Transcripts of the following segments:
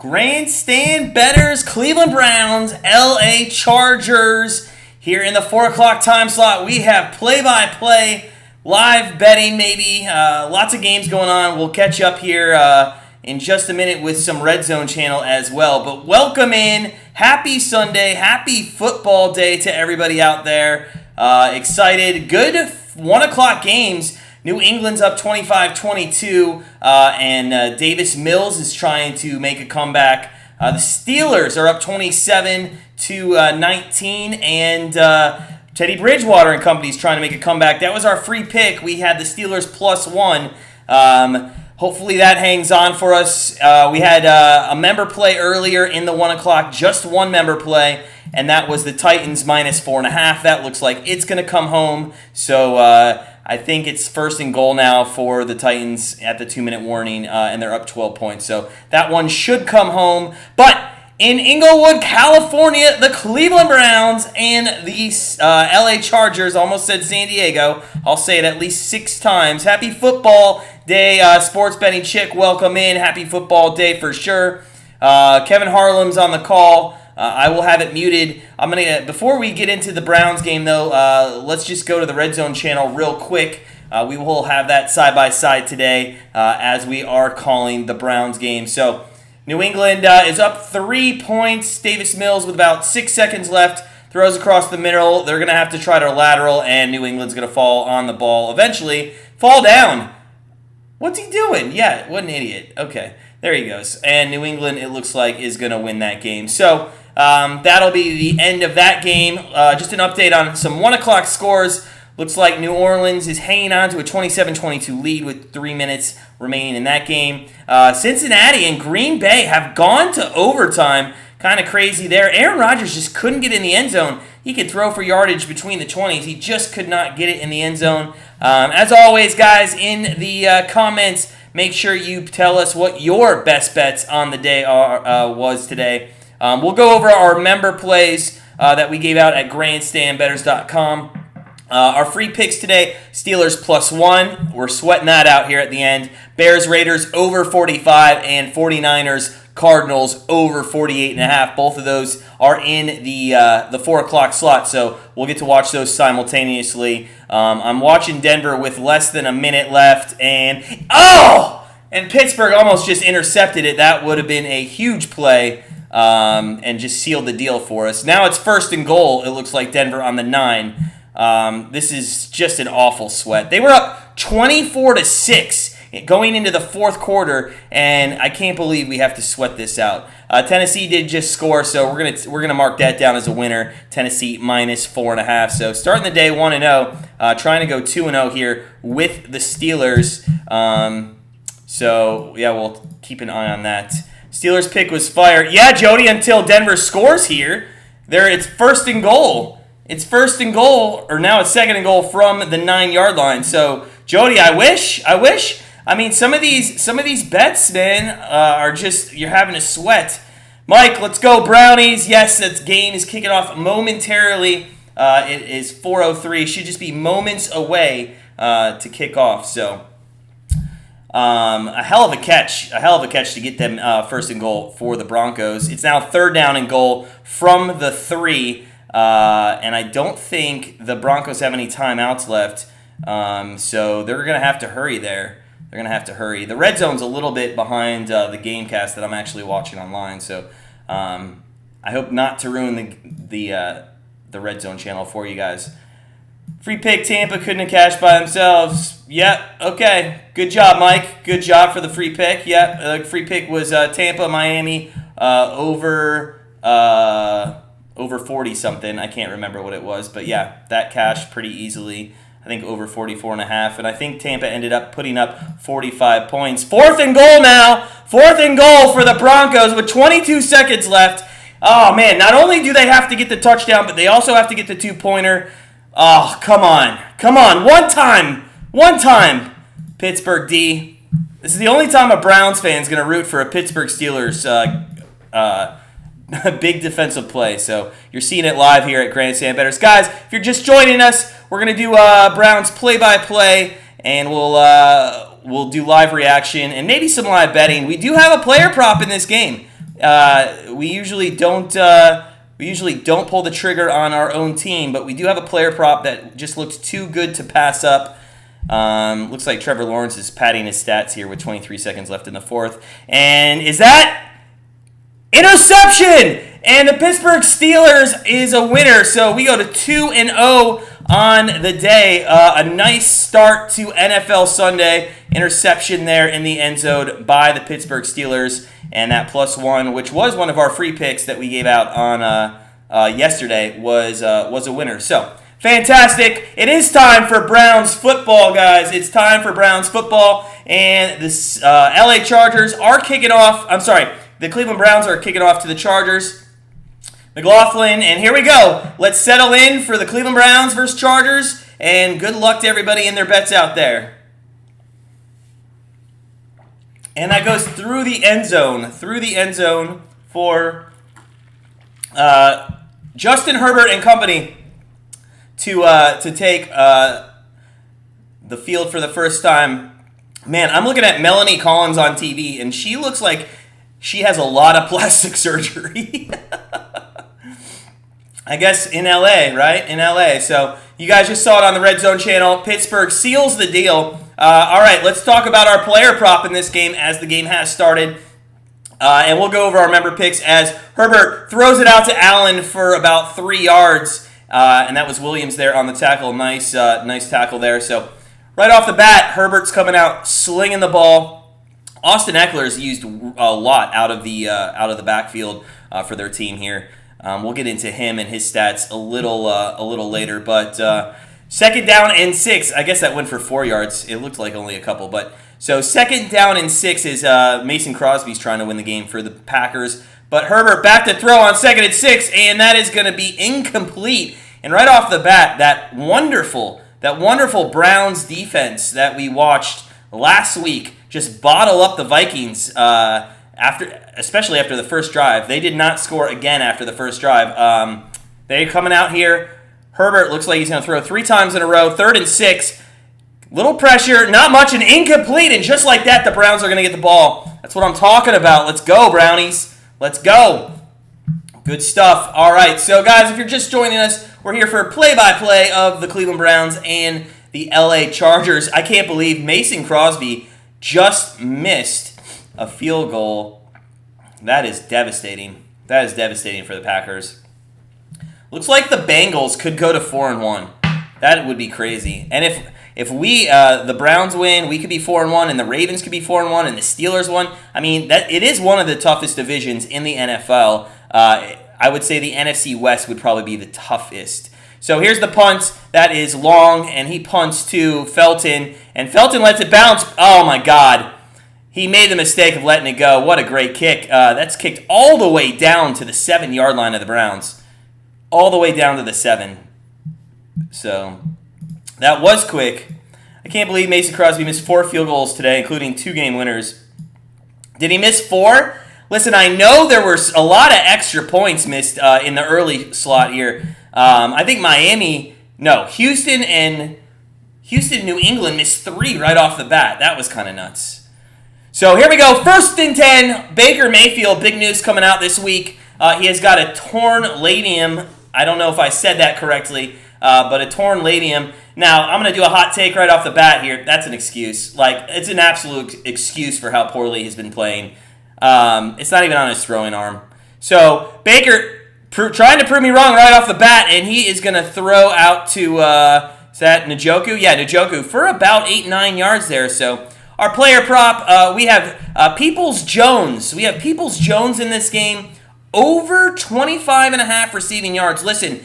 Grandstand Bettors, Cleveland Browns, LA Chargers. Here in the 4 o'clock time slot, we have play-by-play, live betting maybe. Lots of games going on. We'll catch up here in just a minute with some Red Zone channel as well. But welcome in. Happy Sunday. Happy football day to everybody out there. Excited. Good 1 o'clock games. New England's up 25-22, and Davis Mills is trying to make a comeback. The Steelers are up 27-19, and Teddy Bridgewater and company is trying to make a comeback. That was our free pick. We had the Steelers +1. Hopefully that hangs on for us. We had a member play earlier in the 1 o'clock, just one member play, and that was the Titans -4.5. That looks like it's going to come home. So I think it's first and goal now for the Titans at the 2-minute warning, and they're up 12 points. So that one should come home. But in Inglewood, California, the Cleveland Browns and the LA Chargers, almost said San Diego. I'll say it at least 6 times. Happy football day, sports betting chick. Welcome in. Happy football day for sure. Kevin Harlem's on the call. I will have it muted. Before we get into the Browns game, though, let's just go to the Red Zone channel real quick. We will have that side by side today as we are calling the Browns game. So New England is up 3 points. Davis Mills with about 6 seconds left throws across the middle. They're going to have to try to lateral, and New England's going to fall on the ball eventually. Fall down. What's he doing? Yeah, what an idiot. Okay, there he goes. And New England, it looks like, is going to win that game. So that'll be the end of that game. Just an update on some 1 o'clock scores. Looks like New Orleans is hanging on to a 27-22 lead with 3 minutes remaining in that game. Cincinnati and Green Bay have gone to overtime. Kind of crazy there. Aaron Rodgers just couldn't get in the end zone. He could throw for yardage between the 20s. He just could not get it in the end zone. As always, guys, in the comments, make sure you tell us what your best bets on the day was today. We'll go over our member plays that we gave out at grandstandbettors.com. Our free picks today, Steelers +1. We're sweating that out here at the end. Bears, Raiders over 45, and 49ers, Cardinals over 48.5. Both of those are in the 4 o'clock slot, so we'll get to watch those simultaneously. I'm watching Denver with less than a minute left, and Pittsburgh almost just intercepted it. That would have been a huge play. And just sealed the deal for us. Now it's first and goal. It looks like Denver on the 9. This is just an awful sweat. They were up 24-6 going into the fourth quarter, and I can't believe we have to sweat this out. Tennessee did just score, so we're gonna mark that down as a winner. Tennessee -4.5. So starting the day 1-0, trying to go 2-0 here with the Steelers. So yeah, we'll keep an eye on that. Steelers pick was fired. Yeah, Jody, until Denver scores here. It's first and goal. It's first and goal, or now it's second and goal from the 9-yard line. So, Jody, I wish. I mean, some of these bets, man, are just, you're having to sweat. Mike, let's go Brownies. Yes, that game is kicking off momentarily. It is 4:03. Should just be moments away to kick off. So, a hell of a catch to get them first and goal for the Broncos. It's now 3rd down and goal from the 3, and I don't think the Broncos have any timeouts left, so they're going to have to hurry there. They're going to have to hurry. The red zone's a little bit behind the Gamecast that I'm actually watching online, so I hope not to ruin the red zone channel for you guys. Free pick, Tampa couldn't have cashed by themselves. Yep, okay. Good job, Mike. Good job for the free pick. Yep, free pick was Tampa, Miami, over 40-something. I can't remember what it was, but yeah, that cashed pretty easily. I think over 44.5, and I think Tampa ended up putting up 45 points. 4th and goal now. 4th and goal for the Broncos with 22 seconds left. Oh, man, not only do they have to get the touchdown, but they also have to get the 2-pointer. Oh, come on. One time. Pittsburgh D. This is the only time a Browns fan is going to root for a Pittsburgh Steelers big defensive play. So you're seeing it live here at Grandstand Bettors. Guys, if you're just joining us, we're going to do Browns play-by-play, and we'll do live reaction and maybe some live betting. We do have a player prop in this game. We usually don't pull the trigger on our own team, but we do have a player prop that just looks too good to pass up. Looks like Trevor Lawrence is padding his stats here with 23 seconds left in the fourth. And is that interception? And the Pittsburgh Steelers is a winner. So we go to 2-0 on the day. A nice start to NFL Sunday. Interception there in the end zone by the Pittsburgh Steelers. And that +1, which was one of our free picks that we gave out on yesterday, was a winner. So fantastic. It is time for Browns football, guys. It's time for Browns football. And the LA Chargers are kicking off. I'm sorry. The Cleveland Browns are kicking off to the Chargers. McLaughlin, and here we go. Let's settle in for the Cleveland Browns versus Chargers, and good luck to everybody in their bets out there. And that goes through the end zone for Justin Herbert and company to take the field for the first time. Man, I'm looking at Melanie Collins on TV, and she looks like she has a lot of plastic surgery. I guess in LA, right? In LA. So you guys just saw it on the Red Zone channel. Pittsburgh seals the deal. All right, let's talk about our player prop in this game as the game has started. And we'll go over our member picks as Herbert throws it out to Allen for about 3 yards. And that was Williams there on the tackle. Nice tackle there. So right off the bat, Herbert's coming out slinging the ball. Austin Eckler's used a lot out of the backfield for their team here. We'll get into him and his stats a little later, but 2nd down and 6. I guess that went for 4 yards. It looked like only a couple, but so 2nd down and 6 is Mason Crosby's trying to win the game for the Packers, but Herbert back to throw on 2nd and 6, and that is going to be incomplete. And right off the bat, that wonderful Browns defense that we watched last week just bottle up the Vikings. Especially after the first drive. They did not score again after the first drive. They're coming out here. Herbert looks like he's going to throw 3 times in a row. 3rd and 6. Little pressure, not much, and incomplete. And just like that, the Browns are going to get the ball. That's what I'm talking about. Let's go, Brownies. Let's go. Good stuff. All right, so guys, if you're just joining us, we're here for a play-by-play of the Cleveland Browns and the LA Chargers. I can't believe Mason Crosby just missed a field goal. That is devastating. That is devastating for the Packers. Looks like the Bengals could go to 4-1. That would be crazy. And if we the Browns win, we could be 4-1, and the Ravens could be 4-1, and the Steelers won. I mean, that it is one of the toughest divisions in the NFL. I would say the NFC West would probably be the toughest. So here's the punt. That is long, and he punts to Felton, and Felton lets it bounce. Oh my God. He made the mistake of letting it go. What a great kick. That's kicked all the way down to the 7-yard line of the Browns. All the way down to the 7. So that was quick. I can't believe Mason Crosby missed 4 field goals today, including 2 game winners. Did he miss 4? Listen, I know there were a lot of extra points missed in the early slot here. I think Houston, New England missed 3 right off the bat. That was kind of nuts. So here we go. 1st and 10. Baker Mayfield, big news coming out this week. He has got a torn latium. I don't know if I said that correctly, but a torn latium. Now, I'm going to do a hot take right off the bat here. That's an excuse. It's an absolute excuse for how poorly he's been playing. It's not even on his throwing arm. So Baker trying to prove me wrong right off the bat, and he is going to throw out to, is that Njoku? Yeah, Njoku for about 8-9 yards there. So our player prop, we have Peoples-Jones. We have Peoples-Jones in this game. Over 25.5 receiving yards. Listen,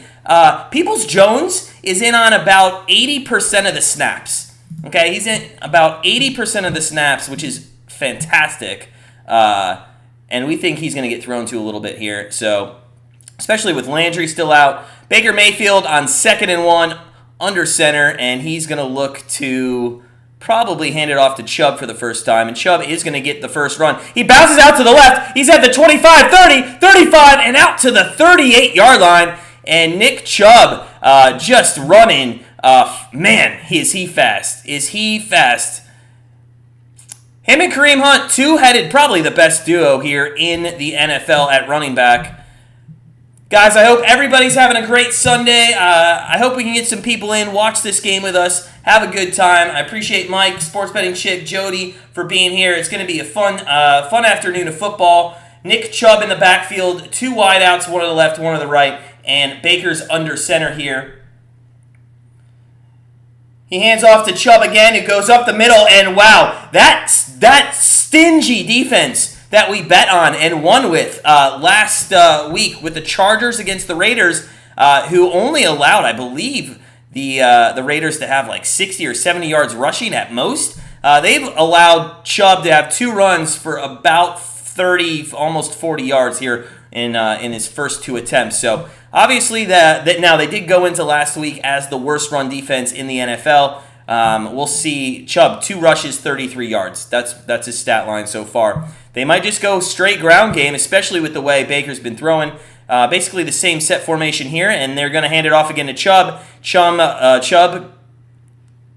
Peoples-Jones is in on about 80% of the snaps. Okay, he's in about 80% of the snaps, which is fantastic. And we think he's going to get thrown to a little bit here. So, especially with Landry still out. Baker Mayfield on 2nd and 1 under center, and he's going to look to probably hand it off to Chubb for the first time, and Chubb is going to get the first run. He bounces out to the left. He's at the 25, 30, 35, and out to the 38-yard line. And Nick Chubb just running. Man, is he fast. Is he fast. Him and Kareem Hunt, two-headed, probably the best duo here in the NFL at running back. Guys, I hope everybody's having a great Sunday. I hope we can get some people in, watch this game with us, have a good time. I appreciate Mike, Sports Betting Chick, Jody for being here. It's going to be a fun afternoon of football. Nick Chubb in the backfield, two wideouts, one on the left, one on the right, and Baker's under center here. He hands off to Chubb again. It goes up the middle, and wow, that stingy defense that we bet on and won with last week with the Chargers against the Raiders, who only allowed, I believe, the Raiders to have like 60 or 70 yards rushing at most. They've allowed Chubb to have 2 runs for about 30, almost 40 yards here in his first 2 attempts. So obviously that now they did go into last week as the worst run defense in the NFL. We'll see Chubb 2 rushes, 33 yards. That's his stat line so far. They might just go straight ground game, especially with the way Baker's been throwing. Basically the same set formation here, and they're going to hand it off again to Chubb. Chubb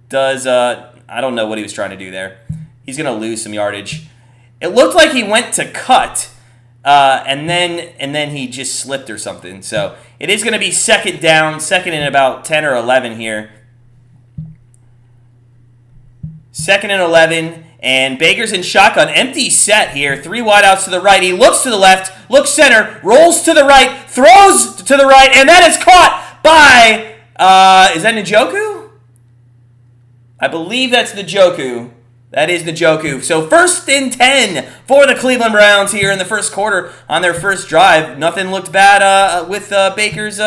does, I don't know what he was trying to do there. He's going to lose some yardage. It looked like he went to cut, and then he just slipped or something. So it is going to be second down, second and about 10 or 11 here. Second and 11, and Baker's in shotgun. Empty set here. 3 wideouts to the right. He looks to the left, looks center, rolls to the right, throws to the right, and that is caught by, is that Njoku? I believe that's Njoku. That is Njoku. So first and 10 for the Cleveland Browns here in the first quarter on their first drive. Nothing looked bad with Baker's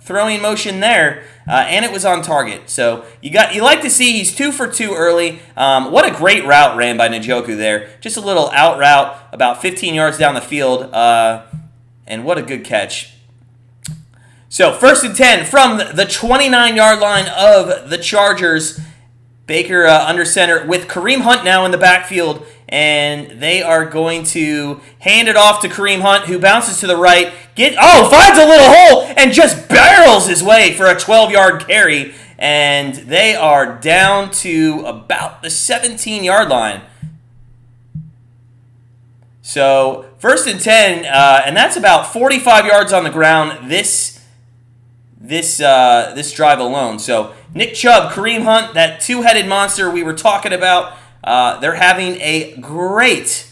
throwing motion there. And it was on target. So you like to see he's 2 for 2 early. What a great route ran by Njoku there. Just a little out route about 15 yards down the field. And what a good catch. So first and 10 from the 29-yard line of the Chargers. Baker under center with Kareem Hunt now in the backfield. And they are going to hand it off to Kareem Hunt, who bounces to the right. Finds a little hole and just barrels his way for a 12-yard carry. And they are down to about the 17-yard line. So first and 10, and that's about 45 yards on the ground this drive alone. So Nick Chubb, Kareem Hunt, that two-headed monster we were talking about, they're having a great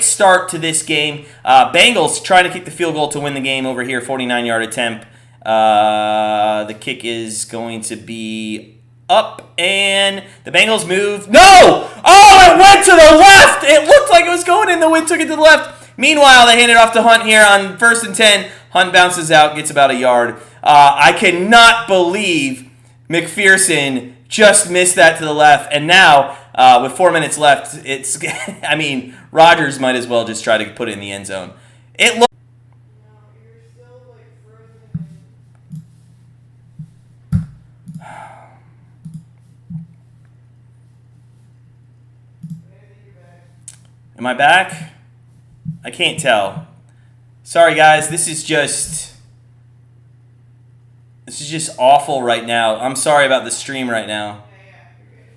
start to this game. Bengals trying to kick the field goal to win the game over here, 49-yard attempt. The kick is going to be up, and the Bengals move. No! Oh, it went to the left! It looked like it was going in. The wind took it to the left. Meanwhile, they hand it off to Hunt here on first and 10. Hunt bounces out, gets about a yard. I cannot believe McPherson just missed that to the left, and now with 4 minutes left, it's Rodgers might as well just try to put it in the end zone. It looked. Am I back? I can't tell. Sorry guys, this is just awful right now. I'm sorry about the stream right now.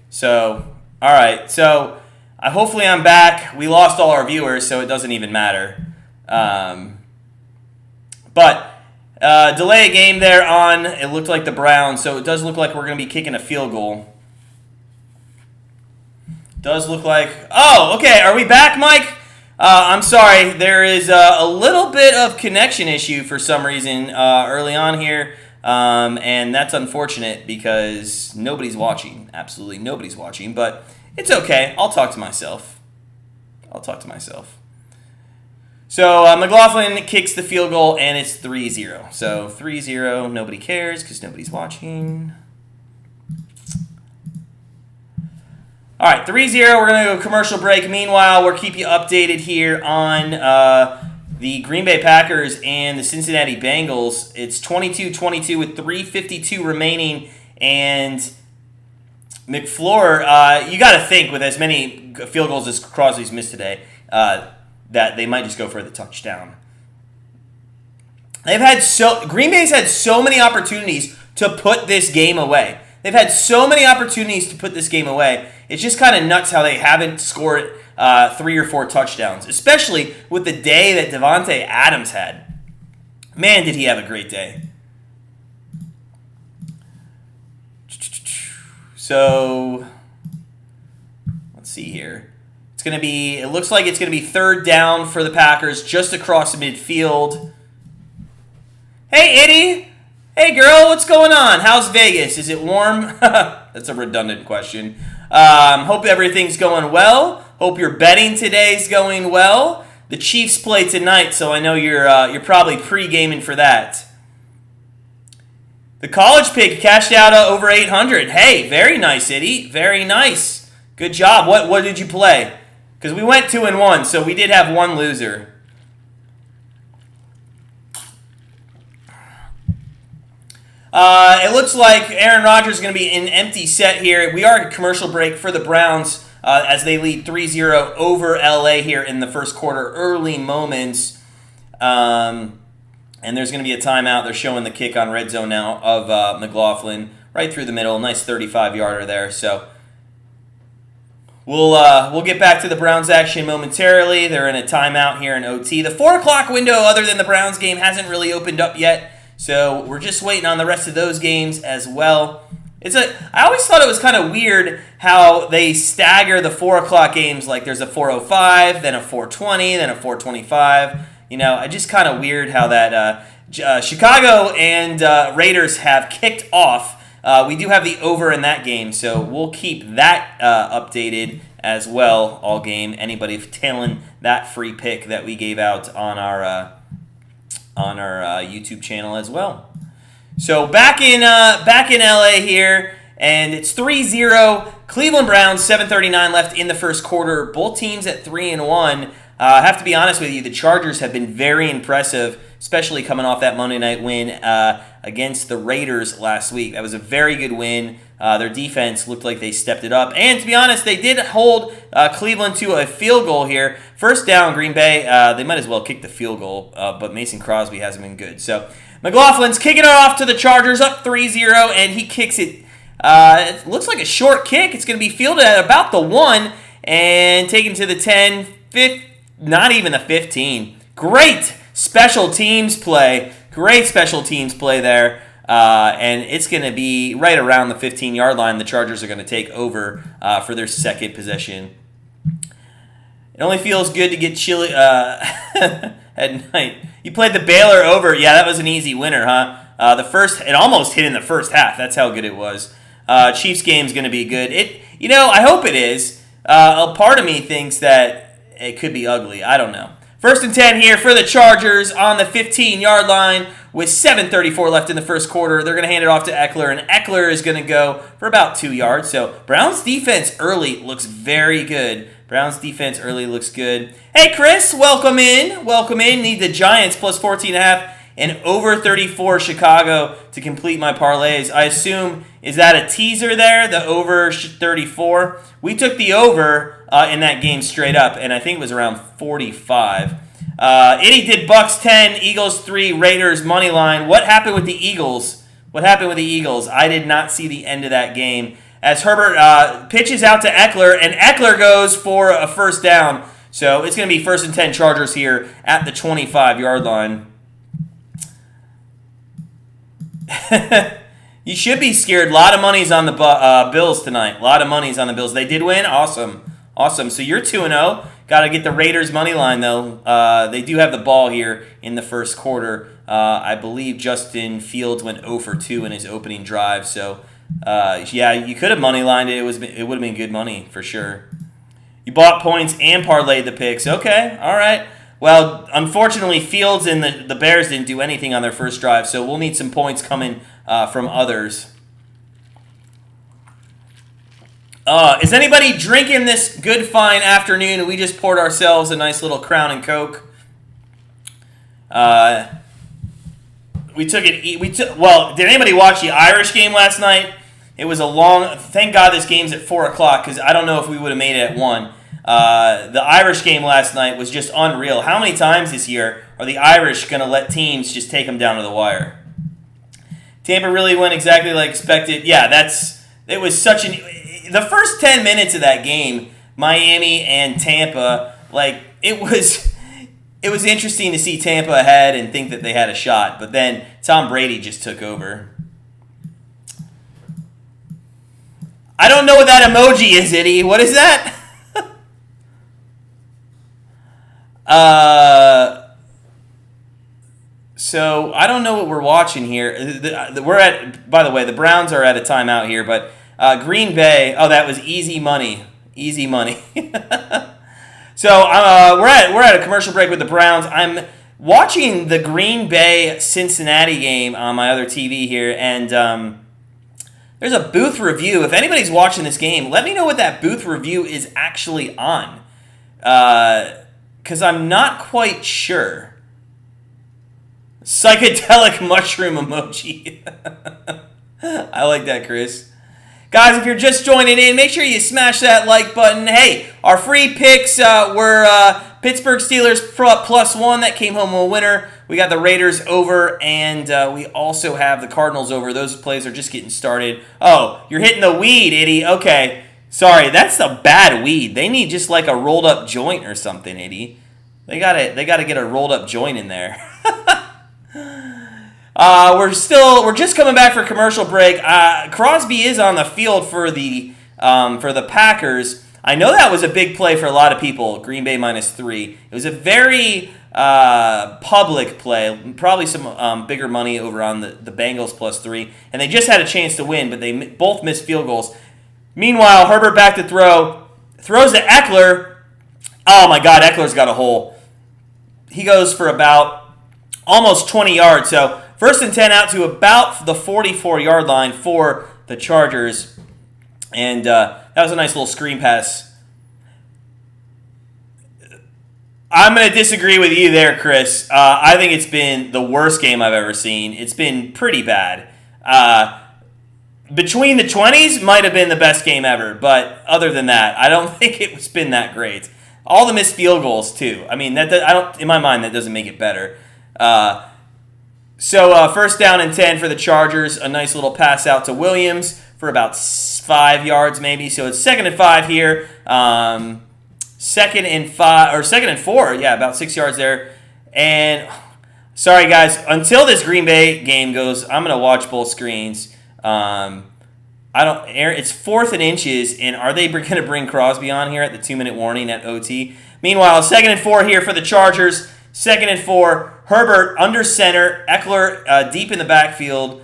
So, all right. So, hopefully I'm back. We lost all our viewers, so it doesn't even matter. But delay a game there on, it looked like the Browns, so it does look like we're going to be kicking a field goal. Does look like... Oh, okay. Are we back, Mike? I'm sorry. There is a little bit of connection issue for some reason early on here. And that's unfortunate because nobody's watching. Absolutely nobody's watching. But it's okay. I'll talk to myself. So McLaughlin kicks the field goal, and it's 3-0. So 3-0. Nobody cares because nobody's watching. All right, 3-0. We're going to go commercial break. Meanwhile, we'll keep you updated here on the Green Bay Packers and the Cincinnati Bengals. It's 22-22 with 3:52 remaining. And McFleur, you got to think with as many field goals as Crosby's missed today, that they might just go for the touchdown. Green Bay's had so many opportunities to put this game away. They've had so many opportunities to put this game away. It's just kind of nuts how they haven't scored 3 or 4 touchdowns, especially with the day that Devontae Adams had. Man, did he have a great day. So, let's see here. It looks like it's going to be 3rd down for the Packers just across the midfield. Hey, Itty. Hey, girl, what's going on? How's Vegas? Is it warm? That's a redundant question. Hope everything's going well. Hope your betting today's going well. The Chiefs play tonight, so I know you're probably pre-gaming for that. The college pick cashed out over 800. Hey, very nice, Itty. Very nice. Good job. What did you play? Because we went 2-1, so we did have one loser. It looks like Aaron Rodgers is going to be in empty set here. We are at a commercial break for the Browns as they lead 3-0 over LA here in the first quarter, early moments. And there's going to be a timeout. They're showing the kick on red zone now of McLaughlin right through the middle. Nice 35-yarder there. So we'll get back to the Browns action momentarily. They're in a timeout here in OT. The 4 o'clock window, other than the Browns game, hasn't really opened up yet. So we're just waiting on the rest of those games as well. I always thought it was kind of weird how they stagger the 4 o'clock games. Like there's a 4:05, then a 4:20, then a 4:25. I just kind of weird how that Chicago and Raiders have kicked off. We do have the over in that game, so we'll keep that updated as well all game. Anybody tailing that free pick that we gave out on our YouTube channel as well. So back in LA here, and it's 3-0. Cleveland Browns, 7:39 left in the first quarter. Both teams at 3-1. I have to be honest with you, the Chargers have been very impressive, especially coming off that Monday night win against the Raiders last week. That was a very good win. Their defense looked like they stepped it up. And to be honest, they did hold Cleveland to a field goal here. First down, Green Bay. They might as well kick the field goal, but Mason Crosby hasn't been good. So McLaughlin's kicking it off to the Chargers, up 3-0, and he kicks it. It looks like a short kick. It's going to be fielded at about the 1 and taken to the 10, 5, not even the 15. Great special teams play. Great special teams play there. And it's going to be right around the 15-yard line. The Chargers are going to take over for their second possession. It only feels good to get chilly at night. You played the Baylor over. Yeah, that was an easy winner, huh? It almost hit in the first half. That's how good it was. Chiefs game's going to be good. I hope it is. A part of me thinks that it could be ugly. I don't know. 1st and 10 here for the Chargers on the 15-yard line with 7:34 left in the first quarter. They're going to hand it off to Eckler, and Eckler is going to go for about 2 yards. So Browns defense early looks very good. Browns defense early looks good. Hey, Chris, welcome in. Welcome in. Need the Giants plus 14.5 and over 34 Chicago to complete my parlays. I assume, is that a teaser there, the over 34? We took the over in that game straight up, and I think it was around 45. Itty did Bucks 10, Eagles 3, Raiders money line. What happened with the Eagles? I did not see the end of that game. As Herbert pitches out to Eckler, and Eckler goes for a first down. So it's going to be 1st and 10 Chargers here at the 25-yard line. You should be scared. A lot of money's on the Bills tonight. A lot of money's on the Bills. They did win. Awesome. So you're 2-0. Got to get the Raiders money line, though. They do have the ball here in the first quarter. I believe Justin Fields went 0 for 2 in his opening drive. So, yeah, you could have money lined it. It would have been good money for sure. You bought points and parlayed the picks. Okay, all right. Well, unfortunately, Fields and the Bears didn't do anything on their first drive, so we'll need some points coming from others. Is anybody drinking this good fine afternoon? We just poured ourselves a nice little Crown and Coke. Did anybody watch the Irish game last night? It was a long. Thank God this game's at 4 o'clock because I don't know if we would have made it at 1. The Irish game last night was just unreal. How many times this year are the Irish going to let teams just take them down to the wire? Tampa really went exactly like expected. Yeah, that's It was such an... The first 10 minutes of that game, Miami and Tampa, like, it was interesting to see Tampa ahead and think that they had a shot. But then Tom Brady just took over. I don't know what that emoji is, Itty. What is that? So I don't know what we're watching here. By the way, the Browns are at a timeout here, but Green Bay. Oh, that was easy money. Easy money. So we're at a commercial break with the Browns. I'm watching the Green Bay Cincinnati game on my other TV here, and there's a booth review. If anybody's watching this game, let me know what that booth review is actually on, because I'm not quite sure. Psychedelic mushroom emoji. I like that, Chris. Guys, if you're just joining in, make sure you smash that like button. Hey, our free picks were Pittsburgh Steelers +1. That came home a winner. We got the Raiders over, and we also have the Cardinals over. Those plays are just getting started. Oh, you're hitting the weed, Itty. Okay. Sorry, that's the bad weed. They need just like a rolled up joint or something, Itty. They gotta get a rolled up joint in there. We're just coming back for commercial break. Crosby is on the field for the Packers. I know that was a big play for a lot of people. Green Bay -3. It was a very public play. Probably some bigger money over on the Bengals +3, and they just had a chance to win, but they both missed field goals. Meanwhile, Herbert back to throws to Eckler. Oh my God, Eckler's got a hole. He goes for about almost 20 yards. So 1st and 10 out to about the 44-yard line for the Chargers. And that was a nice little screen pass. I'm going to disagree with you there, Chris. I think it's been the worst game I've ever seen. It's been pretty bad. Between the 20s might have been the best game ever. But other than that, I don't think it's been that great. All the missed field goals, too. I mean, in my mind, that doesn't make it better. So 1st down and 10 for the Chargers. A nice little pass out to Williams for about 5 yards maybe. So it's 2nd and 5 here. 2nd and 4. Yeah, about 6 yards there. And sorry guys, until this Green Bay game goes, I'm gonna watch both screens. It's 4th and inches, and are they going to bring Crosby on here at the 2-minute warning at OT? Meanwhile, 2nd and 4 here for the Chargers. 2nd and 4. Herbert under center. Eckler deep in the backfield.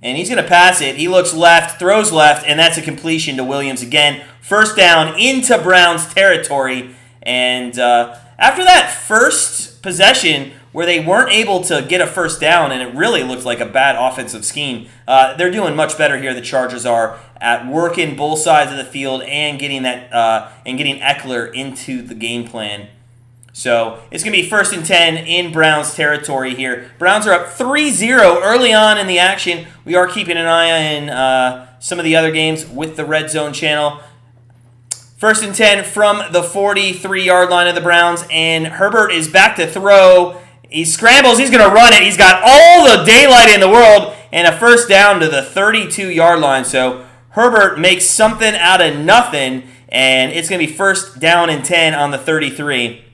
And he's going to pass it. He looks left, throws left, and that's a completion to Williams again. 1st down into Browns territory. And after that first possession where they weren't able to get a 1st down, and it really looked like a bad offensive scheme, they're doing much better here. The Chargers are at working both sides of the field and getting Eckler into the game plan. So it's going to be 1st and 10 in Browns territory here. Browns are up 3-0 early on in the action. We are keeping an eye on some of the other games with the Red Zone channel. 1st and 10 from the 43-yard line of the Browns, and Herbert is back to throw. He scrambles. He's going to run it. He's got all the daylight in the world, and a 1st down to the 32-yard line. So Herbert makes something out of nothing, and it's going to be 1st down and 10 on the 33.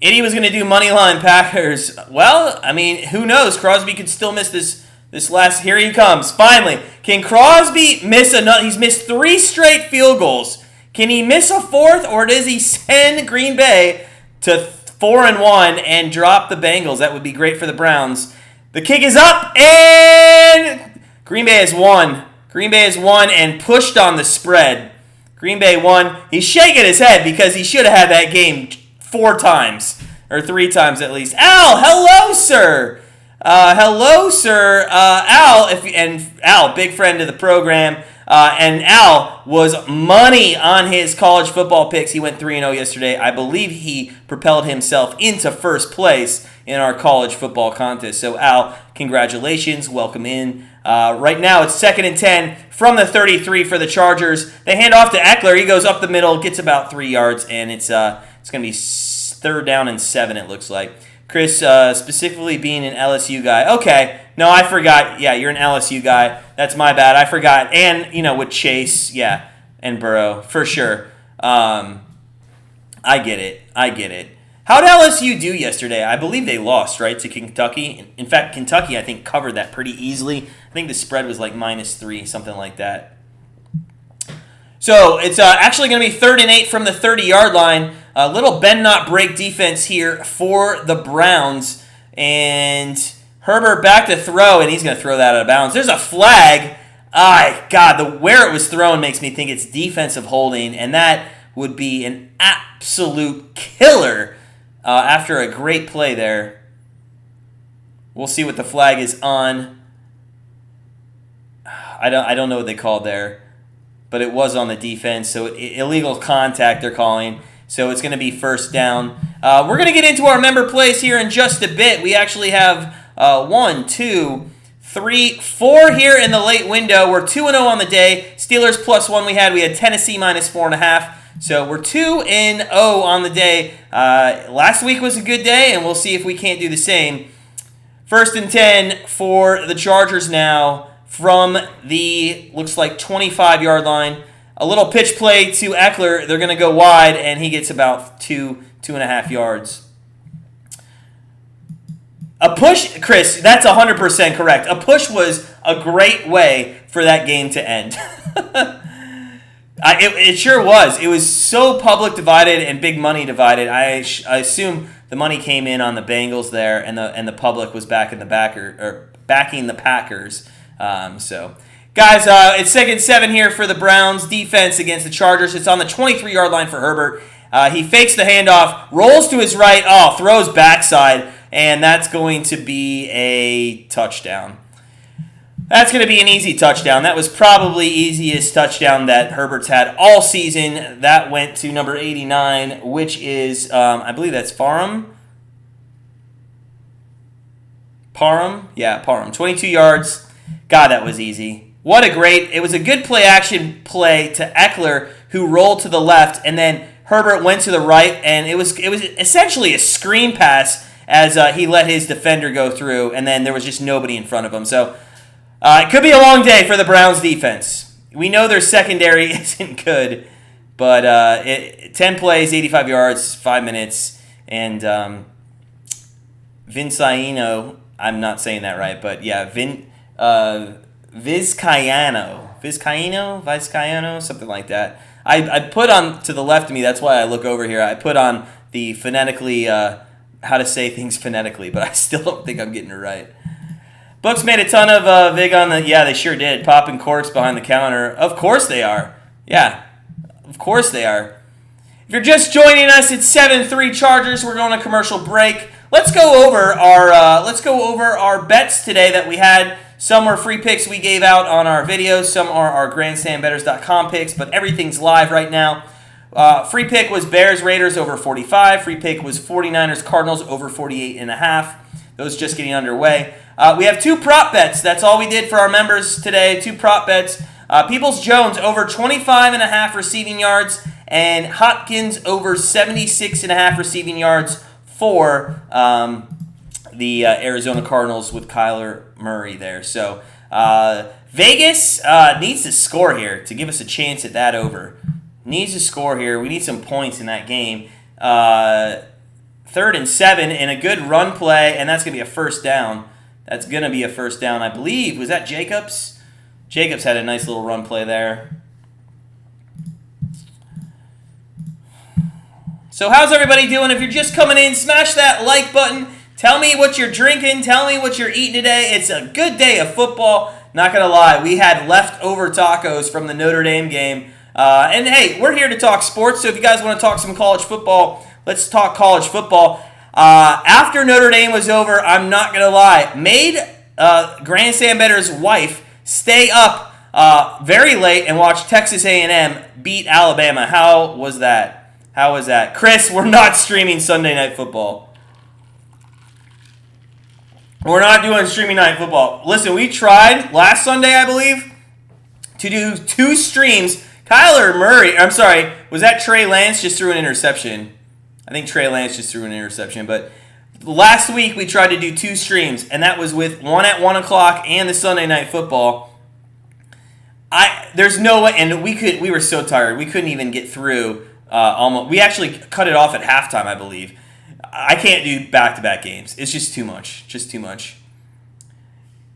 Itty was going to do Moneyline Packers. Well, I mean, who knows? Crosby could still miss this last. Here he comes. Finally. Can Crosby miss another? He's missed 3 straight field goals. Can he miss a 4th, or does he send Green Bay to 4-1 and drop the Bengals? That would be great for the Browns. The kick is up, and Green Bay has won. Green Bay has won and pushed on the spread. Green Bay won. He's shaking his head because he should have had that game 4 times, or 3 times at least. Al, hello, sir. Hello, sir. Al, big friend of the program. And Al was money on his college football picks. He went 3-0 yesterday. I believe he propelled himself into 1st place in our college football contest. So, Al, congratulations. Welcome in. Right now, it's 2nd and 10 from the 33 for the Chargers. They hand off to Eckler. He goes up the middle, gets about 3 yards, and it's going to be 3rd down and 7, it looks like. Chris, specifically being an LSU guy. Okay. No, I forgot. Yeah, you're an LSU guy. That's my bad. I forgot. And, with Chase, yeah, and Burrow, for sure. I get it. How did LSU do yesterday? I believe they lost, right, to Kentucky. In fact, Kentucky, I think, covered that pretty easily. I think the spread was like -3, something like that. So it's actually going to be 3rd and 8 from the 30-yard line. A little bend not break defense here for the Browns. And Herbert back to throw, and he's going to throw that out of bounds. There's a flag. God, where it was thrown makes me think it's defensive holding, and that would be an absolute killer after a great play there. We'll see what the flag is on. I don't know what they called there, but it was on the defense, so illegal contact they're calling. So it's going to be 1st down. We're going to get into our member plays here in just a bit. We actually have 1, 2, 3, 4 here in the late window. We're 2-0 on the day. Steelers +1 we had Tennessee -4.5. So we're 2-0 on the day. Last week was a good day, and we'll see if we can't do the same. 1st and 10 for the Chargers now from the, looks like, 25-yard line. A little pitch play to Eckler. They're going to go wide, and he gets about 2.5 yards. A push, Chris, that's 100% correct. A push was a great way for that game to end. It sure was. It was so public divided and big money divided. I assume the money came in on the Bengals there, and the public was backing the Packers. Guys, it's 2nd and 7 here for the Browns defense against the Chargers. It's on the 23-yard line for Herbert. He fakes the handoff, rolls to his right, throws backside, and that's going to be a touchdown. That's going to be an easy touchdown. That was probably easiest touchdown that Herbert's had all season. That went to number 89, which is, I believe that's Parham. Yeah, Parham. 22 yards. God, that was easy. It was a good play-action play to Eckler, who rolled to the left, and then Herbert went to the right, and it was essentially a screen pass as he let his defender go through, and then there was just nobody in front of him. So it could be a long day for the Browns defense. We know their secondary isn't good, but 10 plays, 85 yards, 5 minutes, and Vizcaino, I'm not saying that right, but yeah, Vizcaino, something like that. I put on to the left of me, that's why I look over here, I put on the phonetically, how to say things phonetically, but I still don't think I'm getting it right. Books made a ton of vig on the, yeah, they sure did, popping corks behind the counter. Of course they are. Yeah, of course they are. If you're just joining us, it's 7-3 Chargers. We're going to commercial break. Let's go over our bets today that we had. Some were free picks we gave out on our videos. Some are our grandstandbettors.com picks, but everything's live right now. Free pick was Bears-Raiders over 45. Free pick was 49ers-Cardinals over 48.5. Those just getting underway. We have 2 prop bets. That's all we did for our members today. 2 prop bets. Peoples-Jones over 25.5 receiving yards, and Hopkins over 76.5 receiving yards for the Arizona Cardinals with Kyler Murray there. So Vegas needs to score here to give us a chance at that over. Needs to score here. We need some points in that game. 3rd and 7 and a good run play, and that's going to be a 1st down. That's going to be a 1st down, I believe. Was that Jacobs? Jacobs had a nice little run play there. So how's everybody doing? If you're just coming in, smash that like button. Tell me what you're drinking. Tell me what you're eating today. It's a good day of football. Not going to lie, we had leftover tacos from the Notre Dame game. And hey, we're here to talk sports, so if you guys want to talk some college football, let's talk college football. After Notre Dame was over, I'm not going to lie, made Grandstand Bettors' wife stay up very late and watch Texas A&M beat Alabama. How was that? Chris, we're not streaming Sunday Night Football. We're not doing streaming night football. Listen, we tried last Sunday, I believe, to do 2 streams. Kyler Murray, I'm sorry, was that Trey Lance just threw an interception? I think Trey Lance just threw an interception, but last week we tried to do 2 streams, and that was with one at 1 o'clock and the Sunday Night Football. There's no way, and we were so tired we couldn't even get through. Almost, we actually cut it off at halftime, I believe. I can't do back-to-back games. It's just too much. Just too much.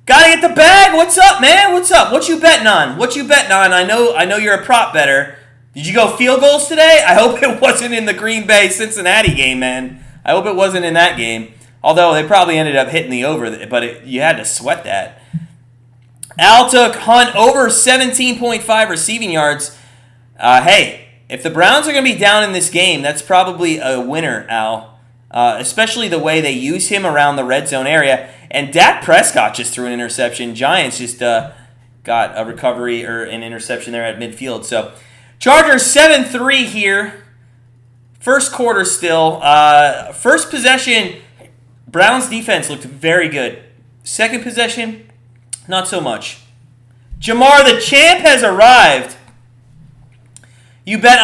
Gotta get the bag. What's up, man? What's up? What you betting on? I know you're a prop bettor. Did you go field goals today? I hope it wasn't in the Green Bay Cincinnati game, man. I hope it wasn't in that game. Although they probably ended up hitting the over, but you had to sweat that. Al took Hunt over 17.5 receiving yards. Hey, if the Browns are going to be down in this game, that's probably a winner, Al. Especially the way they use him around the red zone area. And Dak Prescott just threw an interception. Giants just got a recovery or an interception there at midfield. So Chargers 7-3 here. First quarter still. First possession, Browns defense looked very good. Second possession, not so much. Jamar the champ has arrived. You bet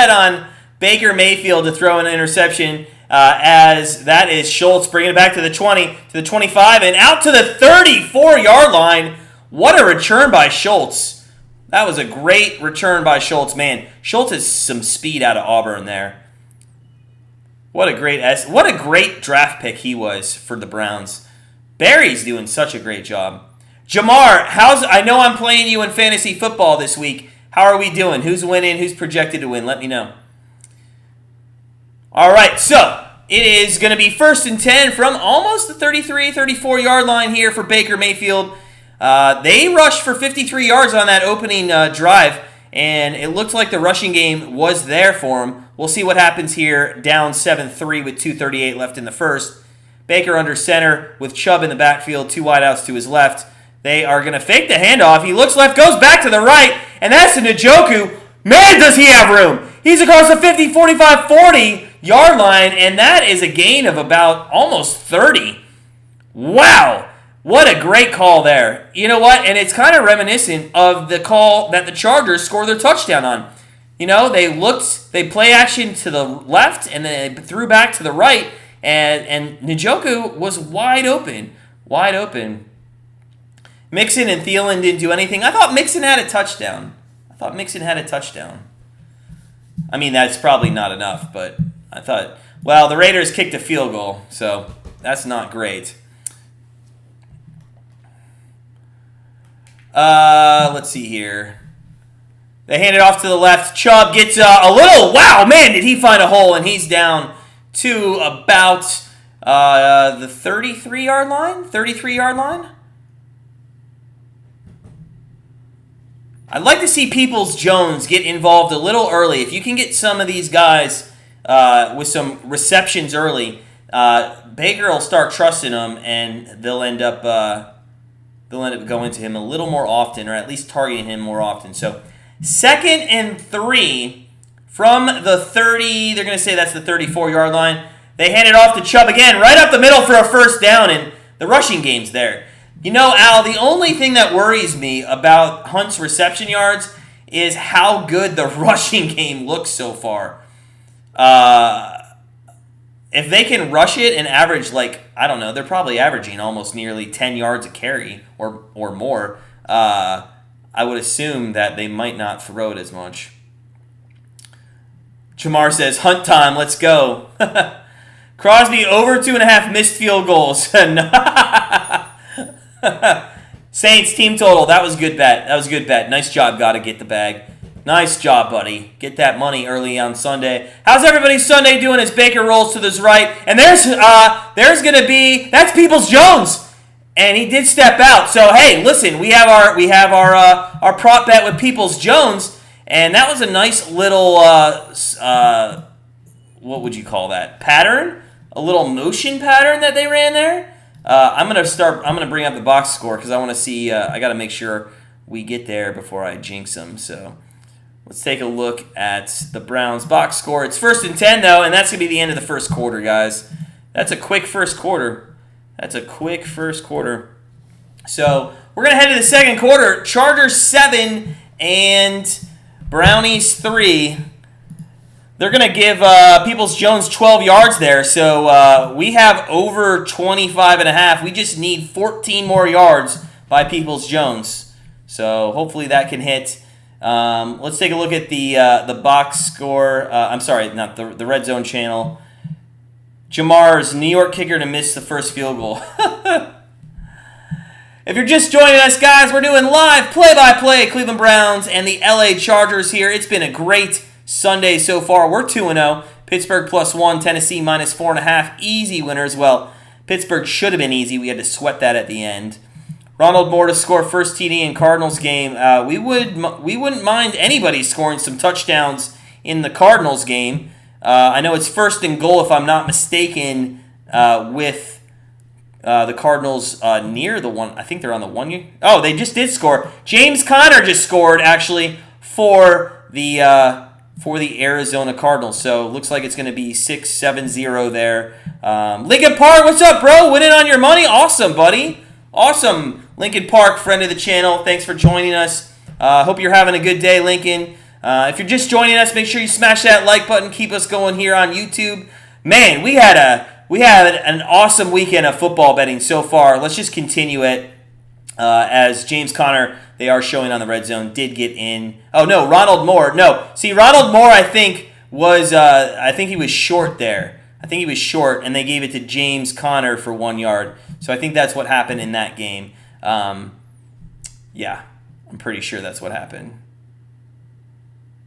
on Baker Mayfield to throw an interception, as that is Schultz bringing it back to the 20, to the 25, and out to the 34-yard line. What a return by Schultz. That was a great return by Schultz. Man, Schultz has some speed out of Auburn there. What a great draft pick he was for the Browns. Barry's doing such a great job. Jamar, I know I'm playing you in fantasy football this week. How are we doing? Who's winning? Who's projected to win? Let me know. All right, so it is going to be 1st and 10 from almost the 33, 34-yard line here for Baker Mayfield. They rushed for 53 yards on that opening drive, and it looked like the rushing game was there for him. We'll see what happens here, down 7-3 with 2:38 left in the first. Baker under center with Chubb in the backfield, 2 wideouts to his left. They are going to fake the handoff. He looks left, goes back to the right, and that's to Njoku. Man, does he have room. He's across the 50, 45, 40-yard line, and that is a gain of about almost 30. Wow. What a great call there. You know what? And it's kind of reminiscent of the call that the Chargers scored their touchdown on. You know, they play action to the left, and then they threw back to the right, and Njoku was wide open. Wide open. Mixon and Thielen didn't do anything. I thought Mixon had a touchdown. I mean, that's probably not enough, but I thought, well, the Raiders kicked a field goal, so that's not great. Let's see here. They hand it off to the left. Chubb gets a little, wow, man, did he find a hole, and he's down to about the 33-yard line? I'd like to see Peoples-Jones get involved a little early. If you can get some of these guys with some receptions early, Baker will start trusting them, and they'll end up going to him a little more often, or at least targeting him more often. So 2nd and 3 from the 30. They're going to say that's the 34-yard line. They hand it off to Chubb again, right up the middle for a first down, and the rushing game's there. You know, Al, the only thing that worries me about Hunt's reception yards is how good the rushing game looks so far. If they can rush it and average, like, I don't know, they're probably averaging almost nearly 10 yards a carry or more. I would assume that they might not throw it as much. Jamar says, Hunt time, let's go. Crosby over 2.5 missed field goals. Saints team total. That was a good bet. Nice job, gotta get the bag. Nice job, buddy. Get that money early on Sunday. How's everybody's Sunday doing as Baker rolls to this right? And there's gonna be, that's Peoples-Jones. And he did step out. So hey, listen, we have our prop bet with Peoples-Jones, and that was a nice little what would you call that? Pattern? A little motion pattern that they ran there. I'm gonna bring up the box score because I want to see. I got to make sure we get there before I jinx them. So let's take a look at the Browns box score. It's 1st and 10 though, and that's gonna be the end of the first quarter, guys. That's a quick first quarter. So we're gonna head to the second quarter. Chargers 7 and Brownies 3. They're going to give Peoples-Jones 12 yards there, so we have over 25.5. We just need 14 more yards by Peoples-Jones. So hopefully that can hit. Let's take a look at the box score. I'm sorry, not the Red Zone channel. Jamar's New York kicker to miss the first field goal. If you're just joining us, guys, we're doing live play-by-play Cleveland Browns and the LA Chargers here. It's been a great Sunday so far. We're 2-0. Pittsburgh +1, Tennessee -4.5. Easy winners. Well, Pittsburgh should have been easy. We had to sweat that at the end. Ronald Moore to score first TD in Cardinals game. We wouldn't mind anybody scoring some touchdowns in the Cardinals game. I know it's first and goal, if I'm not mistaken, with the Cardinals near the one. I think they're on the 1 year. Oh, they just did score. James Conner just scored actually for the Arizona Cardinals. So looks like it's going to be 6-7-0 there. Lincoln Park, what's up, bro? Winning on your money? Awesome, buddy. Awesome. Lincoln Park, friend of the channel. Thanks for joining us. Hope you're having a good day, Lincoln. If you're just joining us, make sure you smash that like button. Keep us going here on YouTube. Man, we had an awesome weekend of football betting so far. Let's just continue it as James Conner, they are showing on the Red Zone, did get in. Oh, no, Ronald Moore. No, see, Ronald Moore, I think he was short there. I think he was short, and they gave it to James Conner for 1 yard. So I think that's what happened in that game. Yeah, I'm pretty sure that's what happened.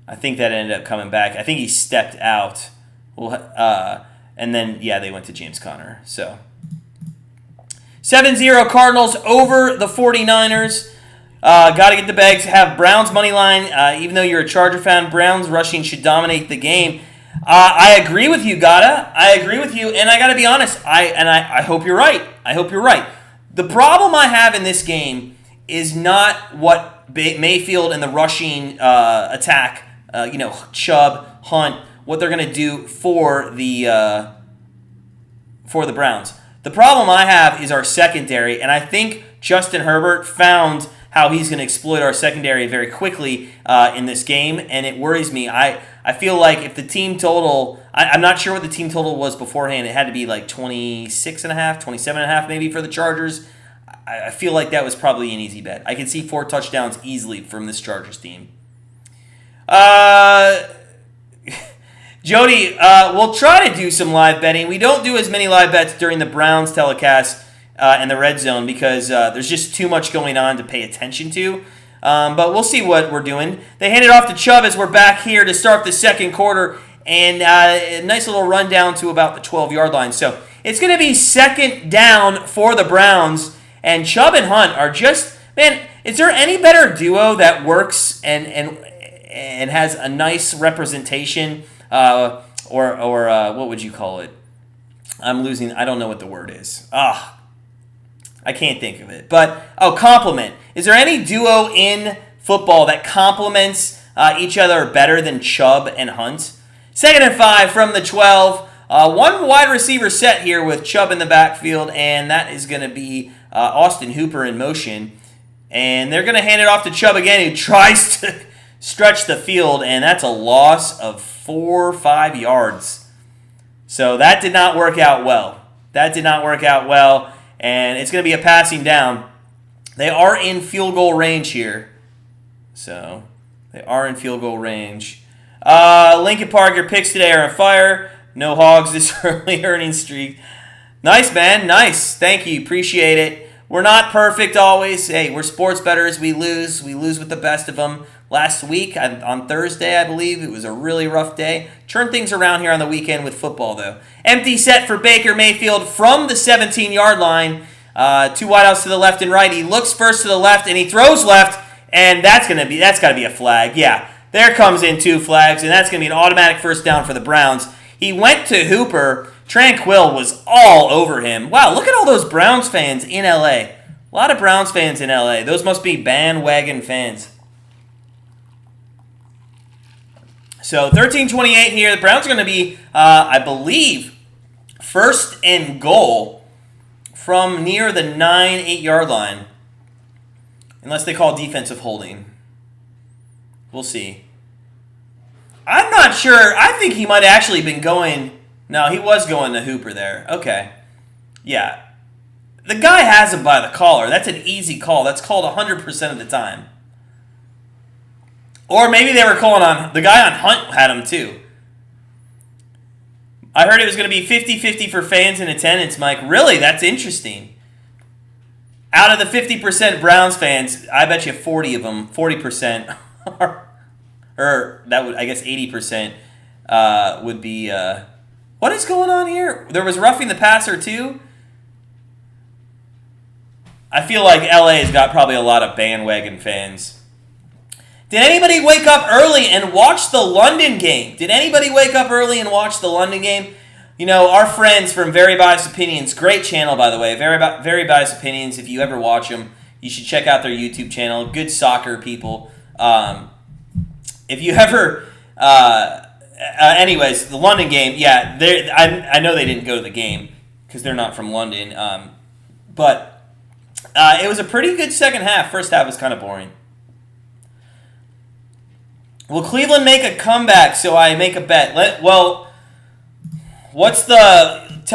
I think that ended up coming back. I think he stepped out. And then, yeah, they went to James Conner. So 7-0 Cardinals over the 49ers. Got to get the bags. Have Browns money line. Even though you're a Charger fan, Browns rushing should dominate the game. I agree with you, Gata. I agree with you, and I got to be honest. I hope you're right. I hope you're right. The problem I have in this game is not what Mayfield and the rushing attack, Chubb, Hunt, what they're going to do for the Browns. The problem I have is our secondary, and I think Justin Herbert found how he's going to exploit our secondary very quickly in this game, and it worries me. I feel like if the team total, I'm not sure what the team total was beforehand. It had to be like 26.5, 27.5 maybe for the Chargers. I feel like that was probably an easy bet. I can see 4 touchdowns easily from this Chargers team. Jody, we'll try to do some live betting. We don't do as many live bets during the Browns telecast and the Red Zone because there's just too much going on to pay attention to. But we'll see what we're doing. They hand it off to Chubb as we're back here to start the second quarter. And a nice little rundown to about the 12-yard line. So it's going to be second down for the Browns. And Chubb and Hunt are just, man, is there any better duo that works and has a nice representation? Or what would you call it? I don't know what the word is. I can't think of it. But, compliment. Is there any duo in football that complements each other better than Chubb and Hunt? 2nd and 5 from the 12. One wide receiver set here with Chubb in the backfield, and that is going to be Austin Hooper in motion. And they're going to hand it off to Chubb again, who tries to stretch the field, and that's a loss of 4 or 5 yards. So that did not work out well. And it's going to be a passing down. They are in field goal range here. So they are in field goal range. Lincoln Park, your picks today are on fire. No hogs this early earnings streak. Nice, man. Nice. Thank you. Appreciate it. We're not perfect always. Hey, we're sports bettors. We lose. We lose with the best of them. Last week, on Thursday, I believe, it was a really rough day. Turn things around here on the weekend with football, though. Empty set for Baker Mayfield from the 17-yard line. 2 wideouts to the left and right. He looks first to the left, and he throws left, and that's got to be a flag. Yeah, there comes in 2 flags, and that's going to be an automatic first down for the Browns. He went to Hooper. Tranquill was all over him. Wow, look at all those Browns fans in L.A. A lot of Browns fans in L.A. Those must be bandwagon fans. So 13:28 here. The Browns are going to be, I believe, first and goal from near the 8-yard line. Unless they call defensive holding. We'll see. I'm not sure. I think he might have actually been going. No, he was going to Hooper there. Okay. Yeah. The guy has him by the collar. That's an easy call. That's called 100% of the time. Or maybe they were calling on... The guy on Hunt had him too. I heard it was going to be 50-50 for fans in attendance, Mike. Really? That's interesting. Out of the 50% Browns fans, I bet you 40 of them, 40%, or that would, I guess 80% would be... what is going on here? There was roughing the passer too? I feel like LA has got probably a lot of bandwagon fans. Did anybody wake up early and watch the London game? You know, our friends from Very Biased Opinions, great channel, by the way. Very Biased Opinions, if you ever watch them, you should check out their YouTube channel. Good soccer people. If you ever... anyways, the London game, yeah, I know they didn't go to the game because they're not from London. But it was a pretty good second half. First half was kind of boring. Will Cleveland make a comeback so I make a bet? Tell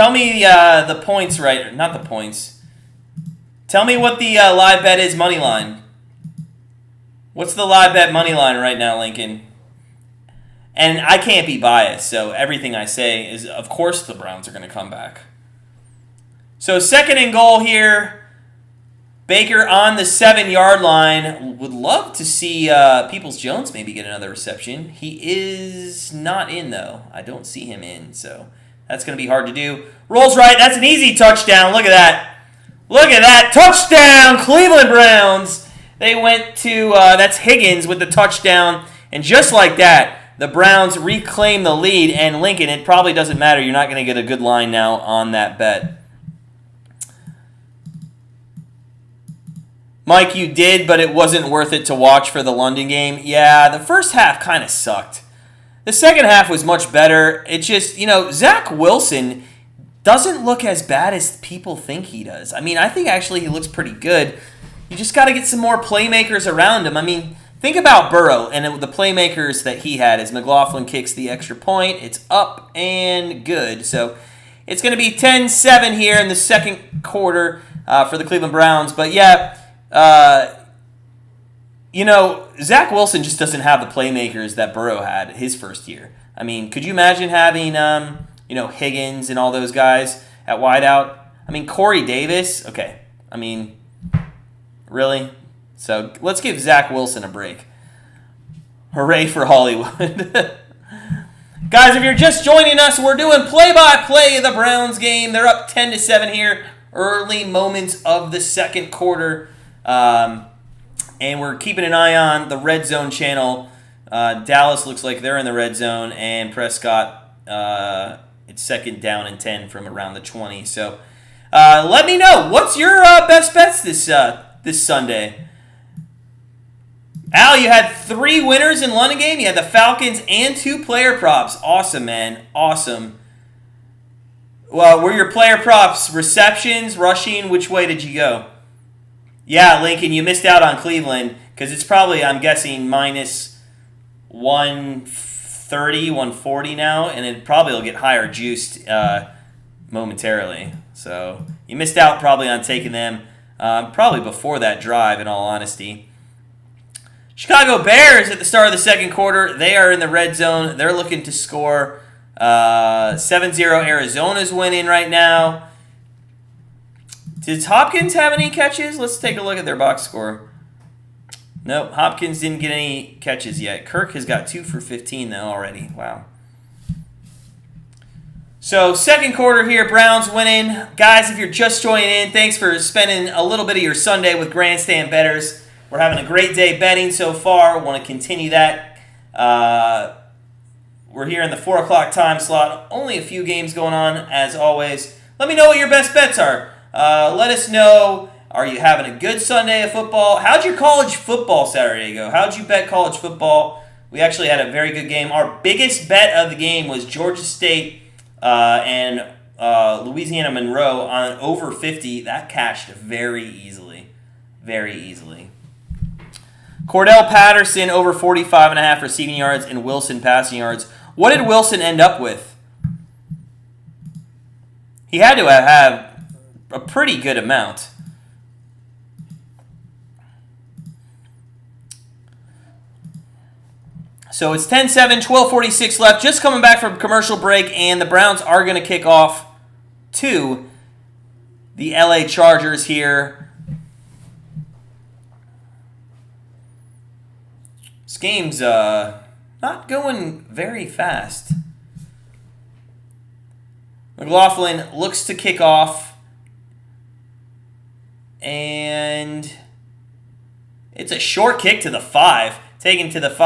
me the points right, not the points. Tell me what the live bet is money line. What's the live bet money line right now, Lincoln? And I can't be biased, so everything I say is, of course, the Browns are going to come back. So 2nd and goal here. Baker on the 7-yard line. Would love to see Peoples-Jones maybe get another reception. He is not in, though. I don't see him in, so that's going to be hard to do. Rolls right. That's an easy touchdown. Look at that. Look at that. Touchdown, Cleveland Browns. They went to, that's Higgins with the touchdown. And just like that, the Browns reclaim the lead. And Lincoln, it probably doesn't matter. You're not going to get a good line now on that bet. Mike, you did, but it wasn't worth it to watch for the London game. Yeah, the first half kind of sucked. The second half was much better. It just, Zach Wilson doesn't look as bad as people think he does. I mean, I think actually he looks pretty good. You just got to get some more playmakers around him. I mean, think about Burrow and the playmakers that he had as McLaughlin kicks the extra point. It's up and good. So it's going to be 10-7 here in the second quarter for the Cleveland Browns. But yeah, Zach Wilson just doesn't have the playmakers that Burrow had his first year. I mean, could you imagine having, Higgins and all those guys at wideout? I mean, Corey Davis. Okay. I mean, really? So let's give Zach Wilson a break. Hooray for Hollywood. Guys, if you're just joining us, we're doing play-by-play of the Browns game. They're up 10-7 here. Early moments of the second quarter. And we're keeping an eye on the Red Zone channel. Dallas looks like they're in the red zone, and Prescott, it's 2nd down and 10 from around the 20. So let me know. What's your best bets this Sunday? Al, you had 3 winners in London game. You had the Falcons and 2 player props. Awesome, man. Awesome. Well, were your player props receptions, rushing? Which way did you go? Yeah, Lincoln, you missed out on Cleveland because it's probably, I'm guessing, minus 130, 140 now, and it probably will get higher juiced momentarily. So you missed out probably on taking them probably before that drive, in all honesty. Chicago Bears at the start of the second quarter, they are in the red zone. They're looking to score 7-0. Arizona's winning right now. Did Hopkins have any catches? Let's take a look at their box score. Nope, Hopkins didn't get any catches yet. Kirk has got 2 for 15 though already. Wow. So second quarter here, Browns winning. Guys, if you're just joining in, thanks for spending a little bit of your Sunday with Grandstand Bettors. We're having a great day betting so far. Want to continue that. We're here in the 4 o'clock time slot. Only a few games going on, as always. Let me know what your best bets are. Let us know, are you having a good Sunday of football? How'd your college football Saturday go? How'd you bet college football? We actually had a very good game. Our biggest bet of the game was Georgia State and Louisiana Monroe on over 50. That cashed very easily. Very easily. Cordell Patterson over 45.5 receiving yards and Wilson passing yards. What did Wilson end up with? He had to have a pretty good amount. So it's 10-7, 12:46 left. Just coming back from commercial break, and the Browns are going to kick off to the LA Chargers here. This game's not going very fast. McLaughlin looks to kick off, and it's a short kick to the 5. Taken to the 5.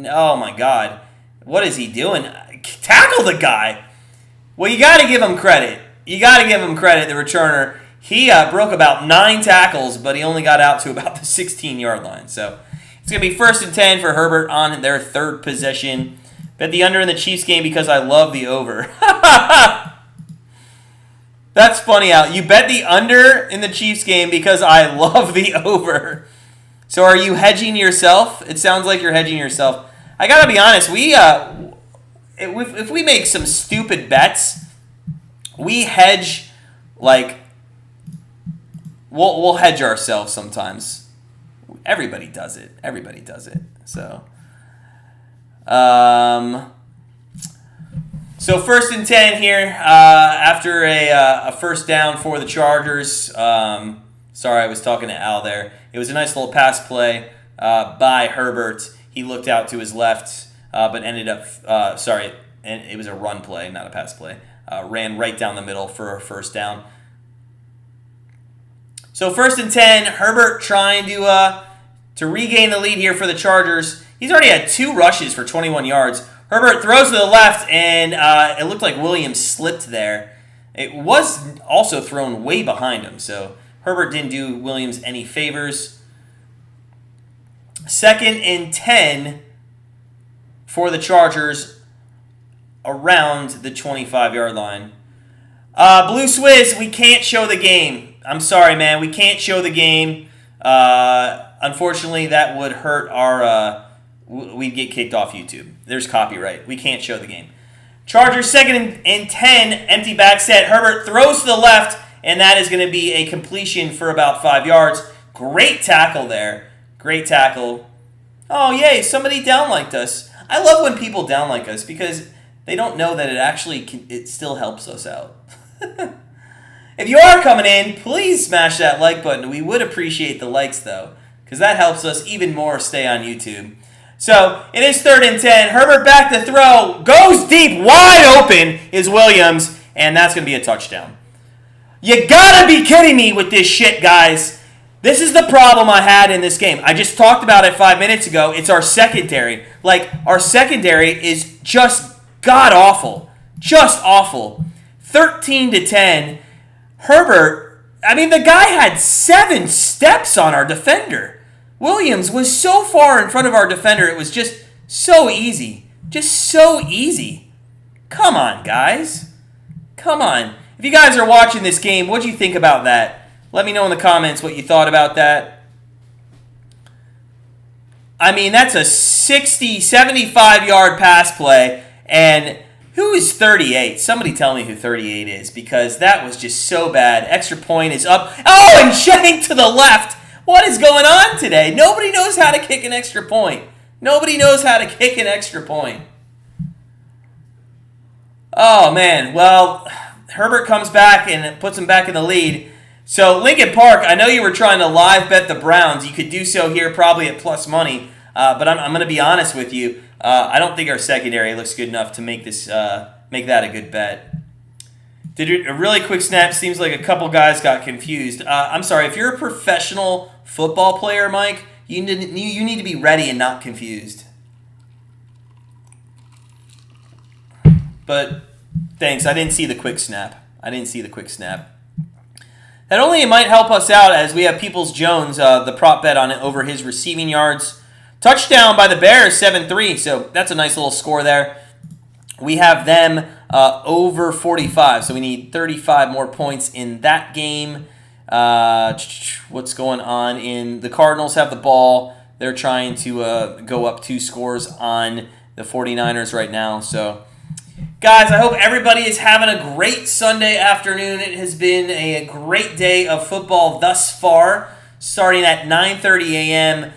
Oh, my God. What is he doing? Tackle the guy. Well, you got to give him credit. You got to give him credit, the returner. He broke about 9 tackles, but he only got out to about the 16-yard line. So it's going to be 1st and 10 for Herbert on their 3rd possession. Bet the under in the Chiefs game because I love the over. That's funny, Al. You bet the under in the Chiefs game because I love the over. So are you hedging yourself? It sounds like you're hedging yourself. I gotta be honest. If we make some stupid bets, we hedge like we'll hedge ourselves sometimes. Everybody does it. Everybody does it. So, so 1st and 10 here after a first down for the Chargers. Sorry, I was talking to Al there. It was a nice little pass play by Herbert. He looked out to his left, but ended up, and it was a run play, not a pass play. Ran right down the middle for a first down. So 1st and 10, Herbert trying to regain the lead here for the Chargers. He's already had 2 rushes for 21 yards. Herbert throws to the left, and it looked like Williams slipped there. It was also thrown way behind him, so Herbert didn't do Williams any favors. 2nd and 10 for the Chargers around the 25-yard line. Blue Swizz, we can't show the game. I'm sorry, man. We can't show the game. Unfortunately, that would hurt our... we'd get kicked off YouTube. There's copyright. We can't show the game. Chargers 2nd and 10, empty back set. Herbert throws to the left, and that is going to be a completion for about 5 yards. Great tackle there. Great tackle. Oh, yay, somebody downliked us. I love when people downlike us because they don't know that it still helps us out. If you are coming in, please smash that like button. We would appreciate the likes, though, because that helps us even more stay on YouTube. So, it is 3rd and 10. Herbert back to throw. Goes deep. Wide open is Williams, and that's going to be a touchdown. You gotta be kidding me with this shit, guys. This is the problem I had in this game. I just talked about it 5 minutes ago. It's our secondary. Like, our secondary is just god-awful. Just awful. 13 to 10. Herbert, I mean, the guy had 7 steps on our defender. Williams was so far in front of our defender, it was just so easy. Just so easy. Come on, guys. Come on. If you guys are watching this game, what do you think about that? Let me know in the comments what you thought about that. I mean, that's a 60, 75-yard pass play, and who is 38? Somebody tell me who 38 is, because that was just so bad. Extra point is up. Oh, and Shank to the left. What is going on today? Nobody knows how to kick an extra point. Nobody knows how to kick an extra point. Oh, man. Well, Herbert comes back and puts him back in the lead. So, Lincoln Park, I know you were trying to live bet the Browns. You could do so here probably at plus money. But I'm going to be honest with you. I don't think our secondary looks good enough to make that a good bet. Did a really quick snap. Seems like a couple guys got confused. I'm sorry. If you're a professional football player, Mike, you need to be ready and not confused. But thanks. I didn't see the quick snap. That only might help us out as we have Peoples-Jones, the prop bet on it over his receiving yards. Touchdown by the Bears, 7-3. So that's a nice little score there. We have them over 45. So we need 35 more points in that game. What's going on in the Cardinals have the ball. They're trying to go up 2 scores on the 49ers right now. So, guys, I hope everybody is having a great Sunday afternoon. It has been a great day of football thus far, starting at 9:30 a.m.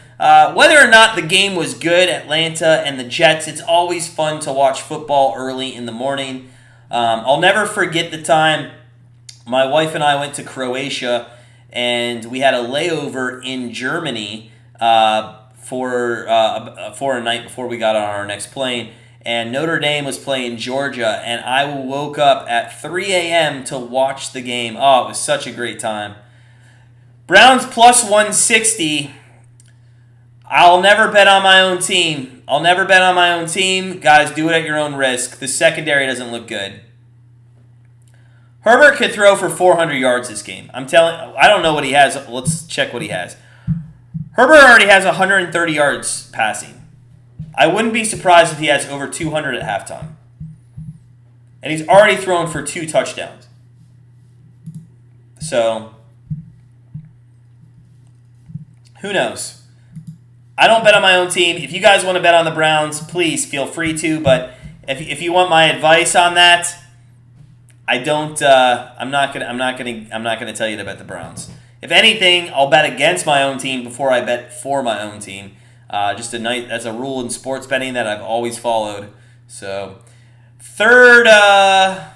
Whether or not the game was good, Atlanta and the Jets, it's always fun to watch football early in the morning. I'll never forget the time my wife and I went to Croatia, and we had a layover in Germany for a night before we got on our next plane. And Notre Dame was playing Georgia, and I woke up at 3 a.m. to watch the game. Oh, it was such a great time. Browns plus 160. I'll never bet on my own team. Guys, do it at your own risk. The secondary doesn't look good. Herbert could throw for 400 yards this game. I don't know what he has. Let's check what he has. Herbert already has 130 yards passing. I wouldn't be surprised if he has over 200 at halftime. And he's already thrown for 2 touchdowns. So, who knows? I don't bet on my own team. If you guys want to bet on the Browns, please feel free to. But if you want my advice on that, I don't. I'm not gonna tell you to bet the Browns. If anything, I'll bet against my own team before I bet for my own team. That's a rule in sports betting that I've always followed. So, third down?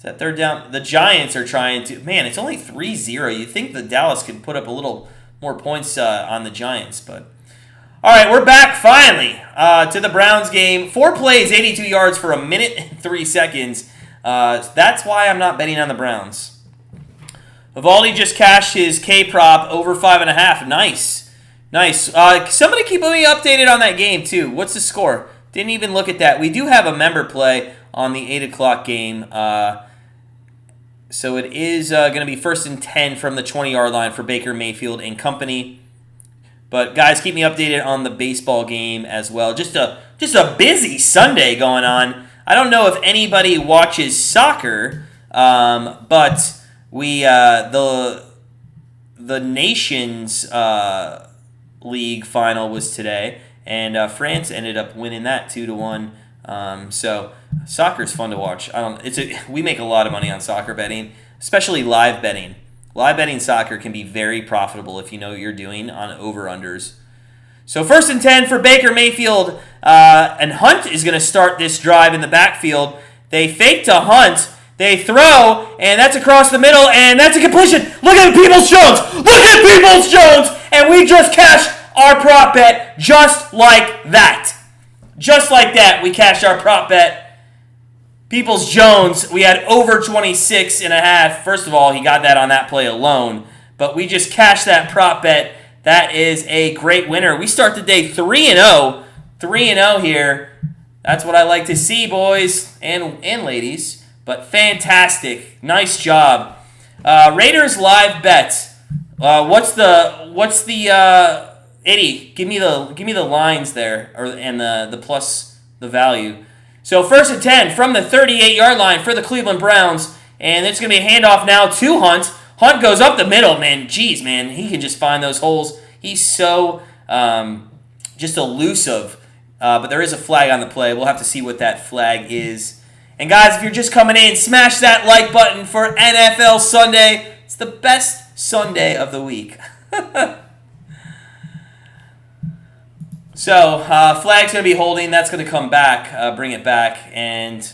The Giants are trying to. Man, it's only 3-0. You'd think the Dallas could put up a little more points on the Giants, but all right, we're back finally to the Browns game. 4 plays, 82 yards for 1 minute and 3 seconds. That's why I'm not betting on the Browns. Vivaldi just cashed his K-prop over 5.5. Nice. Somebody keep me updated on that game too. What's the score? Didn't even look at that. We do have a member play on the 8 o'clock game. So it is going to be 1st and 10 from the 20-yard line for Baker Mayfield and company. But guys, keep me updated on the baseball game as well. Just a busy Sunday going on. I don't know if anybody watches soccer, but the Nations League final was today, and France ended up winning that 2-1. So soccer's fun to watch. We make a lot of money on soccer betting, especially live betting. Live betting soccer can be very profitable if you know what you're doing on over-unders. So 1st and 10 for Baker Mayfield, and Hunt is going to start this drive in the backfield. They fake to Hunt. They throw, and that's across the middle, and that's a completion. Look at Peoples-Jones. And we just cashed our prop bet just like that. Just like that, we cashed our prop bet. Peoples-Jones, we had over 26.5. First of all, he got that on that play alone, but we just cashed that prop bet. That is a great winner. We start the day 3-0. 3-0 here. That's what I like to see, boys and ladies. But fantastic. Nice job. Raiders live bet. What's the Eddie, give me the lines there, and the plus the value. So 1st and 10 from the 38-yard line for the Cleveland Browns, and it's going to be a handoff now to Hunt. Hunt goes up the middle, man. Jeez, man, he can just find those holes. He's so just elusive. But there is a flag on the play. We'll have to see what that flag is. And guys, if you're just coming in, smash that like button for NFL Sunday. It's the best Sunday of the week. So, flag's going to be holding. That's going to come back, bring it back. And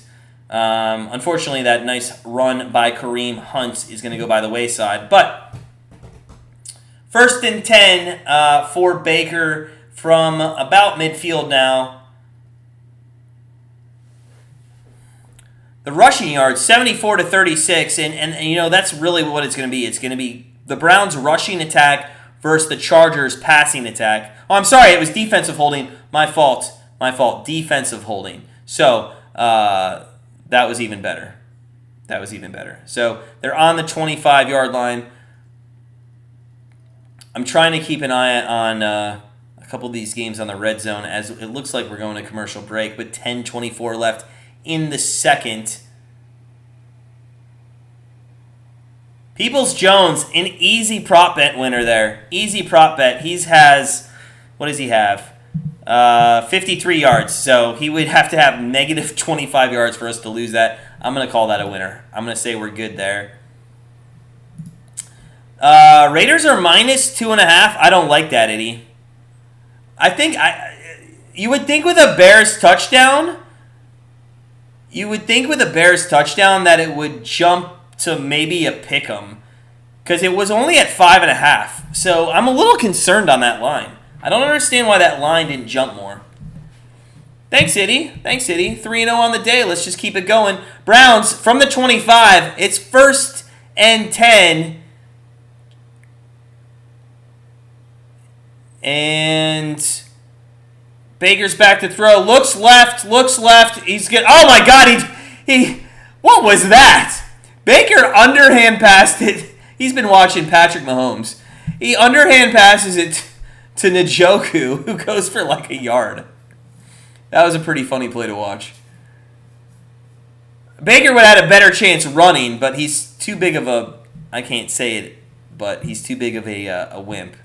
unfortunately, that nice run by Kareem Hunt is going to go by the wayside. But 1st and 10 for Baker from about midfield now. The rushing yards, 74-36. And you know, that's really what it's going to be. It's going to be the Browns' rushing attack versus the Chargers' passing attack. Oh, I'm sorry, it was defensive holding. My fault. Defensive holding. So, that was even better. So, they're on the 25-yard line. I'm trying to keep an eye on a couple of these games on the red zone, as it looks like we're going to commercial break with 10:24 left in the second. Peoples-Jones, an easy prop bet winner there. Easy prop bet. He has, what does he have? 53 yards. So he would have to have negative 25 yards for us to lose that. I'm going to call that a winner. I'm going to say we're good there. Raiders are minus 2.5. I don't like that, Eddie. You would think with a Bears touchdown, that it would jump to maybe a pick 'em, because it was only at 5.5. So I'm a little concerned on that line. I don't understand why that line didn't jump more. Thanks, Eddie. 3-0 on the day. Let's just keep it going. Browns from the 25. It's 1st and 10. And Baker's back to throw. Looks left. He's good. Oh my God! He. What was that? Baker underhand passed it. He's been watching Patrick Mahomes. He underhand passes it to Njoku, who goes for like a yard. That was a pretty funny play to watch. Baker would have had a better chance running, but he's too big of a. I can't say it, but he's too big of a wimp.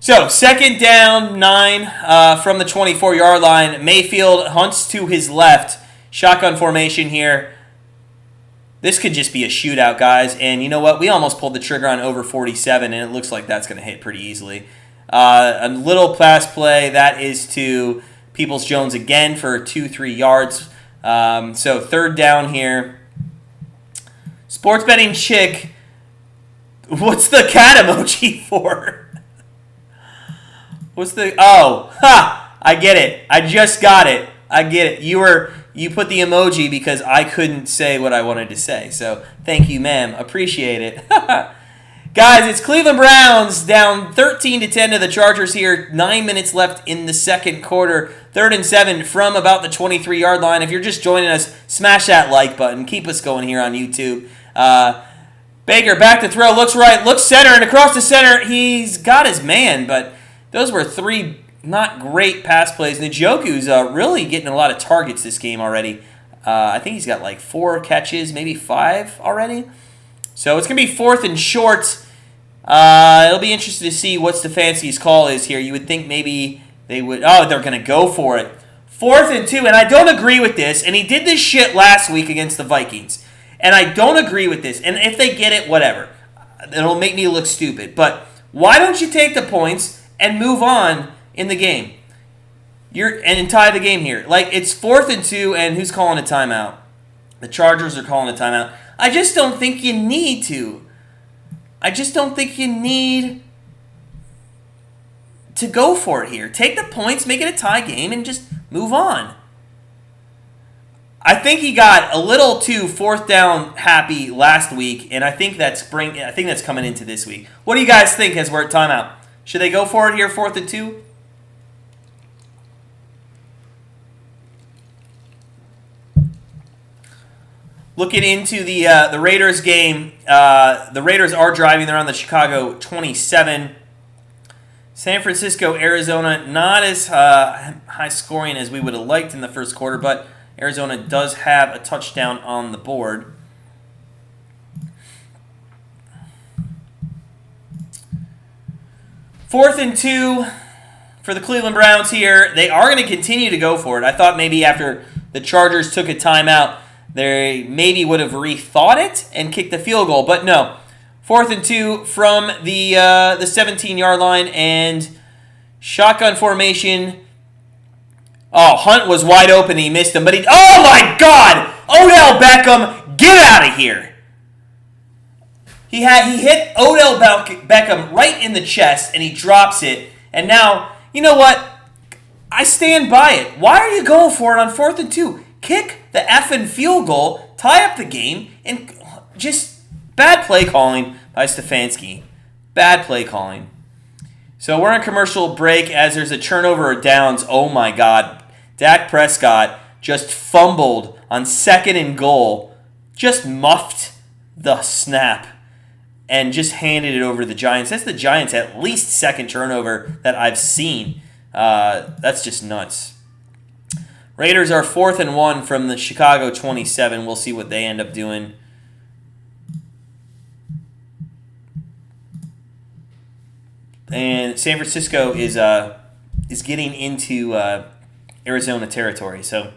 So, 2nd down, 9 from the 24-yard line. Mayfield hunts to his left. Shotgun formation here. This could just be a shootout, guys. And you know what? We almost pulled the trigger on over 47, and it looks like that's going to hit pretty easily. A little pass play. That is to Peoples-Jones again for 2-3 yards. So, 3rd down here. Sports betting chick. What's the cat emoji for? What's the... Oh, ha! I get it. I just got it. I get it. You put the emoji because I couldn't say what I wanted to say. So, thank you, ma'am. Appreciate it. Guys, it's Cleveland Browns down 13-10 to the Chargers here. 9 minutes left in the second quarter. 3rd and 7 from about the 23-yard line. If you're just joining us, smash that like button. Keep us going here on YouTube. Baker back to throw. Looks right. Looks center. And across the center, he's got his man, but... Those were 3 not great pass plays. Njoku's really getting a lot of targets this game already. I think he's got like 4 catches, maybe 5 already. So it's going to be 4th and short. It'll be interesting to see what Stefanski's call is here. You would think maybe they would... Oh, they're going to go for it. 4th and 2, and I don't agree with this. And he did this shit last week against the Vikings. And I don't agree with this. And if they get it, whatever. It'll make me look stupid. But why don't you take the points... and move on in the game? And tie the game here. Like, it's 4th and 2, and who's calling a timeout? The Chargers are calling a timeout. I just don't think you need to. I just don't think you need to go for it here. Take the points, make it a tie game, and just move on. I think he got a little too 4th down happy last week, and I think that's coming into this week. What do you guys think as we're at timeout? Should they go for it here, 4th and 2? Looking into the Raiders game, the Raiders are driving. They're on the Chicago 27. San Francisco, Arizona, not as high scoring as we would have liked in the first quarter, but Arizona does have a touchdown on the board. Fourth and 2 for the Cleveland Browns here. They are going to continue to go for it. I thought maybe after the Chargers took a timeout, they maybe would have rethought it and kicked the field goal. But no. 4th and 2 from the 17-yard line, and shotgun formation. Oh, Hunt was wide open. He missed him. But oh, my God! Odell Beckham, get out of here. He hit Odell Beckham right in the chest, and he drops it. And now, you know what? I stand by it. Why are you going for it on 4th and 2? Kick the effing field goal, tie up the game, and just bad play calling by Stefanski. Bad play calling. So we're in commercial break as there's a turnover of downs. Oh, my God. Dak Prescott just fumbled on 2nd and goal, just muffed the snap, and just handed it over to the Giants. That's the Giants' at least 2nd turnover that I've seen. That's just nuts. Raiders are 4th and 1 from the Chicago 27. We'll see what they end up doing. And San Francisco is getting into Arizona territory. So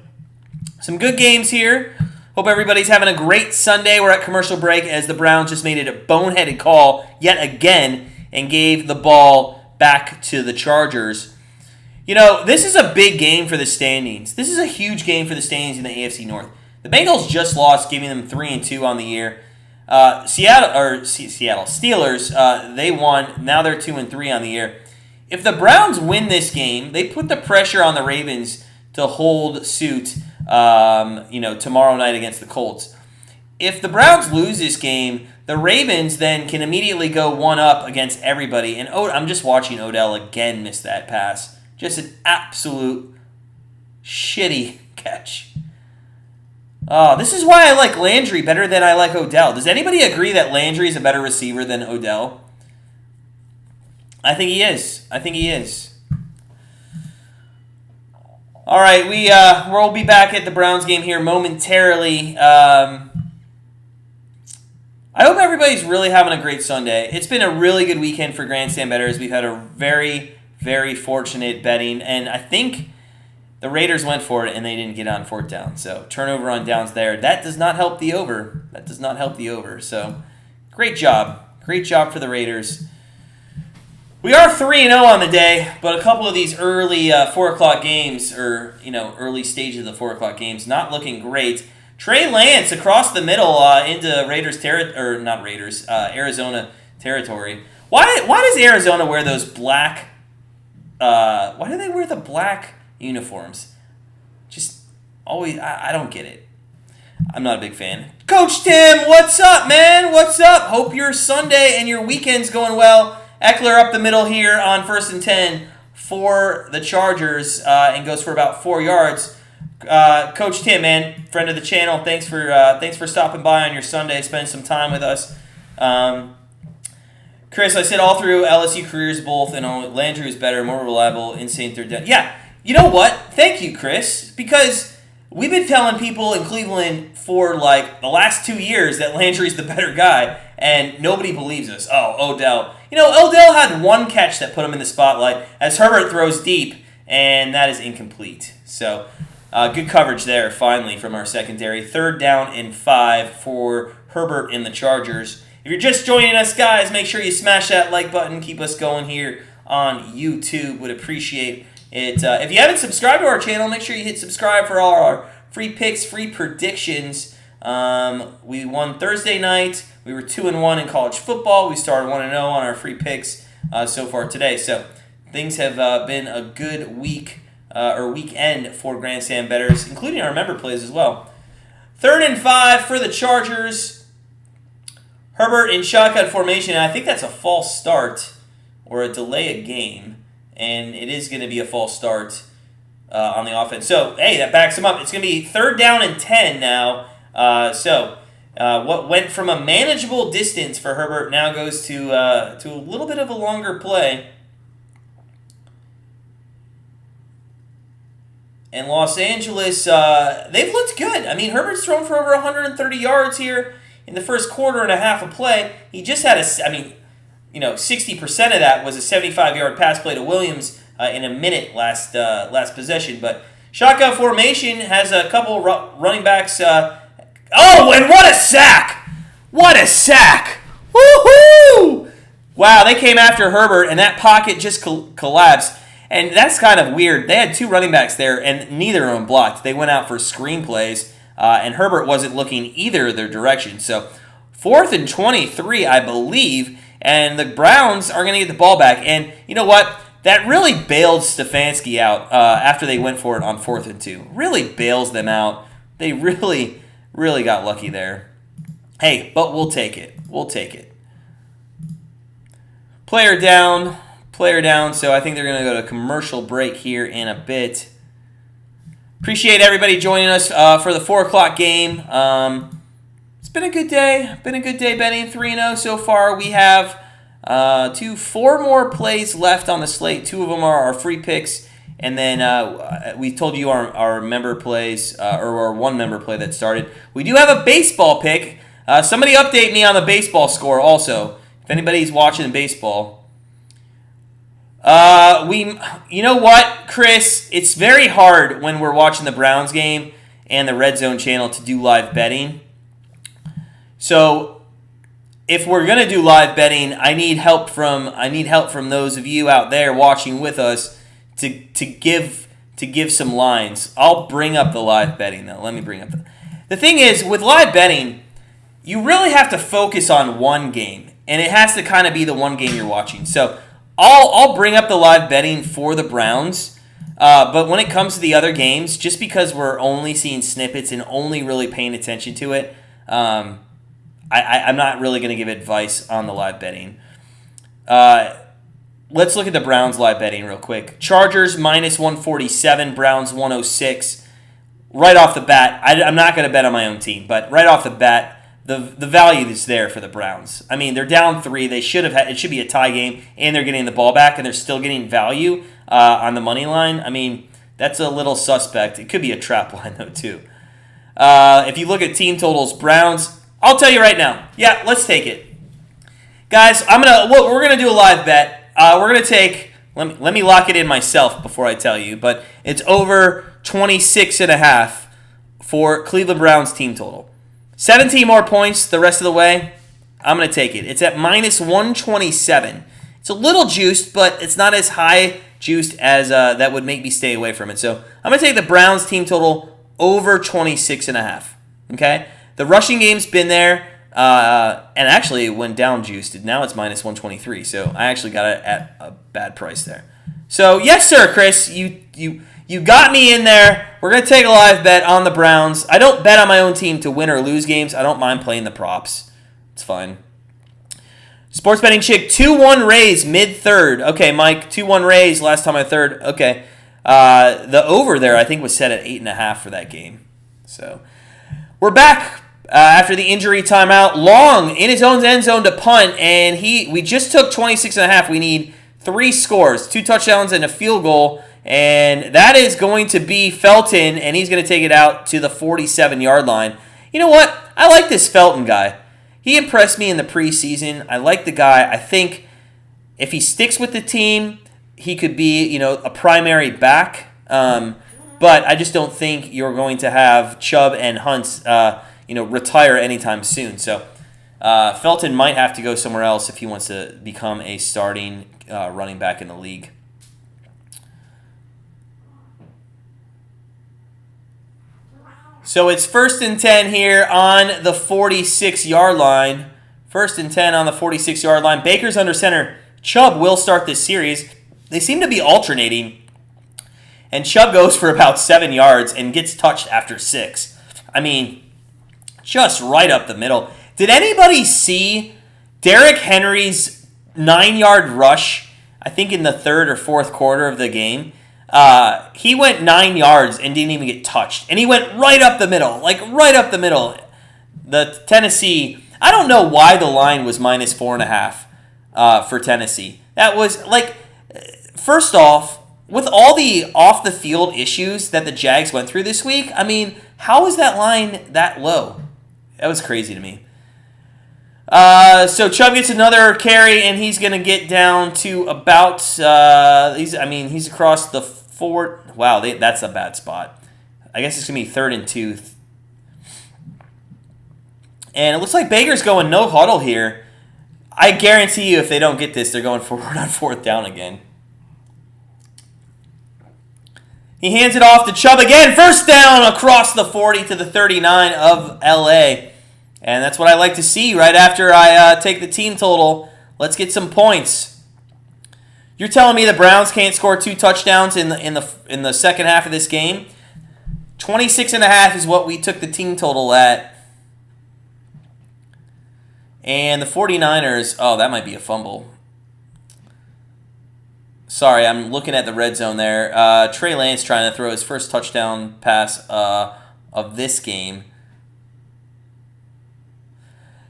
some good games here. Hope everybody's having a great Sunday. We're at commercial break as the Browns just made it a boneheaded call yet again and gave the ball back to the Chargers. You know, this is a big game for the standings. This is a huge game for the standings in the AFC North. The Bengals just lost, giving them 3-2 on the year. Seattle Steelers, they won. Now they're 2-3 on the year. If the Browns win this game, they put the pressure on the Ravens to hold suit, tomorrow night against the Colts. If the Browns lose this game, the Ravens then can immediately go one up against everybody. And I'm just watching Odell again miss that pass. Just an absolute shitty catch. Oh, this is why I like Landry better than I like Odell. Does anybody agree that Landry is a better receiver than Odell? I think he is. All right, we'll be back at the Browns game here momentarily. I hope everybody's really having a great Sunday. It's been a really good weekend for Grandstand Bettors. We've had a very, very fortunate betting, and I think the Raiders went for it and they didn't get on 4th down. So turnover on downs there. That does not help the over. So great job for the Raiders. We are 3-0 on the day, but a couple of these early 4 o'clock games, or early stage of the 4 o'clock games, not looking great. Trey Lance across the middle into Arizona territory. Why does Arizona wear those black? Why do they wear the black uniforms? Just always, I don't get it. I'm not a big fan. Coach Tim, what's up, man? What's up? Hope your Sunday and your weekend's going well. Eckler up the middle here on 1st and 10 for the Chargers and goes for about 4 yards. Coach Tim, man, friend of the channel, thanks for stopping by on your Sunday, spending some time with us. Chris, I said all through LSU careers both, and Landry is better, more reliable, insane third down. Yeah, you know what? Thank you, Chris, because we've been telling people in Cleveland for like the last 2 years that Landry's the better guy, and nobody believes us. Oh, Odell. Odell had one catch that put him in the spotlight as Herbert throws deep, and that is incomplete. So, good coverage there, finally, from our secondary. 3rd down and 5 for Herbert and the Chargers. If you're just joining us, guys, make sure you smash that like button. Keep us going here on YouTube. Would appreciate it. If you haven't subscribed to our channel, make sure you hit subscribe for all our free picks, free predictions. We won Thursday night. We were 2-1 in college football. We started 1-0 on our free picks so far today. So things have been a good week or weekend for Grandstand Bettors, including our member plays as well. 3rd and 5 for the Chargers. Herbert in shotgun formation. And I think that's a false start or a delay of game. And it is going to be a false start on the offense. So, hey, that backs him up. It's going to be 3rd down and 10 now. What went from a manageable distance for Herbert now goes to a little bit of a longer play. And Los Angeles, they've looked good. I mean, Herbert's thrown for over 130 yards here in the first quarter and a half of play. He just had 60% of that was a 75-yard pass play to Williams in a minute last possession. But shotgun formation has a couple running backs. And what a sack! What a sack! Woohoo! Wow, they came after Herbert, and that pocket just collapsed. And that's kind of weird. They had 2 running backs there, and neither of them blocked. They went out for screenplays, and Herbert wasn't looking either of their direction. So 4th and 23, I believe, and the Browns are going to get the ball back. And you know what? That really bailed Stefanski out after they went for it on 4th and 2. Really bails them out. They really got lucky there. Hey, but we'll take it. Player down. So I think they're going to go to commercial break here in a bit. Appreciate everybody joining us for the 4 o'clock game. It's been a good day. Betting 3-0 so far. We have 4 more plays left on the slate. 2 of them are our free picks, And then we told you our member plays, or our one member play that started. We do have a baseball pick. Somebody update me on the baseball score also, if anybody's watching baseball. You know what, Chris? It's very hard when we're watching the Browns game and the Red Zone channel to do live betting. So if we're gonna do live betting, I need help from those of you out there watching with us to give some lines. I'll bring up the live betting though. Let me bring up the thing is with live betting, you really have to focus on one game, and it has to kind of be the one game you're watching. So I'll bring up the live betting for the Browns, but when it comes to the other games, just because we're only seeing snippets and only really paying attention to it, I'm not really going to give advice on the live betting. Let's look at the Browns live betting real quick. Chargers minus 147, Browns 106. Right off the bat, I'm not going to bet on my own team, but right off the bat, the value is there for the Browns. I mean, they're down 3. They should have had, it should be a tie game, and they're getting the ball back, and they're still getting value on the money line. I mean, that's a little suspect. It could be a trap line though too. If you look at team totals, Browns, I'll tell you right now. Yeah, let's take it, guys. We're gonna do a live bet. We're gonna take. Let me lock it in myself before I tell you, but it's over 26.5 for Cleveland Browns team total. 17 more points the rest of the way. I'm going to take it. It's at minus 127. It's a little juiced, but it's not as high juiced as that would make me stay away from it. So I'm going to take the Browns team total over 26.5. Okay? The rushing game's been there, and actually it went down juiced. Now it's minus 123. So I actually got it at a bad price there. So yes, sir, Chris, you got me in there. We're going to take a live bet on the Browns. I don't bet on my own team to win or lose games. I don't mind playing the props. It's fine. Sports betting chick, 2-1 Rays mid-third. Okay, Mike, 2-1 Rays last time I third. Okay. The over there, I think, was set at 8.5 for that game. So we're back after the injury timeout. Long in his own end zone to punt, and we just took 26.5. We need 3 scores, 2 touchdowns and a field goal. And that is going to be Felton, and he's going to take it out to the 47-yard line. You know what? I like this Felton guy. He impressed me in the preseason. I like the guy. I think if he sticks with the team, he could be, a primary back. But I just don't think you're going to have Chubb and Hunt, retire anytime soon. So Felton might have to go somewhere else if he wants to become a starting running back in the league. So it's 1st and 10 here on the 46-yard line. 1st and 10 on the 46-yard line. Baker's under center. Chubb will start this series. They seem to be alternating. And Chubb goes for about 7 yards and gets touched after 6. I mean, just right up the middle. Did anybody see Derrick Henry's 9-yard rush, I think in the 3rd or 4th quarter of the game? He went 9 yards and didn't even get touched. And he went right up the middle, right up the middle. The Tennessee, I don't know why the line was minus 4.5 for Tennessee. That was, first off, with all the off-the-field issues that the Jags went through this week, I mean, how is that line that low? That was crazy to me. So Chubb gets another carry, and he's going to get down to about, he's across the 4. Wow, that's a bad spot. I guess it's going to be 3rd and 2. And it looks like Baker's going no huddle here. I guarantee you if they don't get this, they're going forward on 4th down again. He hands it off to Chubb again. 1st down across the 40 to the 39 of LA. And that's what I like to see right after I take the team total. Let's get some points. You're telling me the Browns can't score 2 touchdowns in the second half of this game? 26.5 is what we took the team total at. And the 49ers, that might be a fumble. Sorry, I'm looking at the red zone there. Trey Lance trying to throw his first touchdown pass of this game.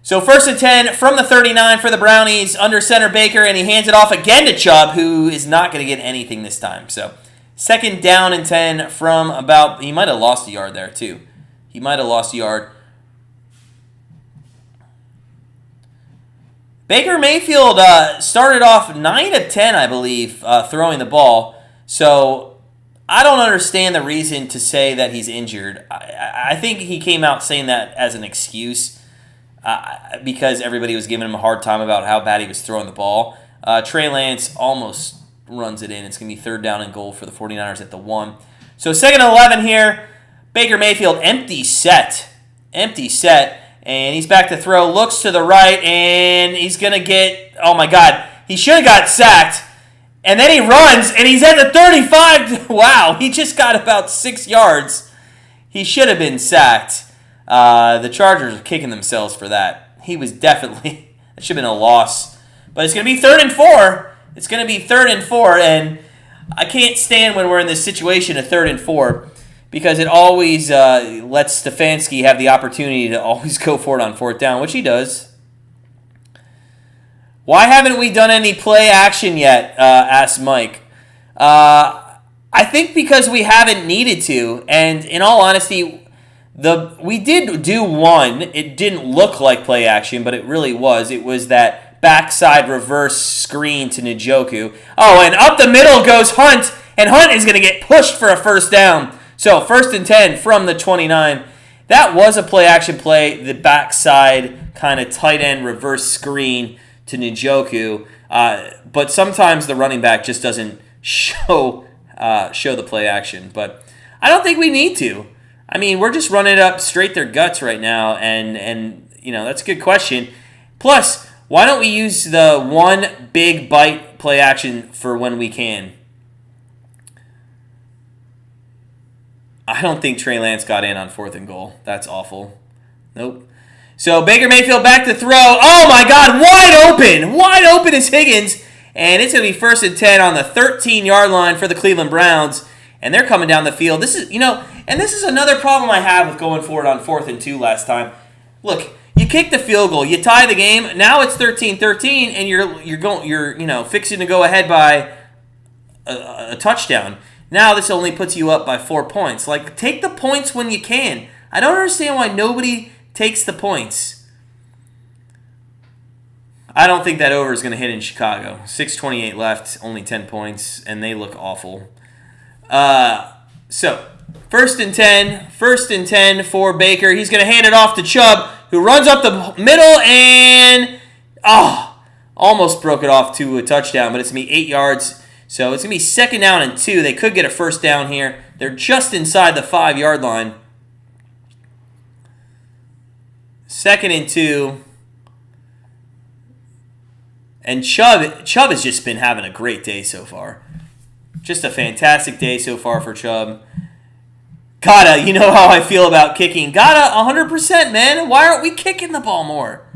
So 1st and 10 from the 39 for the Brownies, under center Baker, and he hands it off again to Chubb, who is not going to get anything this time. So Second down and 10 from about... He might have lost a yard there, too. He might have lost a yard. Baker Mayfield started off 9 of 10, I believe, throwing the ball. So I don't understand the reason to say that he's injured. I think he came out saying that as an excuse because everybody was giving him a hard time about how bad he was throwing the ball. Trey Lance almost runs it in. It's going to be third down and goal for the 49ers at the 1. So second and 11 here. Baker Mayfield, empty set. And he's back to throw, looks to the right, and he's going to get, oh my God, he should have got sacked. And then he runs, and he's at the 35. Wow, he just got about 6 yards. He should have been sacked. The Chargers are kicking themselves for that. He was definitely, that should have been a loss. But it's going to be 3rd and 4. It's going to be 3rd and 4, and I can't stand when we're in this situation of 3rd and 4 because it always lets Stefanski have the opportunity to always go for it on 4th down, which he does. Why haven't we done any play action yet, asked Mike. I think because we haven't needed to, and in all honesty, we did do one. It didn't look like play action, but it really was. It was that backside reverse screen to Njoku. Oh, and up the middle goes Hunt, and Hunt is going to get pushed for a 1st down. So 1st and 10 from the 29. That was a play action play, the backside kind of tight end reverse screen to Njoku. But sometimes the running back just doesn't show the play action. But I don't think we need to. I mean, we're just running it up straight their guts right now, and you know, that's a good question. Plus, why don't we use the one big bite play action for when we can? I don't think Trey Lance got in on 4th and goal. That's awful. Nope. So Baker Mayfield back to throw. Oh my God, wide open! Wide open is Higgins. And it's going to be 1st and 10 on the 13-yard line for the Cleveland Browns. And they're coming down the field. This is, and this is another problem I have with going forward on 4th and 2 last time. Look, you kick the field goal, you tie the game. Now it's 13-13, and you're fixing to go ahead by a touchdown. Now this only puts you up by 4 points. Like, take the points when you can. I don't understand why nobody takes the points. I don't think that over is going to hit in Chicago. 6:28 left, only 10 points, and they look awful. So, 1st and 10 for Baker. He's going to hand it off to Chubb, who runs up the middle and almost broke it off to a touchdown, but it's going to be 8 yards. So it's going to be 2nd down and 2. They could get a 1st down here. They're just inside the 5-yard line. 2nd and 2. And Chubb has just been having a great day so far. Just a fantastic day so far for Chubb. Gotta, you know how I feel about kicking. Gotta, 100%, man. Why aren't we kicking the ball more?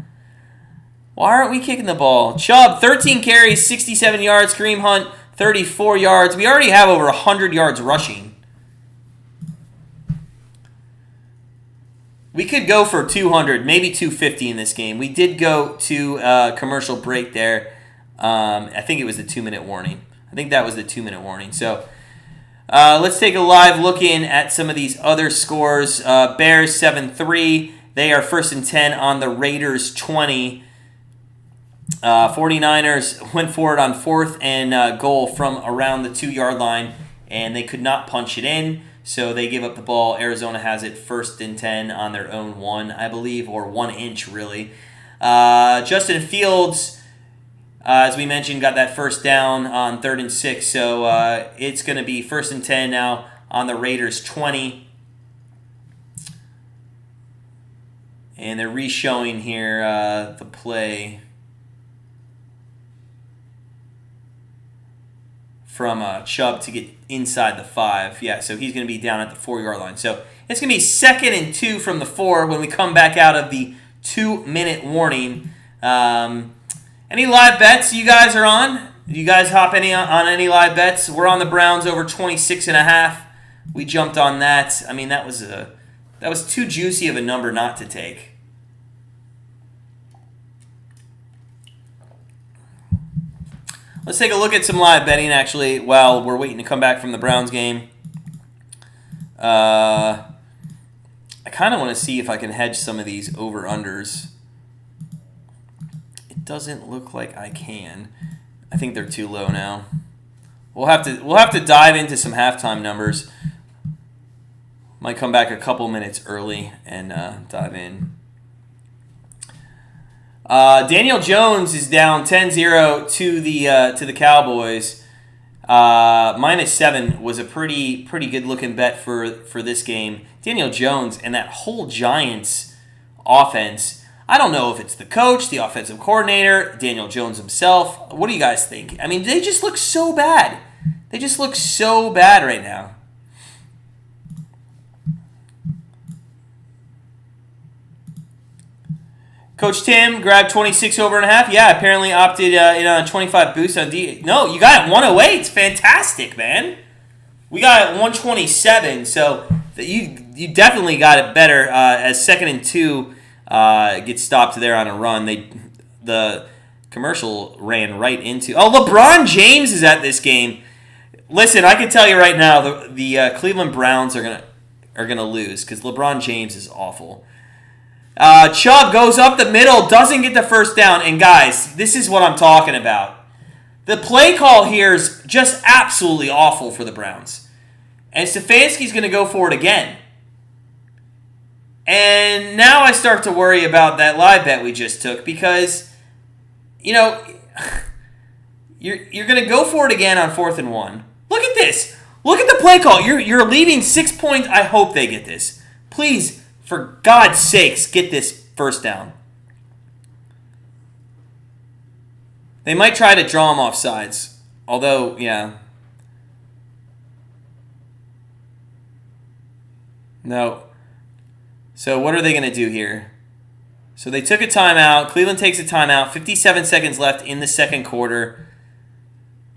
Why aren't we kicking the ball? Chubb, 13 carries, 67 yards. Kareem Hunt, 34 yards. We already have over 100 yards rushing. We could go for 200, maybe 250 in this game. We did go to a commercial break there. I think it was the 2-minute warning. I think that was the 2-minute warning. So let's take a live look in at some of these other scores. Bears 7-3. They are 1st and 10 on the Raiders 20. 49ers went for it on 4th and goal from around the 2-yard line, and they could not punch it in, so they give up the ball. Arizona has it 1st and 10 on their own 1, I believe, or 1 inch, really. Justin Fields, as we mentioned, got that 1st down on 3rd and 6, so it's going to be 1st and 10 now on the Raiders 20. And they're re-showing here the play from Chubb to get inside the 5. Yeah, so he's going to be down at the 4-yard line. So it's going to be 2nd and 2 from the 4 when we come back out of the 2-minute warning. Any live bets you guys are on? You guys hop on any live bets? We're on the Browns over 26.5. We jumped on that. I mean, that was too juicy of a number not to take. Let's take a look at some live betting, actually, while we're waiting to come back from the Browns game. I kind of want to see if I can hedge some of these over-unders. It doesn't look like I can. I think they're too low now. We'll have to dive into some halftime numbers. Might come back a couple minutes early and dive in. Daniel Jones is down 10-0 to the Cowboys. -7 was a pretty good looking bet for this game. Daniel Jones and that whole Giants offense. I don't know if it's the coach, the offensive coordinator, Daniel Jones himself. What do you guys think? I mean, they just look so bad. They just look so bad right now. Coach Tim grabbed 26 over and a half. Yeah, apparently opted in on 25 boost on D. No, you got it 108. It's fantastic, man. We got it 127, so you definitely got it better as 2nd and 2 gets stopped there on a run. The commercial ran right into. Oh, LeBron James is at this game. Listen, I can tell you right now, the Cleveland Browns are gonna lose because LeBron James is awful. Chubb goes up the middle, doesn't get the first down. And guys, this is what I'm talking about. The play call here is just absolutely awful for the Browns. And Stefanski's going to go for it again. And now I start to worry about that live bet we just took because, you're going to go for it again on 4th and 1. Look at this. Look at the play call. You're leaving 6 points. I hope they get this. Please, for God's sakes, get this first down. They might try to draw him off sides. Although, yeah. No. So what are they going to do here? So they took a timeout. Cleveland takes a timeout. 57 seconds left in the second quarter.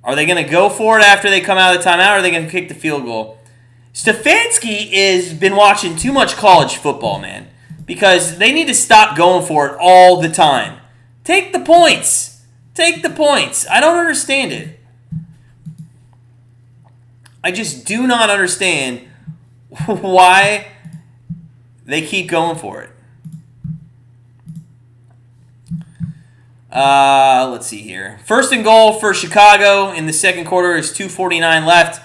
Are they going to go for it after they come out of the timeout, or are they going to kick the field goal? Stefanski has been watching too much college football, man, because they need to stop going for it all the time. Take the points. Take the points. I don't understand it. I just do not understand why they keep going for it. Let's see here. 1st and goal for Chicago in the second quarter is 2:49 left.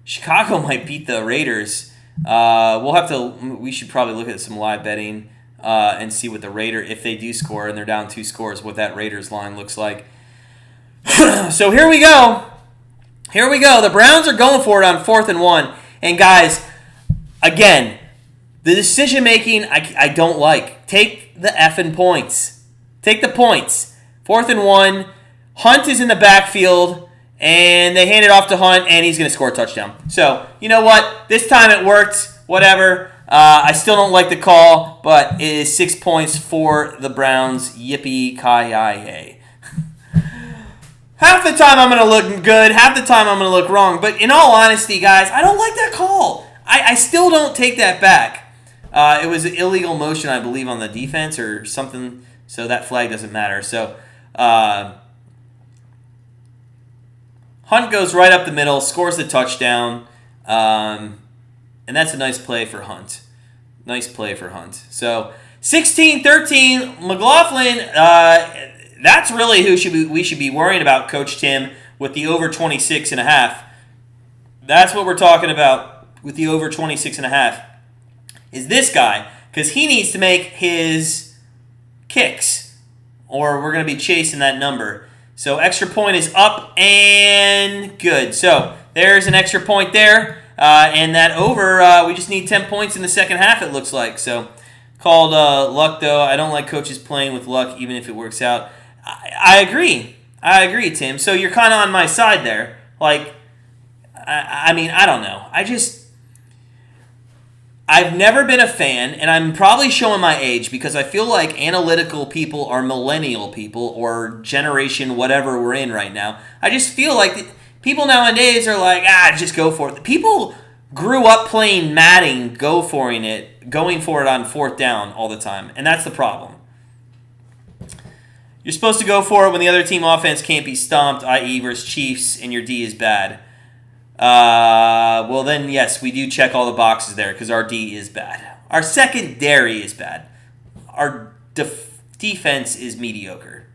Chicago might beat the Raiders. We should probably look at some live betting and see what the Raiders, if they do score and they're down 2 scores, what that Raiders line looks like. So here we go. Here we go. The Browns are going for it on 4th and 1. And guys, again, the decision making I don't like. Take the effing points. Take the points. 4th and 1. Hunt is in the backfield. And they hand it off to Hunt, and he's going to score a touchdown. So, you know what? This time it worked. Whatever. I still don't like the call, but it is 6 points for the Browns. Yippee-ki-yay. Half the time I'm going to look good. Half the time I'm going to look wrong. But in all honesty, guys, I don't like that call. I still don't take that back. It was an illegal motion, I believe, on the defense or something, so that flag doesn't matter. So, Hunt goes right up the middle, scores the touchdown, and that's a nice play for Hunt. Nice play for Hunt. So 16-13, McLaughlin, that's really who we should be worrying about, Coach Tim, with the over 26.5. That's what we're talking about with the over 26.5. Is this guy, because he needs to make his kicks, or we're going to be chasing that number. So extra point is up and good. So there's an extra point there. And that over, we just need 10 points in the second half, it looks like. So called luck, though. I don't like coaches playing with luck, even if it works out. I agree. I agree, Tim. So you're kind of on my side there. Like, I mean, I don't know. I've never been a fan, and I'm probably showing my age because I feel like analytical people are millennial people or generation whatever we're in right now. I just feel like people nowadays are like, just go for it. People grew up playing Madden, going for it on 4th down all the time, and that's the problem. You're supposed to go for it when the other team offense can't be stomped, i.e. versus Chiefs, and your D is bad. Well, then, yes, we do check all the boxes there because our D is bad. Our secondary is bad. Our defense is mediocre.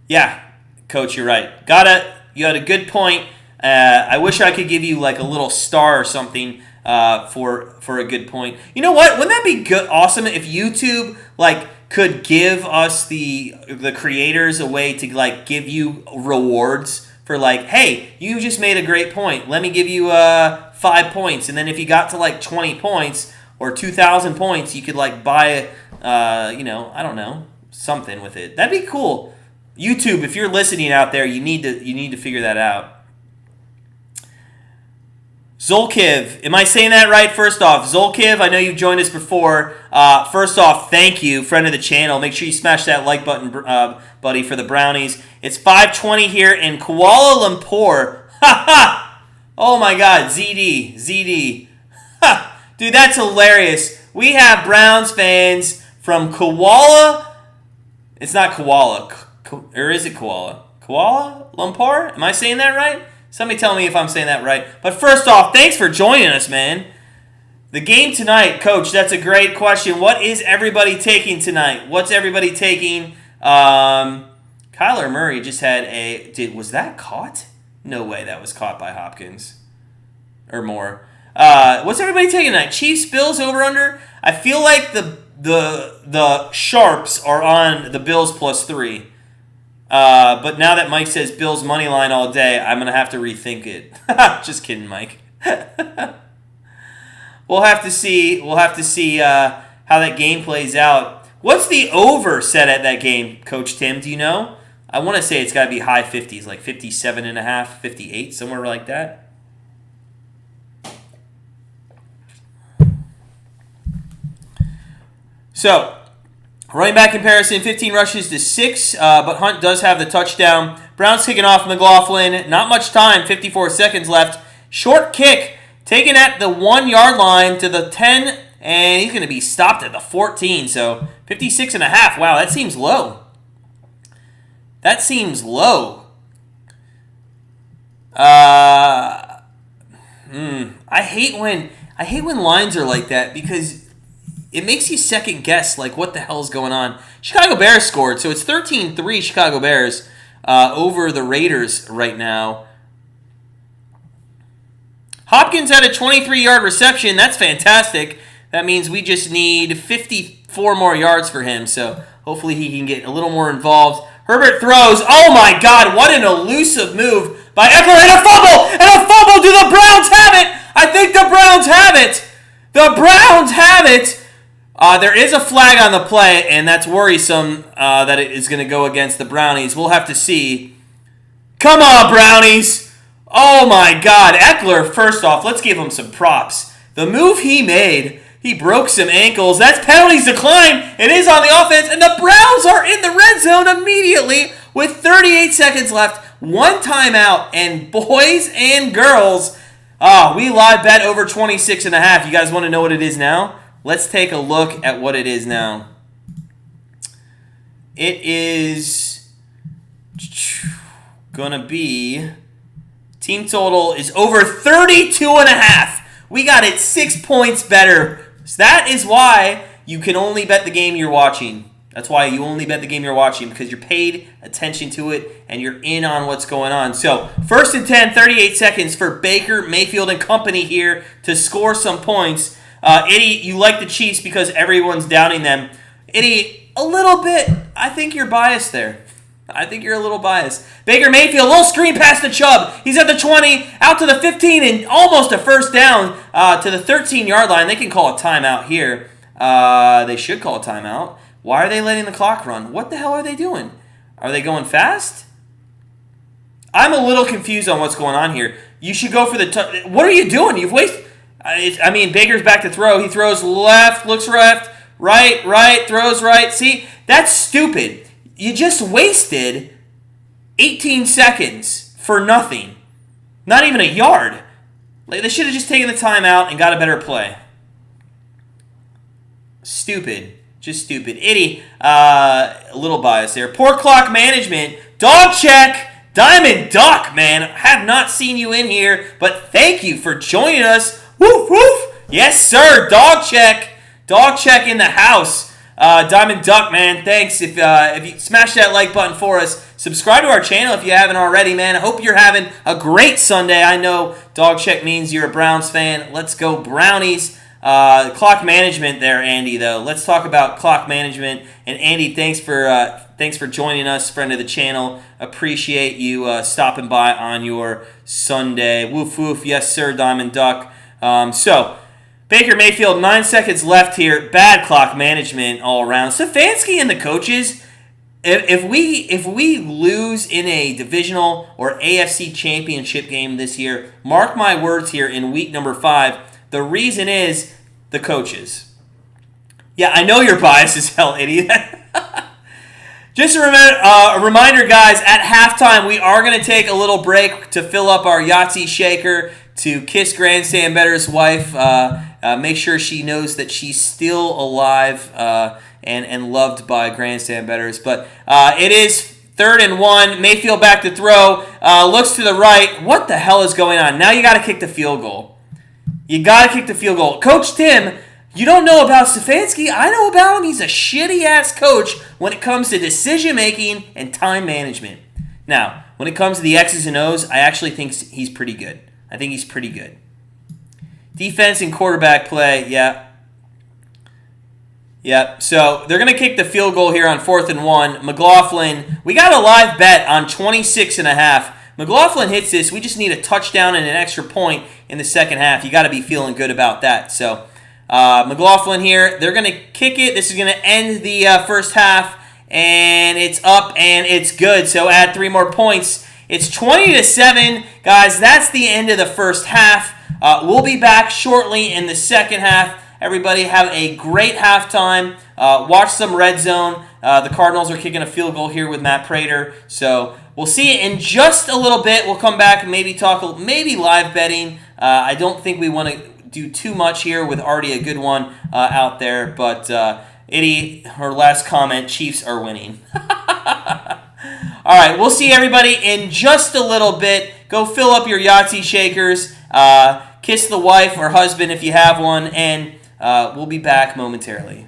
Yeah, Coach, you're right. You had a good point. I wish I could give you like a little star or something for a good point. You know what? Wouldn't that be good? Awesome if YouTube could give us the creators a way to give you rewards for hey, you just made a great point. Let me give you 5 points, and then if you got to 20 points or 2,000 points, you could buy I don't know, something with it. That'd be cool. YouTube, if you're listening out there, you need to figure that out. Zolkiv, am I saying that right? First off, Zolkiv, I know you've joined us before. First off, thank you, friend of the channel. Make sure you smash that like button, buddy, for the brownies. It's 5:20 here in Kuala Lumpur. Ha ha! Oh my God, ZD. Ha! Dude, that's hilarious. We have Browns fans from Kuala. It's not Koala, or is it Kuala? Kuala Lumpur? Am I saying that right? Somebody tell me if I'm saying that right. But first off, thanks for joining us, man. The game tonight, Coach, that's a great question. What is everybody taking tonight? What's everybody taking? Kyler Murray just had was that caught? No way that was caught by Hopkins. Or more. What's everybody taking tonight? Chiefs, Bills, over, under? I feel like the sharps are on the Bills +3. But now that Mike says Bills money line all day, I'm going to have to rethink it. Just kidding, Mike. We'll have to see how that game plays out. What's the over set at that game, Coach Tim? Do you know? I want to say it's got to be high 50s, like 57.5, 58, somewhere like that. So, running back comparison, 15 rushes to 6, but Hunt does have the touchdown. Browns kicking off McLaughlin. Not much time, 54 seconds left. Short kick, taken at the 1-yard line to the 10, and he's going to be stopped at the 14. So 56.5. Wow, that seems low. I hate when lines are like that because it makes you second guess, what the hell's going on. Chicago Bears scored, so it's 13-3 Chicago Bears over the Raiders right now. Hopkins had a 23-yard reception. That's fantastic. That means we just need 54 more yards for him, so hopefully he can get a little more involved. Herbert throws. Oh, my God, what an elusive move by Eckler, and a fumble! And a fumble! Do the Browns have it? I think the Browns have it! The Browns have it! There is a flag on the play, and that's worrisome that it is going to go against the Brownies. We'll have to see. Come on, Brownies! Oh, my God. Eckler, first off, let's give him some props. The move he made, he broke some ankles. That's penalties decline. It is on the offense, and the Browns are in the red zone immediately with 38 seconds left, one timeout, and boys and girls, we live bet over 26.5. You guys want to know what it is now? Let's take a look at what it is now. It is going to be, team total is over 32.5. We got it 6 points better. So that is why you can only bet the game you're watching. That's why you only bet the game you're watching, because you're paid attention to it and you're in on what's going on. So, 1st and 10, 38 seconds for Baker Mayfield and company here to score some points. Itty, you like the Chiefs because everyone's downing them. Itty, a little bit. I think you're biased there. I think you're a little biased. Baker Mayfield, little screen pass to Chubb. He's at the 20, out to the 15, and almost a first down to the 13-yard line. They can call a timeout here. They should call a timeout. Why are they letting the clock run? What the hell are they doing? Are they going fast? I'm a little confused on what's going on here. You should go for the... What are you doing? You've wasted... Baker's back to throw. He throws left, looks left, right, throws right. See, that's stupid. You just wasted 18 seconds for nothing. Not even a yard. They should have just taken the timeout and got a better play. Stupid. Just stupid. Itty, a little biased there. Poor clock management. Dog check. Diamond Duck, man. Have not seen you in here, but thank you for joining us. Woof, woof. Yes, sir. Dog check. Dog check in the house. Diamond Duck, man. Thanks. If you smash that like button for us, subscribe to our channel if you haven't already, man. I hope you're having a great Sunday. I know dog check means you're a Browns fan. Let's go Brownies. Clock management there, Andy, though. Let's talk about clock management. And Andy, thanks for joining us, friend of the channel. Appreciate you stopping by on your Sunday. Woof, woof. Yes, sir, Diamond Duck. So, Baker Mayfield, 9 seconds left here. Bad clock management all around. Stefanski and the coaches, if we lose in a divisional or AFC championship game this year, mark my words here, in week number 5, the reason is the coaches. Yeah, I know you're biased as hell, idiot. Just a reminder, guys, at halftime, we are going to take a little break to fill up our Yahtzee shaker, to kiss Grandstand Bettors' wife, make sure she knows that she's still alive and loved by Grandstand Bettors. But it is 3rd and 1. Mayfield back to throw. Looks to the right. What the hell is going on? Now you got to kick the field goal. You got to kick the field goal. Coach Tim, you don't know about Stefanski. I know about him. He's a shitty-ass coach when it comes to decision-making and time management. Now, when it comes to the X's and O's, I actually think he's pretty good. I think he's pretty good. Defense and quarterback play, yeah. Yep, so they're going to kick the field goal here on 4th and 1. McLaughlin, we got a live bet on 26.5. McLaughlin hits this. We just need a touchdown and an extra point in the second half. You got to be feeling good about that. So McLaughlin here, they're going to kick it. This is going to end the first half, and it's up and it's good. So add 3 more points. It's 20-7, guys. That's the end of the first half. We'll be back shortly in the second half. Everybody have a great halftime. Watch some Red Zone. The Cardinals are kicking a field goal here with Matt Prater. So we'll see you in just a little bit. We'll come back and maybe talk maybe live betting. I don't think we want to do too much here with already a good one out there. But Itty, her last comment, Chiefs are winning. All right, we'll see everybody in just a little bit. Go fill up your Yahtzee shakers. Kiss the wife or husband if you have one. And we'll be back momentarily.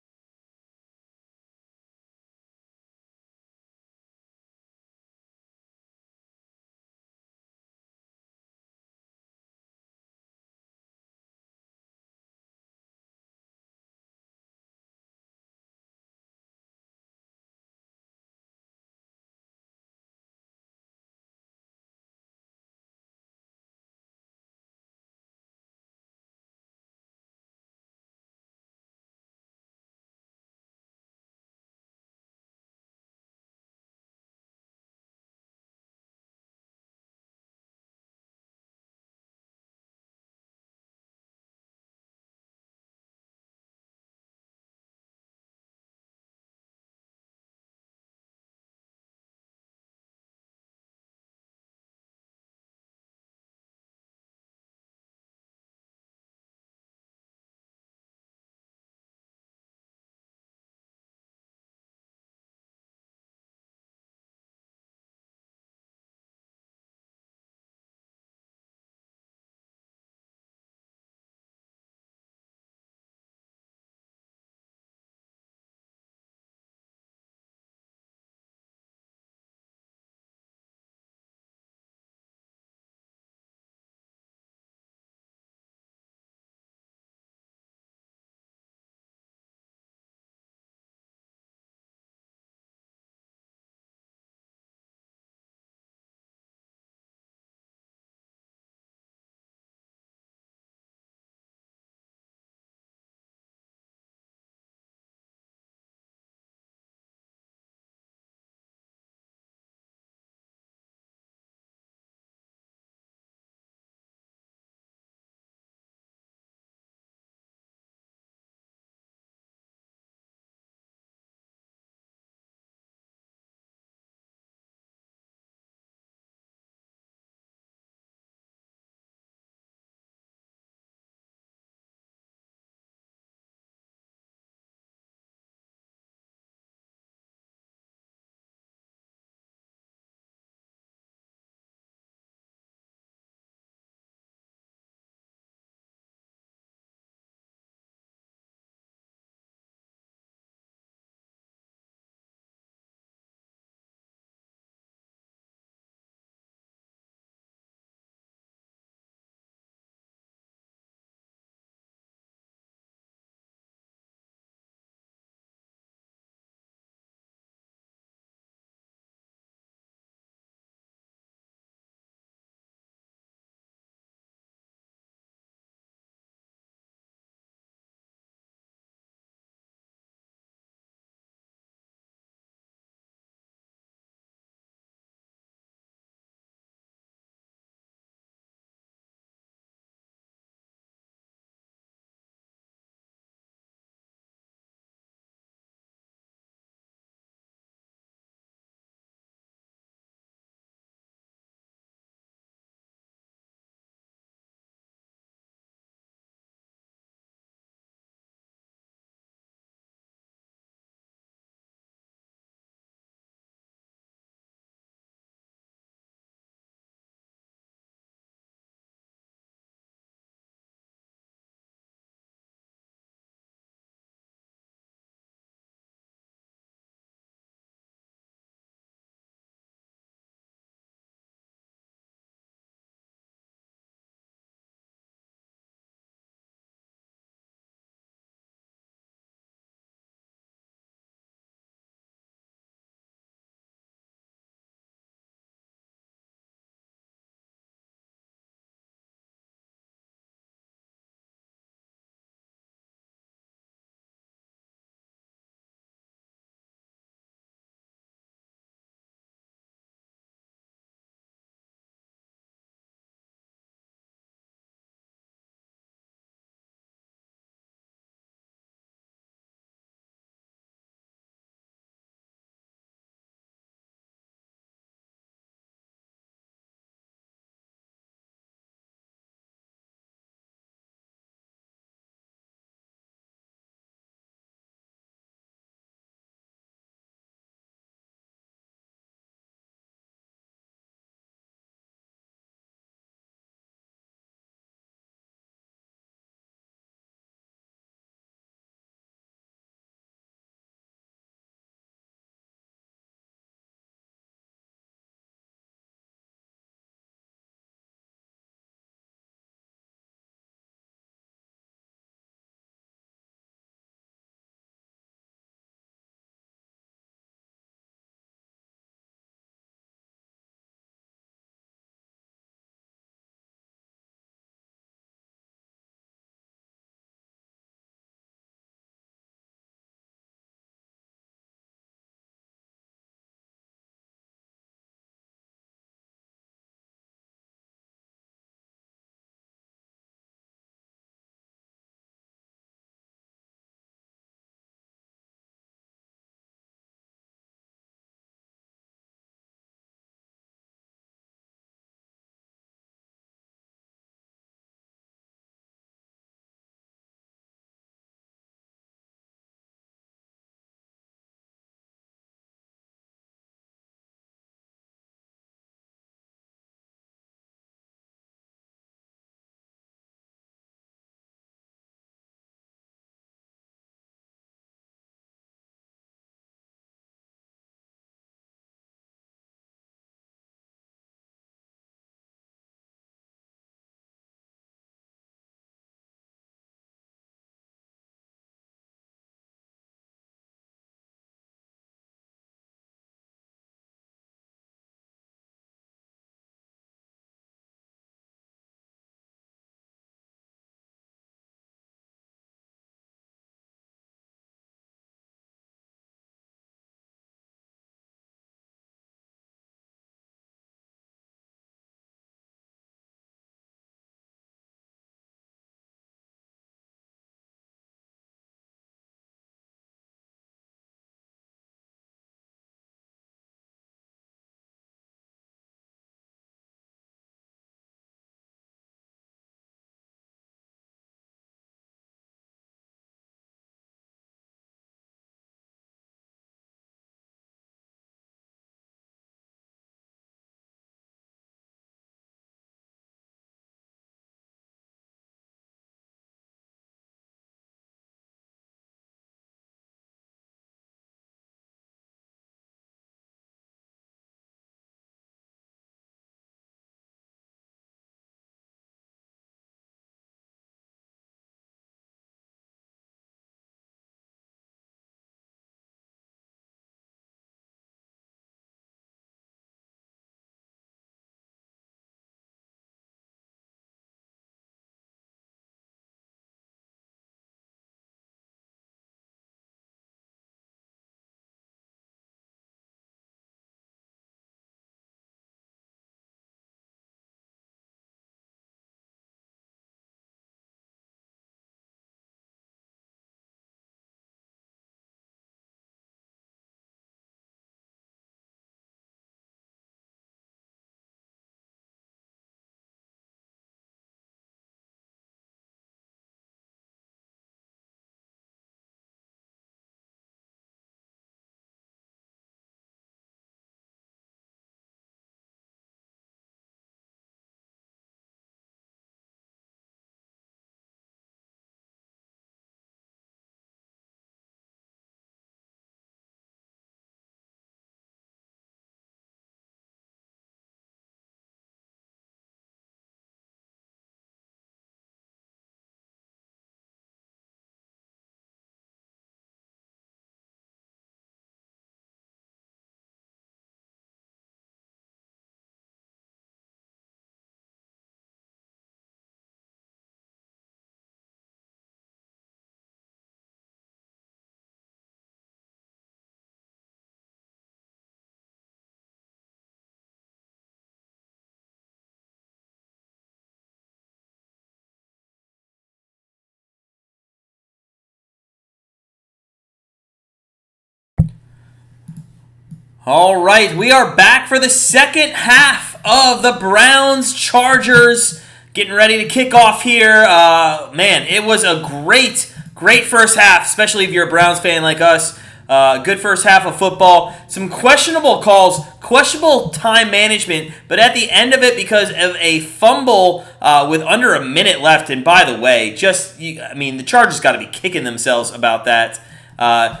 All right, we are back for the second half of the Browns-Chargers. Getting ready to kick off here. Man, it was a great first half, especially if you're a Browns fan like us. Good first half of football. Some questionable calls, questionable time management, but at the end of it, because of a fumble with under a minute left, and by the way, the Chargers got to be kicking themselves about that. Not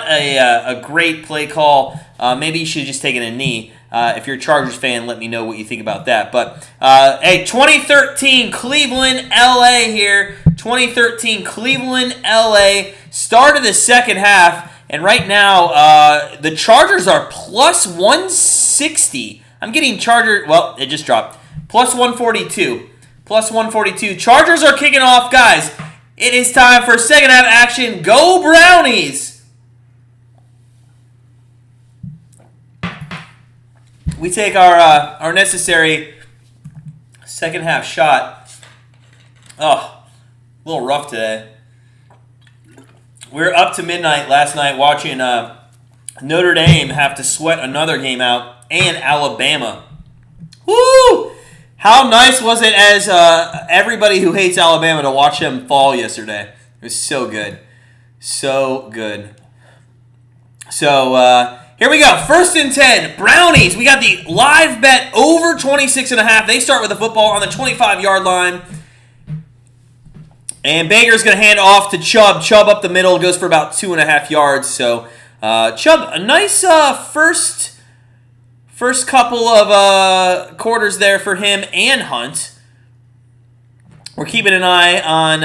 a great play call. Maybe you should have just taken a knee. If you're a Chargers fan, let me know what you think about that. But, 2013 Cleveland, LA here. 2013 Cleveland, LA. Start of the second half. And right now, the Chargers are plus 160. I'm getting it just dropped. Plus 142. Plus 142. Chargers are kicking off, guys. It is time for second half action. Go Brownies! We take our necessary second half shot. Oh, a little rough today. We were up to midnight last night watching Notre Dame have to sweat another game out, and Alabama. Woo! How nice was it as everybody who hates Alabama to watch them fall yesterday? It was so good. So good. So, here we go. First and 10. Brownies. We got the live bet over 26.5. They start with the football on the 25-yard line. And Baker's going to hand off to Chubb. Chubb up the middle. Goes for about 2.5 yards. So, Chubb, a nice first couple of quarters there for him and Hunt. We're keeping an eye on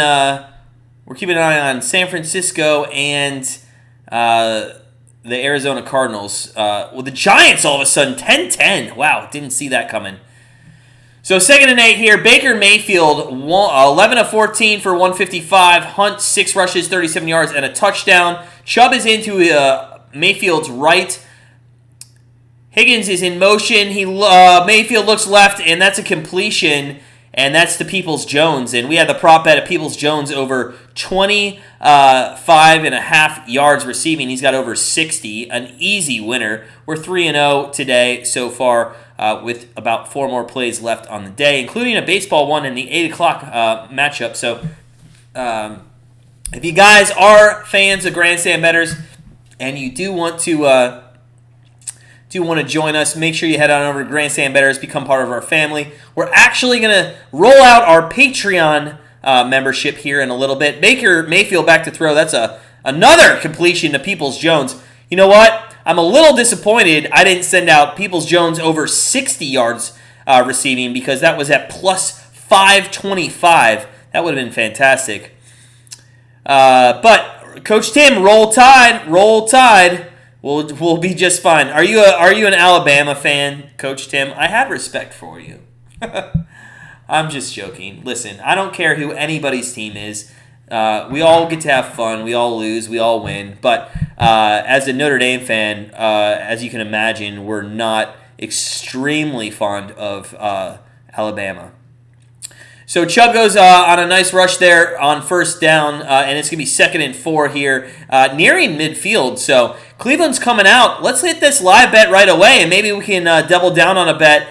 San Francisco and the Arizona Cardinals. The Giants all of a sudden 10-10. Wow, didn't see that coming. So 2nd and 8 here. Baker Mayfield 11 of 14 for 155. Hunt 6 rushes, 37 yards, and a touchdown. Chubb is into Mayfield's right. Higgins is in motion. Mayfield looks left, and that's a completion, and that's to Peoples-Jones. And we had the prop bet at Peoples-Jones over 25.5 yards receiving. He's got over 60, an easy winner. We're 3-0 today so far with about 4 more plays left on the day, including a baseball one in the 8 o'clock matchup. So if you guys are fans of Grandstand Bettors and you do want to join us, make sure you head on over to Grandstand Bettors, become part of our family. We're actually going to roll out our Patreon membership here in a little bit. Baker Mayfield back to throw. That's another completion to Peoples-Jones. You know what? I'm a little disappointed I didn't send out Peoples-Jones over 60 yards receiving, because that was at plus 525. That would have been fantastic. But Coach Tim, roll tide. We'll be just fine. Are you an Alabama fan, Coach Tim? I had respect for you. I'm just joking. Listen, I don't care who anybody's team is. We all get to have fun. We all lose. We all win. But as a Notre Dame fan, as you can imagine, we're not extremely fond of Alabama. So Chubb goes on a nice rush there on first down, and it's going to be 2nd and 4 here, nearing midfield. So Cleveland's coming out. Let's hit this live bet right away, and maybe we can double down on a bet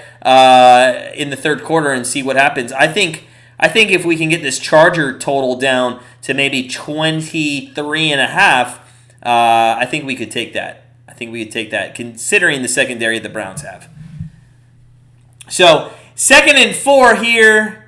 in the third quarter and see what happens. I think if we can get this Charger total down to maybe 23.5, I think we could take that. Considering the secondary the Browns have. So 2nd and 4 here.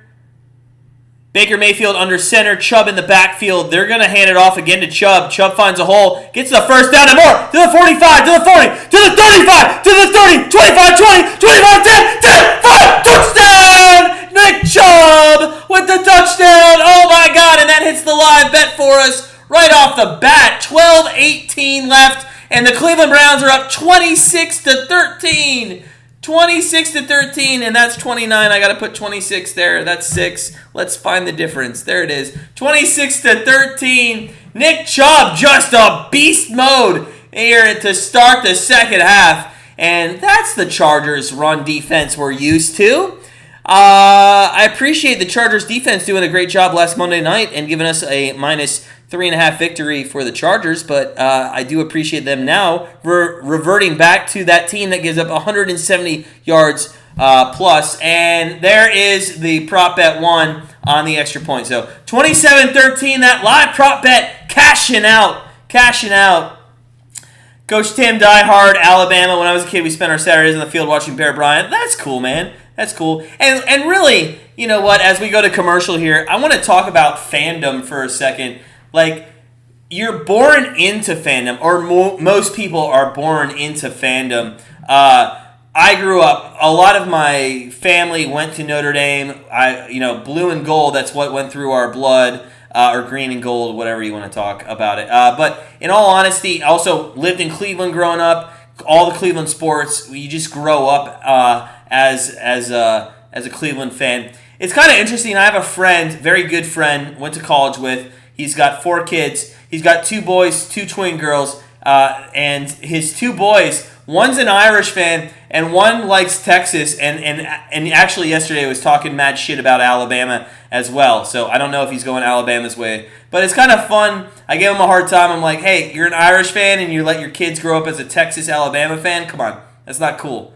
Baker Mayfield under center, Chubb in the backfield. They're going to hand it off again to Chubb. Chubb finds a hole, gets the first down and more. To the 45, to the 40, to the 35, to the 30, 25, 20, 25, 10, 10, 5, touchdown! Nick Chubb with the touchdown. Oh my God, and that hits the live bet for us right off the bat. 12:18 left, and the Cleveland Browns are up 26-13. 26-13, and that's 29. I got to put 26 there. That's 6. Let's find the difference. There it is. 26-13. Nick Chubb, just a beast mode here to start the second half. And that's the Chargers' run defense we're used to. I appreciate the Chargers defense doing a great job last Monday night and giving us a minus 3.5 victory for the Chargers, but I do appreciate them now reverting back to that team that gives up 170 yards plus. And there is the prop bet one on the extra point. So 27-13, that live prop bet cashing out. Coach Tim, diehard Alabama. When I was a kid, we spent our Saturdays in the field watching Bear Bryant. That's cool, man. That's cool. And really, you know what? As we go to commercial here, I want to talk about fandom for a second. Like, you're born into fandom, or most people are born into fandom. I grew up. A lot of my family went to Notre Dame. Blue and gold. That's what went through our blood. Or green and gold, whatever you want to talk about it. But in all honesty, I also lived in Cleveland growing up. All the Cleveland sports, you just grow up as a Cleveland fan. It's kind of interesting. I have a friend, very good friend, went to college with. He's got 4 kids. He's got 2 boys, 2 twin girls, and his 2 boys, one's an Irish fan and one likes Texas. And actually yesterday was talking mad shit about Alabama as well. So I don't know if he's going Alabama's way. But it's kind of fun. I gave him a hard time. I'm like, hey, you're an Irish fan and you let your kids grow up as a Texas-Alabama fan? Come on. That's not cool.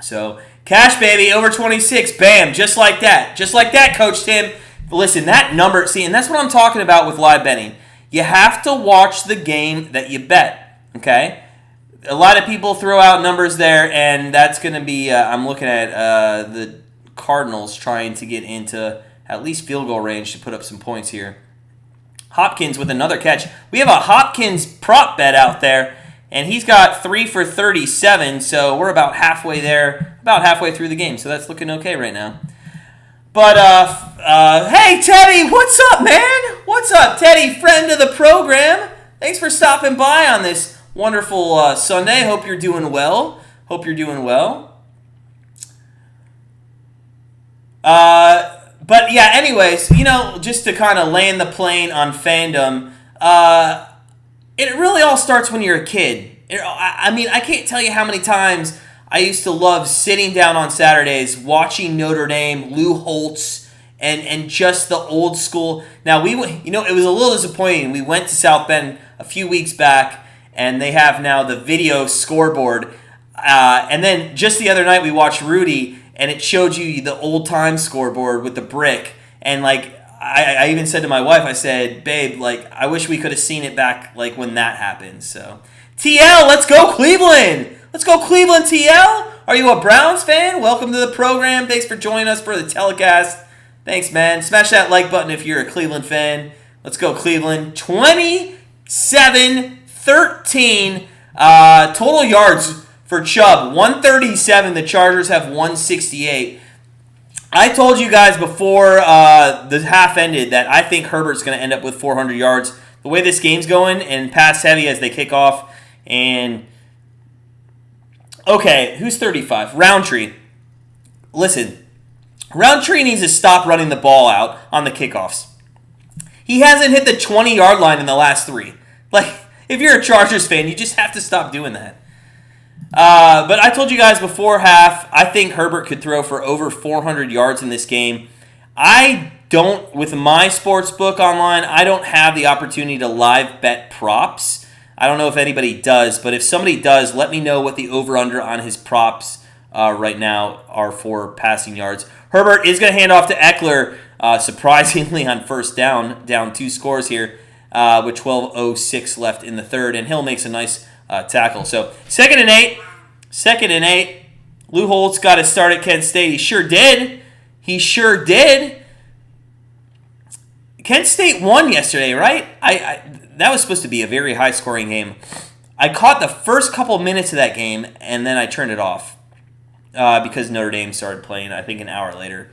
So, cash, baby, over 26. Bam, just like that. Just like that, Coach Tim. Listen, that number, see, and that's what I'm talking about with live betting. You have to watch the game that you bet, okay? A lot of people throw out numbers there, and that's going to be, I'm looking at the Cardinals trying to get into at least field goal range to put up some points here. Hopkins with another catch. We have a Hopkins prop bet out there, and he's got 3 for 37, so we're about halfway there, about halfway through the game, so that's looking okay right now. But, hey, Teddy, what's up, man? What's up, Teddy, friend of the program? Thanks for stopping by on this wonderful Sunday. Hope you're doing well. But yeah, anyways, just to kind of land the plane on fandom, it really all starts when you're a kid. I can't tell you how many times I used to love sitting down on Saturdays, watching Notre Dame, Lou Holtz, and just the old school. Now, it was a little disappointing. We went to South Bend a few weeks back, and they have now the video scoreboard. And then just the other night, we watched Rudy, and it showed you the old-time scoreboard with the brick. And, I even said to my wife, I said, babe, I wish we could have seen it back, when that happened. So, TL, let's go Cleveland! Let's go Cleveland, TL! Are you a Browns fan? Welcome to the program. Thanks for joining us for the telecast. Thanks, man. Smash that like button if you're a Cleveland fan. Let's go Cleveland. 27-13 total yards for Chubb. 137. The Chargers have 168. I told you guys before the half ended that I think Herbert's going to end up with 400 yards. The way this game's going and pass heavy as they kick off. And, okay, who's 35? Roundtree. Listen, Roundtree needs to stop running the ball out on the kickoffs. He hasn't hit the 20-yard line in the last 3. If you're a Chargers fan, you just have to stop doing that. But I told you guys before half, I think Herbert could throw for over 400 yards in this game. With my sports book online, I don't have the opportunity to live bet props. I don't know if anybody does, but if somebody does, let me know what the over-under on his props right now are for passing yards. Herbert is going to hand off to Eckler, surprisingly on first down 2 scores here with 12:06 left in the third, and Hill makes a nice tackle. So, second and eight. Lou Holtz got to start at Kent State. He sure did. Kent State won yesterday, right? That was supposed to be a very high-scoring game. I caught the first couple minutes of that game, and then I turned it off because Notre Dame started playing, I think, an hour later.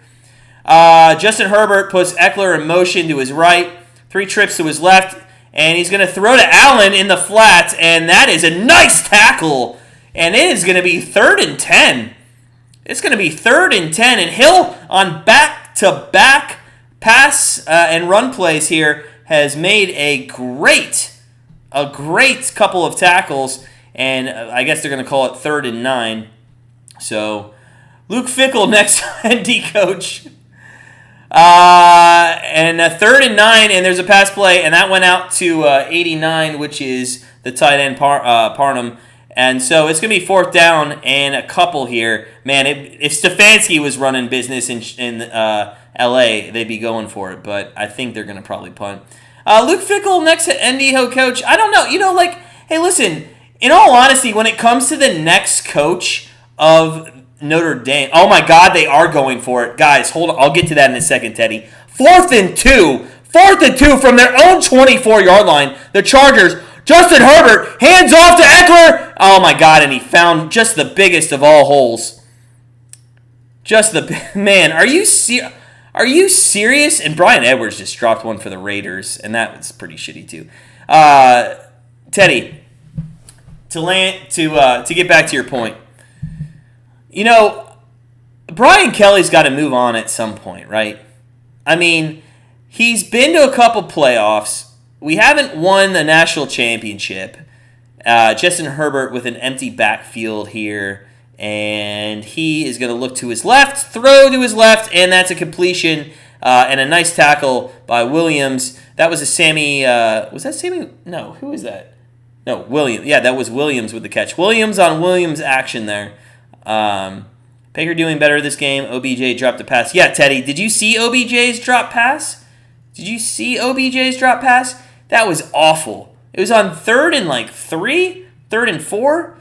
Justin Herbert puts Eckler in motion to his right, 3 trips to his left, and he's going to throw to Allen in the flat, and that is a nice tackle. And it is going to be 3rd and 10. It's going to be 3rd and 10, and Hill on back-to-back pass and run plays here has made a great couple of tackles, and I guess they're going to call it 3rd and 9. So, Luke Fickell next ND coach. And a 3rd and 9, and there's a pass play, and that went out to 89, which is the tight end Parnham. And so it's going to be 4th down and a couple here. Man, if Stefanski was running business in L.A., they'd be going for it, but I think they're going to probably punt. Luke Fickell, next NDO coach. I don't know. Hey, listen, in all honesty, when it comes to the next coach of Notre Dame, oh my God, they are going for it. Guys, hold on. I'll get to that in a second, Teddy. 4th and 2. 4th and 2 from their own 24-yard line. The Chargers, Justin Herbert, hands off to Eckler. Oh my God, and he found just the biggest of all holes. Man, are you serious? And Brian Edwards just dropped one for the Raiders, and that was pretty shitty too. Teddy, to get back to your point, Brian Kelly's got to move on at some point, right? I mean, he's been to a couple playoffs. We haven't won the national championship. Justin Herbert with an empty backfield here. And he is going to look to his left, throw to his left, and that's a completion and a nice tackle by Williams. That was a Sammy. Was that Sammy? No, who was that? No, Williams. Yeah, that was Williams with the catch. Williams on Williams action there. Baker doing better this game. OBJ dropped a pass. Yeah, Teddy, did you see OBJ's drop pass? That was awful. It was on 3rd and 3, 3rd and 4.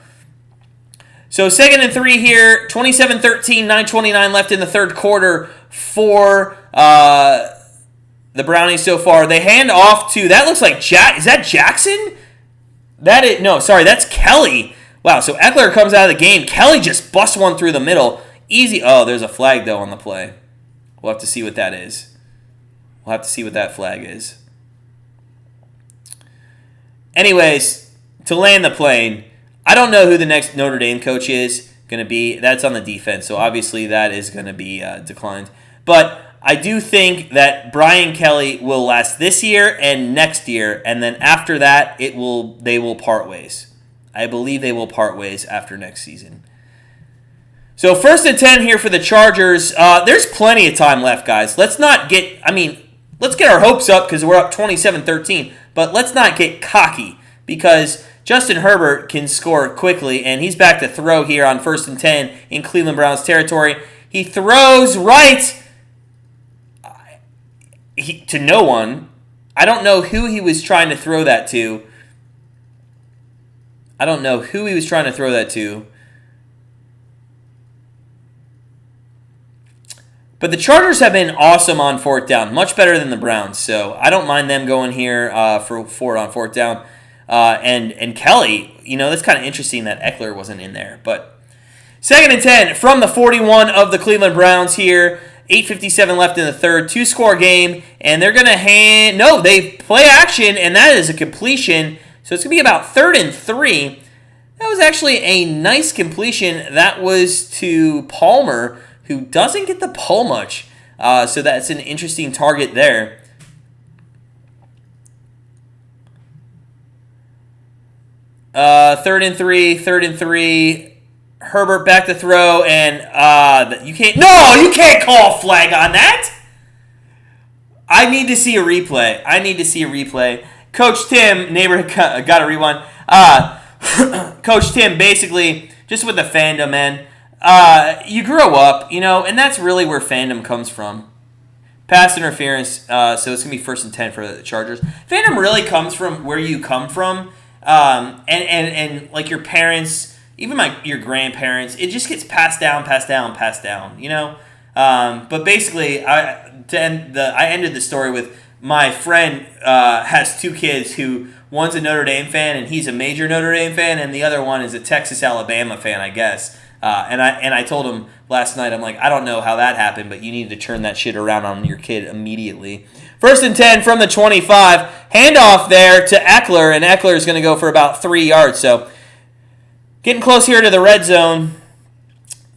So 2nd and 3 here, 27-13, 9:29 left in the third quarter for the Brownies so far. They hand off to, that looks like is that Jackson? That's Kelly. Wow, so Eckler comes out of the game. Kelly just busts one through the middle. Easy. Oh, there's a flag, though, on the play. We'll have to see what that is. We'll have to see what that flag is. Anyways, to land the plane, I don't know who the next Notre Dame coach is going to be. That's on the defense, so obviously that is going to be declined. But I do think that Brian Kelly will last this year and next year, and then after that, they will part ways. I believe they will part ways after next season. So 1st and 10 here for the Chargers. There's plenty of time left, guys. Let's get our hopes up because we're up 27-13, but let's not get cocky because Justin Herbert can score quickly, and he's back to throw here on 1st and 10 in Cleveland Browns territory. He throws right to no one. I don't know who he was trying to throw that to. But the Chargers have been awesome on 4th down, much better than the Browns. So I don't mind them going here for on 4th down. And Kelly, that's kind of interesting that Eckler wasn't in there. But 2nd and 10 from the 41 of the Cleveland Browns here. 8:57 left in the third. 2-score game. And they're going to they play action, and that is a completion. So it's going to be about 3rd and 3. That was actually a nice completion. That was to Palmer, who doesn't get the pull much. So that's an interesting target there. Third and three. Herbert back to throw, and you can't call a flag on that. I need to see a replay. Coach Tim, neighborhood got to rewind. Coach Tim, basically, just with the fandom, man. You grow up, and that's really where fandom comes from. Pass interference, so it's going to be 1st and 10 for the Chargers. Fandom really comes from where you come from, and like your parents, even your grandparents, it just gets passed down, But basically, I ended the story with my friend has 2 kids who one's a Notre Dame fan, and he's a major Notre Dame fan, and the other one is a Texas Alabama fan, I guess. And I told him last night, I'm like, I don't know how that happened, but you need to turn that shit around on your kid immediately. 1st and 10 from the 25. Handoff there to Eckler, and Eckler is going to go for about 3 yards. So getting close here to the red zone.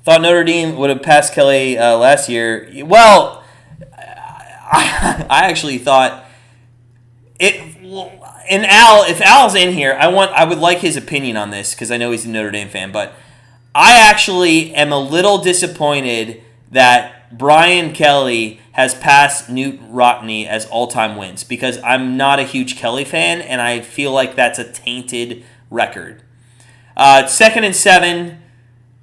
Thought Notre Dame would have passed Kelly last year. Well, I actually thought it. And if Al's in here, I would like his opinion on this because I know he's a Notre Dame fan, but I actually am a little disappointed that Brian Kelly has passed Newt Rockne as all-time wins, because I'm not a huge Kelly fan, and I feel like that's a tainted record. 2nd and 7.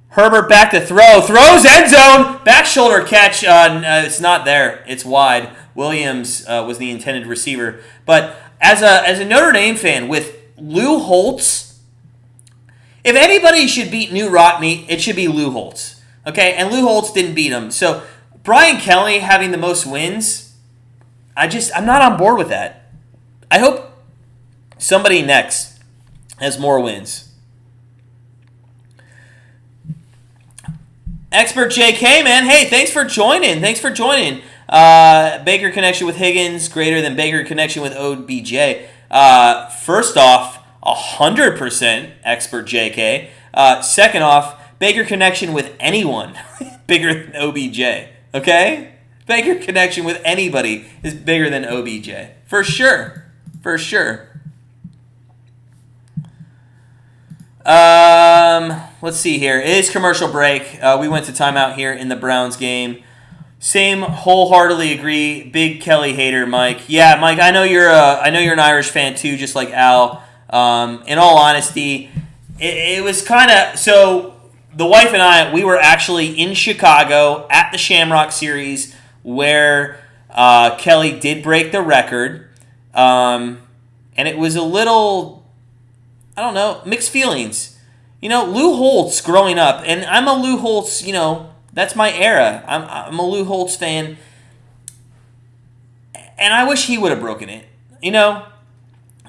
Herbert back to throw. Throws end zone. Back shoulder catch. It's not there. It's wide. Williams was the intended receiver. But as a Notre Dame fan, with Lou Holtz, if anybody should beat Newt Rockne, it should be Lou Holtz. Okay? And Lou Holtz didn't beat him. So Brian Kelly having the most wins, I'm not on board with that. I hope somebody next has more wins. Expert JK, man. Hey, thanks for joining. Baker connection with Higgins greater than Baker connection with OBJ. First off, 100% expert JK. Second off, Baker connection with anyone bigger than OBJ. Okay? Baker connection with anybody is bigger than OBJ. For sure. Let's see here. It is commercial break. We went to timeout here in the Browns game. Same, wholeheartedly agree. Big Kelly hater, Mike. Yeah, Mike. I know you're an Irish fan too, just like Al. In all honesty, it was kind of so. The wife and I, we were actually in Chicago at the Shamrock Series where Kelly did break the record, and it was a little, I don't know, mixed feelings. Lou Holtz growing up, and I'm a Lou Holtz, that's my era. I'm a Lou Holtz fan, and I wish he would have broken it,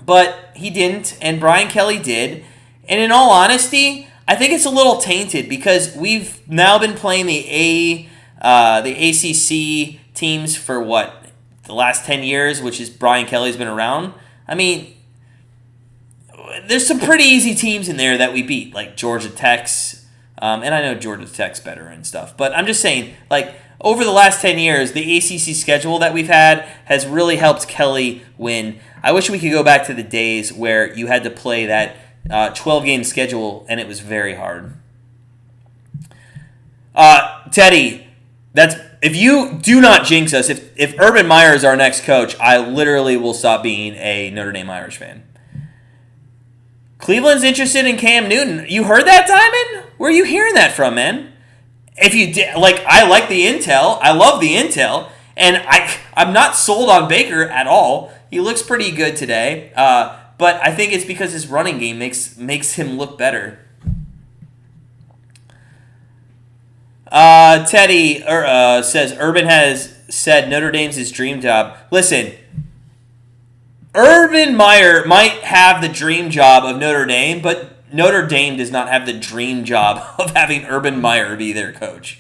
but he didn't, and Brian Kelly did. And in all honesty, I think it's a little tainted because we've now been playing the ACC teams for the last 10 years, which is Brian Kelly's been around. I mean, there's some pretty easy teams in there that we beat, like Georgia Tech's, and I know Georgia Tech's better and stuff, but I'm just saying, over the last 10 years, the ACC schedule that we've had has really helped Kelly win. I wish we could go back to the days where you had to play that 12-game schedule, and it was very hard. Teddy, if you do not jinx us, if Urban Meyer is our next coach, I literally will stop being a Notre Dame Irish fan. Cleveland's interested in Cam Newton. You heard that, Diamond? Where are you hearing that from, man? If you did, I like the intel. I love the intel, and I'm not sold on Baker at all. He looks pretty good today, but I think it's because his running game makes him look better. Teddy says Urban has said Notre Dame's his dream job. Listen. Urban Meyer might have the dream job of Notre Dame, but Notre Dame does not have the dream job of having Urban Meyer be their coach.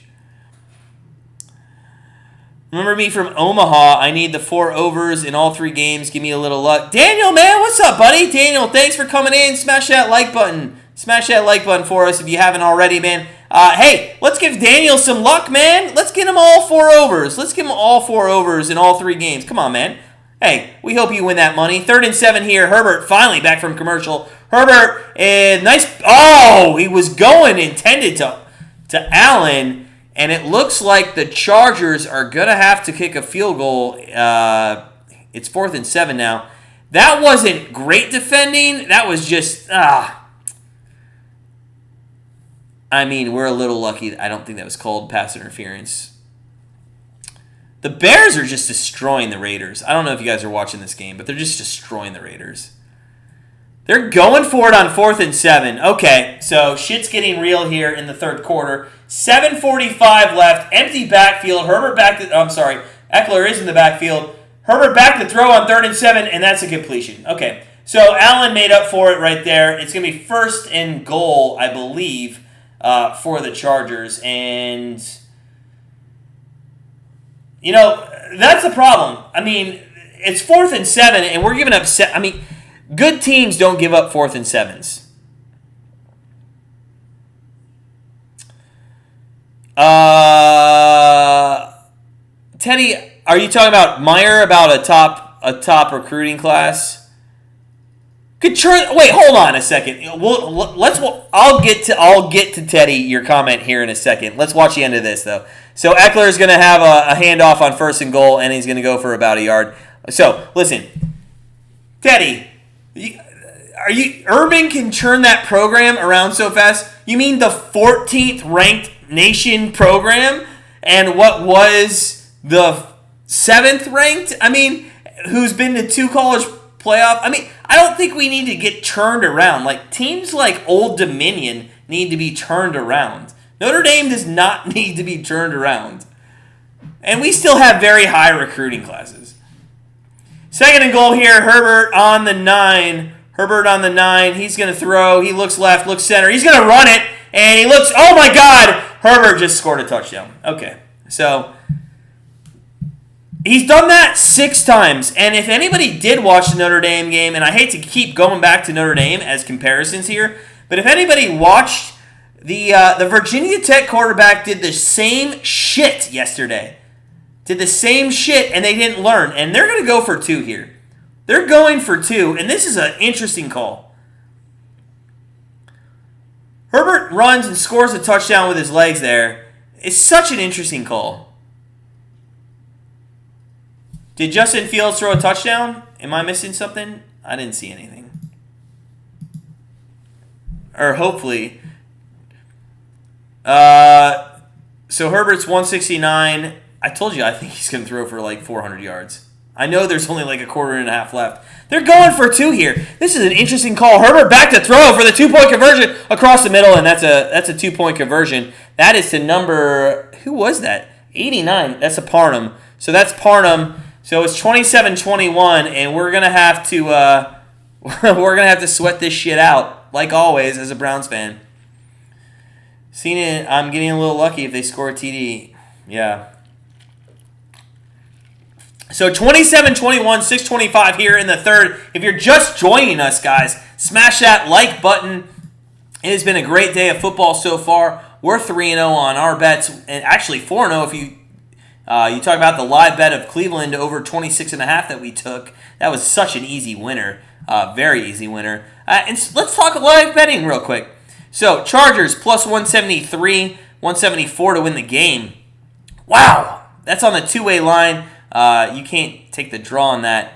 Remember me from Omaha. I need the 4 overs in all 3 games. Give me a little luck. Daniel, man, what's up, buddy? Daniel, thanks for coming in. Smash that like button. Smash that like button for us if you haven't already, man. Hey, let's give Daniel some luck, man. Let's get him all 4 overs. Let's give him all 4 overs in all 3 games. Come on, man. Hey, we hope you win that money. 3rd and 7 here. Herbert finally back from commercial. Herbert, nice. Oh, he was intended to Allen, and it looks like the Chargers are going to have to kick a field goal. It's 4th and 7 now. That wasn't great defending. That was just, I mean, we're a little lucky. I don't think that was called pass interference. The Bears are just destroying the Raiders. I don't know if you guys are watching this game, but they're just destroying the Raiders. They're going for it on 4th and 7. Okay, so shit's getting real here in the 3rd quarter. 7:45 left. Empty backfield. Eckler is in the backfield. Herbert back to throw on 3rd and 7, and that's a completion. Okay, so Allen made up for it right there. It's going to be 1st and goal, I believe, for the Chargers, and that's the problem. I mean, it's 4th and 7, and we're giving up. Good teams don't give up 4th and 7s. Teddy, are you talking about Meyer about a top recruiting class? Wait, hold on a second. I'll get to Teddy, your comment here in a second. Let's watch the end of this though. So Eckler is going to have a handoff on 1st and goal, and he's going to go for about a yard. So listen, Teddy, Urban can turn that program around so fast? You mean the 14th ranked nation program, and what was the 7th ranked? I mean, who's been to 2 college playoff? I mean, I don't think we need to get turned around. Like, teams like Old Dominion need to be turned around. Notre Dame does not need to be turned around. And we still have very high recruiting classes. 2nd and goal here. Herbert on the 9. He's going to throw. He looks left, looks center. He's going to run it. And he looks, oh my God. Herbert just scored a touchdown. Okay. So he's done that 6 times. And if anybody did watch the Notre Dame game, and I hate to keep going back to Notre Dame as comparisons here, but if anybody watched the Virginia Tech quarterback did the same shit yesterday. And they didn't learn. And they're going to go for 2 here. They're going for 2, and this is an interesting call. Herbert runs and scores a touchdown with his legs there. It's such an interesting call. Did Justin Fields throw a touchdown? Am I missing something? I didn't see anything. Or hopefully. So Herbert's 169. I told you I think he's going to throw for like 400 yards. I know there's only like a quarter and a half left. They're going for 2 here. This is an interesting call. Herbert back to throw for the 2-point conversion across the middle, and that's a 2-point conversion. That is to number, who was that? 89. That's a Parnham. So that's Parnham. So it's 27-21, and we're gonna have to sweat this shit out like always as a Browns fan. Seen it. I'm getting a little lucky if they score a TD. Yeah. So 27-21, 6:25 here in the third. If you're just joining us, guys, smash that like button. It has been a great day of football so far. We're 3-0 on our bets, and actually 4-0 if you talk about the live bet of Cleveland over 26.5 that we took. That was such an easy winner, very easy winner. And let's talk live betting real quick. So Chargers plus 173, 174 to win the game. Wow, that's on the two-way line. You can't take the draw on that.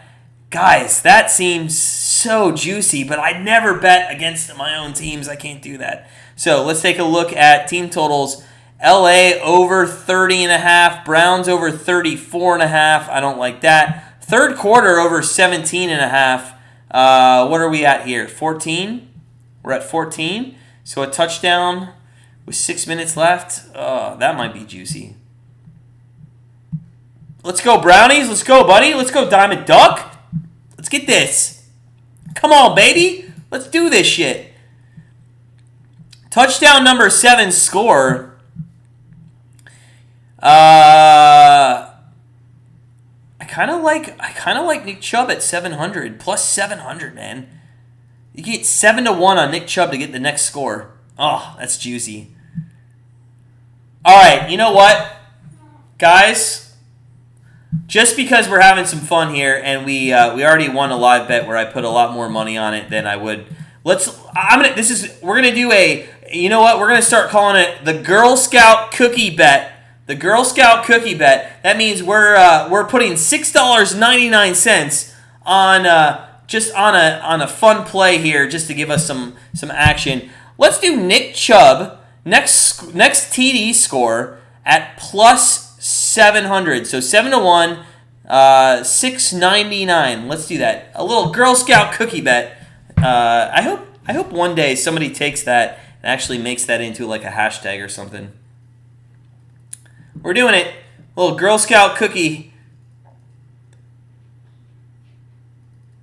Guys, that seems so juicy, but I never bet against my own teams. I can't do that. So let's take a look at team totals. LA over 30.5. Browns over 34.5. I don't like that. Third quarter over 17.5. What are we at here? 14? We're at 14. So a touchdown with 6 minutes left. That might be juicy. Let's go, Brownies. Let's go, buddy. Let's go, Diamond Duck. Let's get this. Come on, baby. Let's do this shit. Touchdown number 7 score. I kind of like Nick Chubb at 700 plus 700, man. You get 7-1 on Nick Chubb to get the next score. Oh, that's juicy. All right, you know what, guys? Just because we're having some fun here, and we already won a live bet where I put a lot more money on it than I would. We're gonna do a. You know what? We're gonna start calling it the Girl Scout Cookie Bet. The Girl Scout Cookie Bet. That means we're putting $6.99 on on a fun play here, just to give us some action. Let's do Nick Chubb next TD score at plus 700. So 7-1, 6.99. Let's do that. A little Girl Scout Cookie Bet. I hope one day somebody takes that and actually makes that into like a hashtag or something. We're doing it. A little Girl Scout Cookie.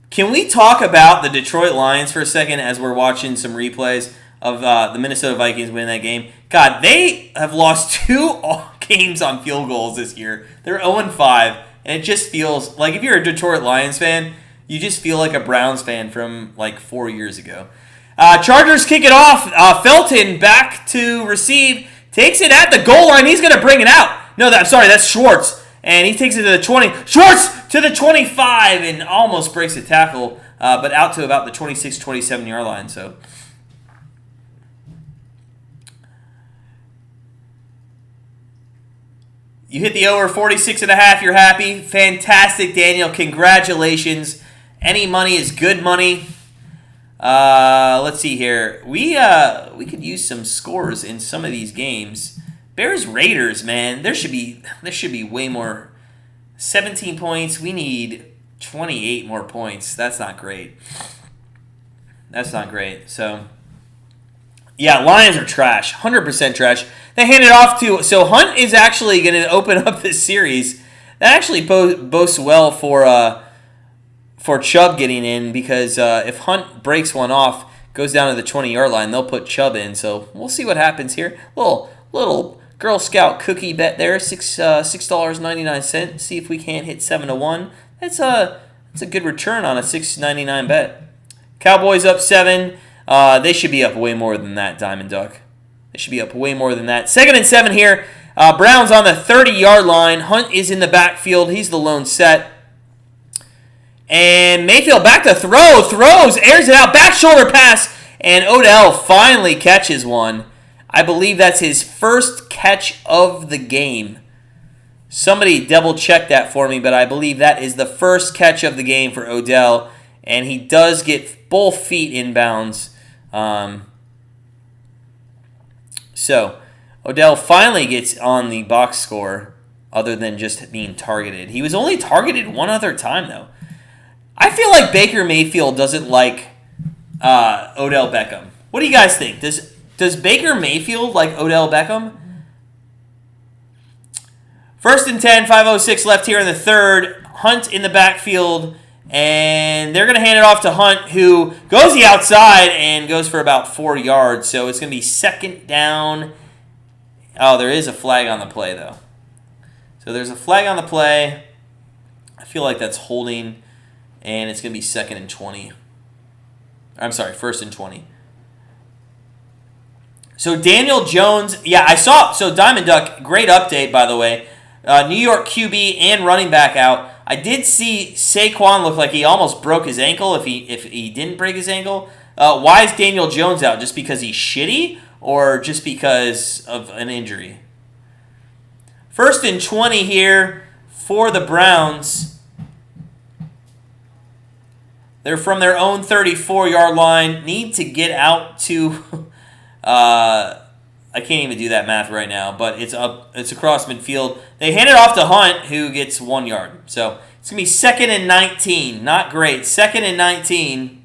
Can we talk about the Detroit Lions for a second as we're watching some replays of the Minnesota Vikings winning that game? God, they have lost 2 games on field goals this year. They're 0-5, and it just feels like if you're a Detroit Lions fan, you just feel like a Browns fan from like 4 years ago. Chargers kick it off. Felton back to receive. Takes it at the goal line. He's going to bring it out. No, that's Schwartz. And he takes it to the 20. Schwartz to the 25 and almost breaks a tackle. but out to about the 26, 27-yard line. So you hit the over 46.5. You're happy. Fantastic, Daniel. Congratulations. Any money is good money. Let's see here. We could use some scores in some of these games. Bears Raiders, man. There should be way more. 17 points. We need 28 more points. That's not great. That's not great. So, yeah, Lions are trash. 100% trash. They hand it off to... So, Hunt is actually going to open up this series. That actually boasts well for Chubb getting in, because if Hunt breaks one off, goes down to the 20-yard line, they'll put Chubb in. So, we'll see what happens here. Little Girl Scout cookie bet there, $6.99. See if we can't hit 7-1. That's a good return on a $6.99 bet. Cowboys up 7. They should be up way more than that, Diamond Duck. They should be up way more than that. 2nd and 7 here. Browns on the 30-yard line. Hunt is in the backfield. He's the lone set. And Mayfield back to throw. Throws, airs it out. Back shoulder pass. And Odell finally catches one. I believe that's his first catch of the game. Somebody double check that for me, but I believe that is the first catch of the game for Odell. And he does get both feet inbounds. So, Odell finally gets on the box score other than just being targeted. He was only targeted one other time, though. I feel like Baker Mayfield doesn't like Odell Beckham. What do you guys think? Does Baker Mayfield like Odell Beckham? 1st and 10, 5:06 left here in the third. Hunt in the backfield, and they're going to hand it off to Hunt, who goes the outside and goes for about 4 yards. So it's going to be 2nd down. Oh, there is a flag on the play, though. So there's a flag on the play. I feel like that's holding, and it's going to be 2nd and 20. I'm sorry, 1st and 20. So Daniel Jones, yeah, I saw. So Diamond Duck, great update, by the way. New York QB and running back out. I did see Saquon look like he almost broke his ankle. If he didn't break his ankle, why is Daniel Jones out? Just because he's shitty, or just because of an injury? 1st and 20 here for the Browns. They're from their own 34-yard line. Need to get out to... I can't even do that math right now, but it's across midfield. They hand it off to Hunt, who gets 1 yard. So it's going to be 2nd and 19. Not great. 2nd and 19.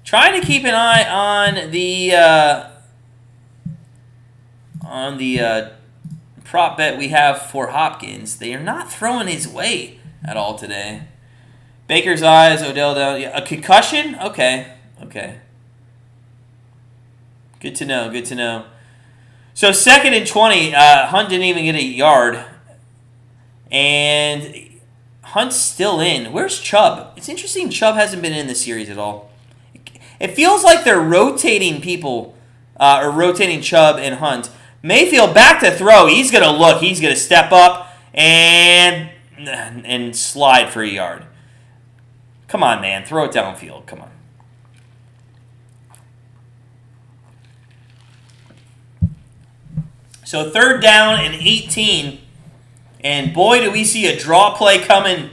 Trying to keep an eye on the prop bet we have for Hopkins. They are not throwing his way at all today. Baker's eyes, Odell down. Yeah, a concussion? Okay. Good to know. So 2nd and 20, Hunt didn't even get a yard. And Hunt's still in. Where's Chubb? It's interesting Chubb hasn't been in the series at all. It feels like they're rotating people, or rotating Chubb and Hunt. Mayfield back to throw. He's going to look. He's going to step up and slide for a yard. Come on, man. Throw it downfield. Come on. So 3rd down and 18. And boy, do we see a draw play coming.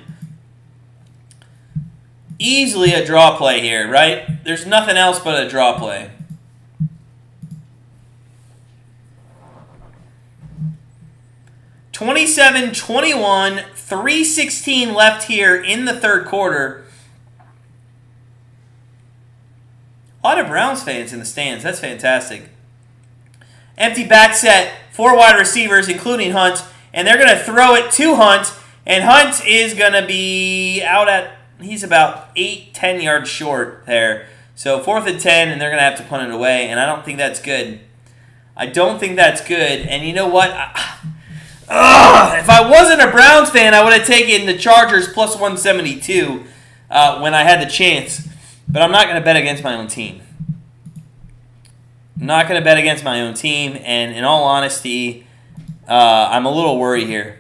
Easily a draw play here, right? There's nothing else but a draw play. (27-21), 3:16 left here in the third quarter. A lot of Browns fans in the stands. That's fantastic. Empty back set, 4 wide receivers, including Hunt, and they're going to throw it to Hunt, and Hunt is going to be out at, he's about 8-10 yards short there. So 4th and 10, and they're going to have to punt it away, and I don't think that's good. And you know what? If I wasn't a Browns fan, I would have taken the Chargers plus 172 when I had the chance, but I'm not going to bet against my own team. And in all honesty, I'm a little worried here.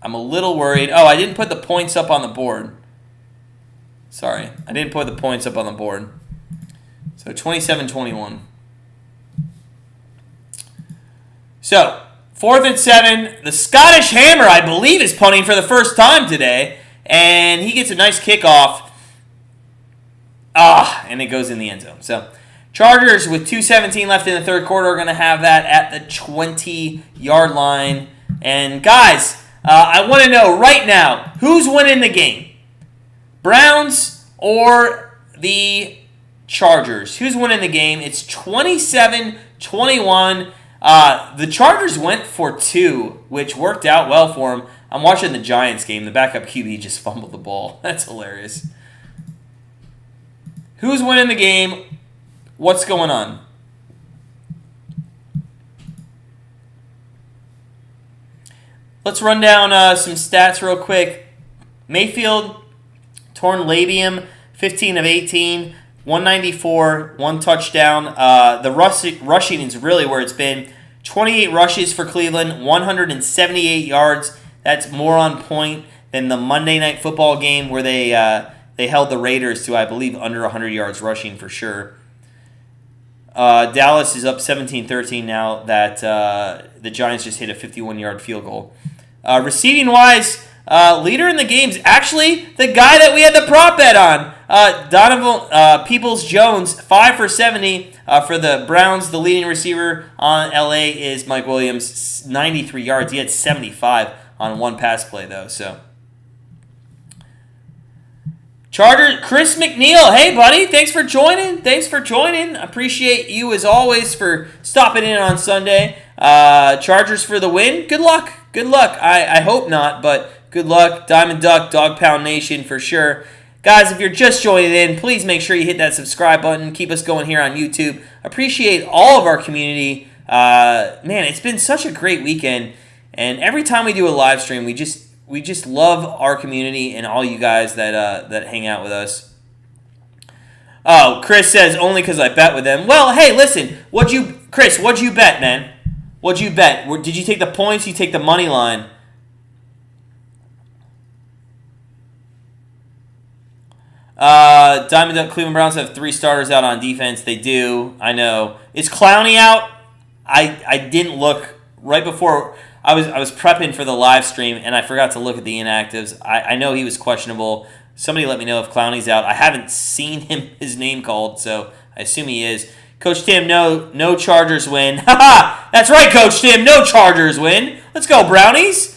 Oh, I didn't put the points up on the board. Sorry, I didn't put the points up on the board. So 27-21. So 4th and 7. The Scottish Hammer, I believe, is punting for the first time today. And he gets a nice kickoff. And it goes in the end zone. So Chargers with 2:17 left in the third quarter are going to have that at the 20-yard line. And guys, I want to know right now, who's winning the game? Browns or the Chargers? Who's winning the game? It's 27-21. The Chargers went for 2, which worked out well for them. I'm watching the Giants game. The backup QB just fumbled the ball. That's hilarious. Who's winning the game? What's going on? Let's run down some stats real quick. Mayfield, torn labium, 15 of 18, 194, 1 touchdown. The rushing is really where it's been. 28 rushes for Cleveland, 178 yards. That's more on point than the Monday Night Football game where they held the Raiders to, I believe, under 100 yards rushing for sure. Dallas is up 17-13 now that the Giants just hit a 51-yard field goal. Receiving-wise, leader in the game's actually the guy that we had the prop bet on. Donovan Peoples-Jones, 5 for 70 for the Browns. The leading receiver on LA is Mike Williams, 93 yards. He had 75 on one pass play, though. So Chargers, Chris McNeil. Hey, buddy. Thanks for joining. Appreciate you, as always, for stopping in on Sunday. Chargers for the win. Good luck. I hope not, but good luck. Diamond Duck, Dog Pound Nation for sure. Guys, if you're just joining in, please make sure you hit that subscribe button. Keep us going here on YouTube. Appreciate all of our community. Man, it's been such a great weekend. And every time we do a live stream, we just love our community and all you guys that hang out with us. Oh, Chris says only because I bet with them. Well, hey, listen, Chris, what'd you bet, man? What'd you bet? Did you take the points? You take the money line? Diamond Duck Cleveland Browns have 3 starters out on defense. They do. I know. Is Clowney out? I didn't look right before. I was prepping for the live stream, and I forgot to look at the inactives. I know he was questionable. Somebody let me know if Clowney's out. I haven't seen his name called, so I assume he is. Coach Tim, no Chargers win. Ha-ha! That's right, Coach Tim, no Chargers win. Let's go, Brownies.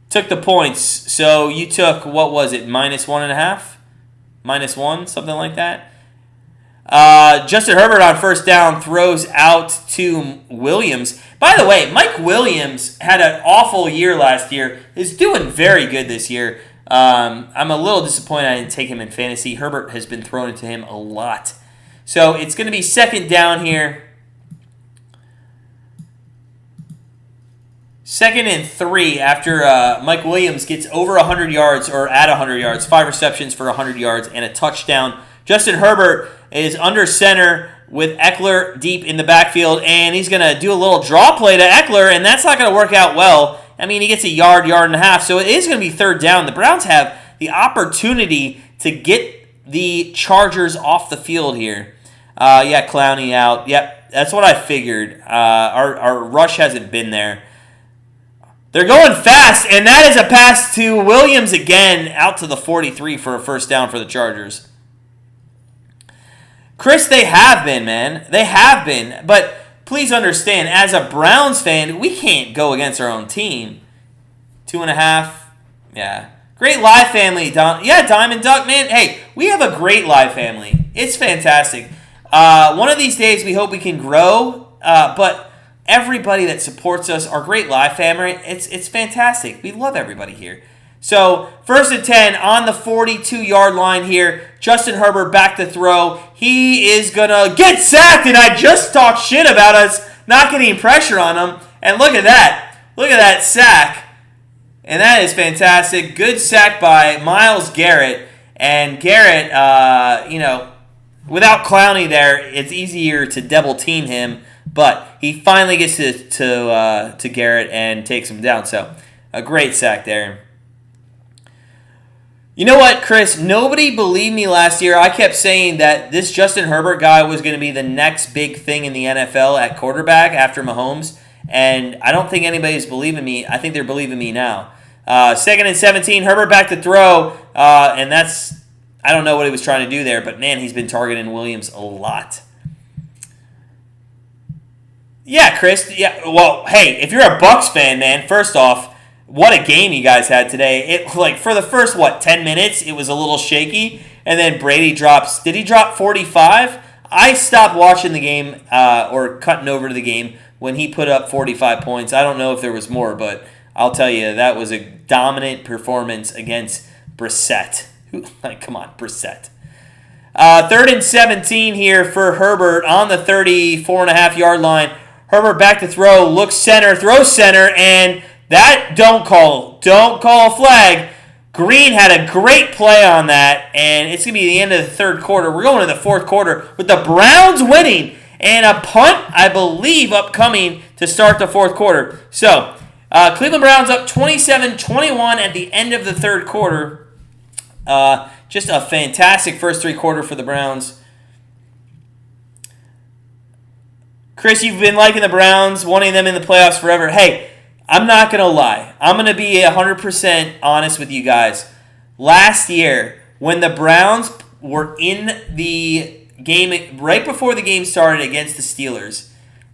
Took the points. So you took, what was it, -1.5? -1, something like that. Justin Herbert on first down throws out to Williams. By the way, Mike Williams had an awful year last year. Is doing very good this year. I'm a little disappointed I didn't take him in fantasy. Herbert has been thrown into him a lot. So it's going to be second down here. 2nd and 3 after Mike Williams gets over 100 yards or at 100 yards. 5 receptions for 100 yards and a touchdown. Justin Herbert is under center with Eckler deep in the backfield, and he's going to do a little draw play to Eckler, and that's not going to work out well. I mean, he gets a yard and a half, so it is going to be third down. The Browns have the opportunity to get the Chargers off the field here. Yeah, Clowney out. Yep, that's what I figured. Our rush hasn't been there. They're going fast, and that is a pass to Williams again, out to the 43 for a first down for the Chargers. Chris, they have been, man. They have been. But please understand, as a Browns fan, we can't go against our own team. 2.5. Yeah. Great live family. Diamond Duck, man. Hey, we have a great live family. It's fantastic. One of these days, we hope we can grow. But everybody that supports us, our great live family, it's fantastic. We love everybody here. So, 1st and 10 on the 42-yard line here. Justin Herbert back to throw. He is going to get sacked, and I just talked shit about us not getting pressure on him. And look at that. Look at that sack. And that is fantastic. Good sack by Myles Garrett. And Garrett, without Clowney there, it's easier to double team him. But he finally gets to Garrett and takes him down. So, a great sack there. You know what, Chris? Nobody believed me last year. I kept saying that this Justin Herbert guy was going to be the next big thing in the NFL at quarterback after Mahomes, and I don't think anybody's believing me. I think they're believing me now. 2nd and 17, Herbert back to throw, and that's, I don't know what he was trying to do there, but man, he's been targeting Williams a lot. Yeah, Chris. Yeah. Well, hey, if you're a Bucs fan, man, first off, what a game you guys had today. It like for the first 10 minutes, it was a little shaky, and then Brady drops. Did he drop 45? I stopped watching the game or cutting over to the game when he put up 45 points. I don't know if there was more, but I'll tell you that was a dominant performance against Brissett. Come on, Brissett. 3rd and 17 here for Herbert on the 34.5-yard line. Herbert back to throw, looks center, throws center, and that don't call a flag. Green had a great play on that, and it's going to be the end of the third quarter. We're going to the fourth quarter with the Browns winning and a punt, I believe, upcoming to start the fourth quarter. So, Cleveland Browns up 27-21 at the end of the third quarter. Just a fantastic first three quarter for the Browns. Chris, you've been liking the Browns, wanting them in the playoffs forever. Hey, I'm not going to lie. I'm going to be 100% honest with you guys. Last year, when the Browns were in the game, right before the game started against the Steelers,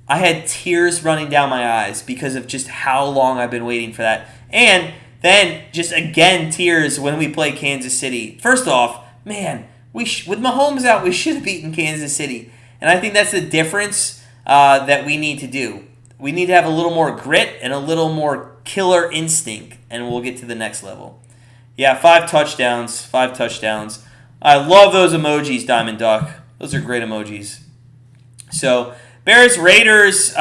I had tears running down my eyes because of just how long I've been waiting for that. And then, just again, tears when we play Kansas City. First off, man, with Mahomes out, we should have beaten Kansas City. And I think that's the difference that we need to do. We need to have a little more grit and a little more killer instinct, and we'll get to the next level. Yeah, 5 touchdowns. I love those emojis, Diamond Duck. Those are great emojis. So, Bears, Raiders,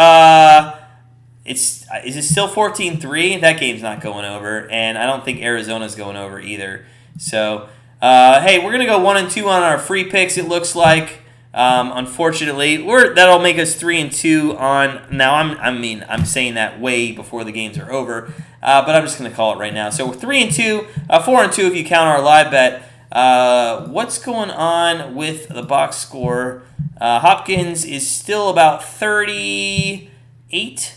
is it still 14-3? That game's not going over, and I don't think Arizona's going over either. So, hey, we're going to go 1-2 on our free picks, it looks like. Unfortunately, that'll make us 3-2 on. Now, I'm saying that way before the games are over, but I'm just going to call it right now. So we're 3-2, 4-2 if you count our live bet. What's going on with the box score? Hopkins is still about 38,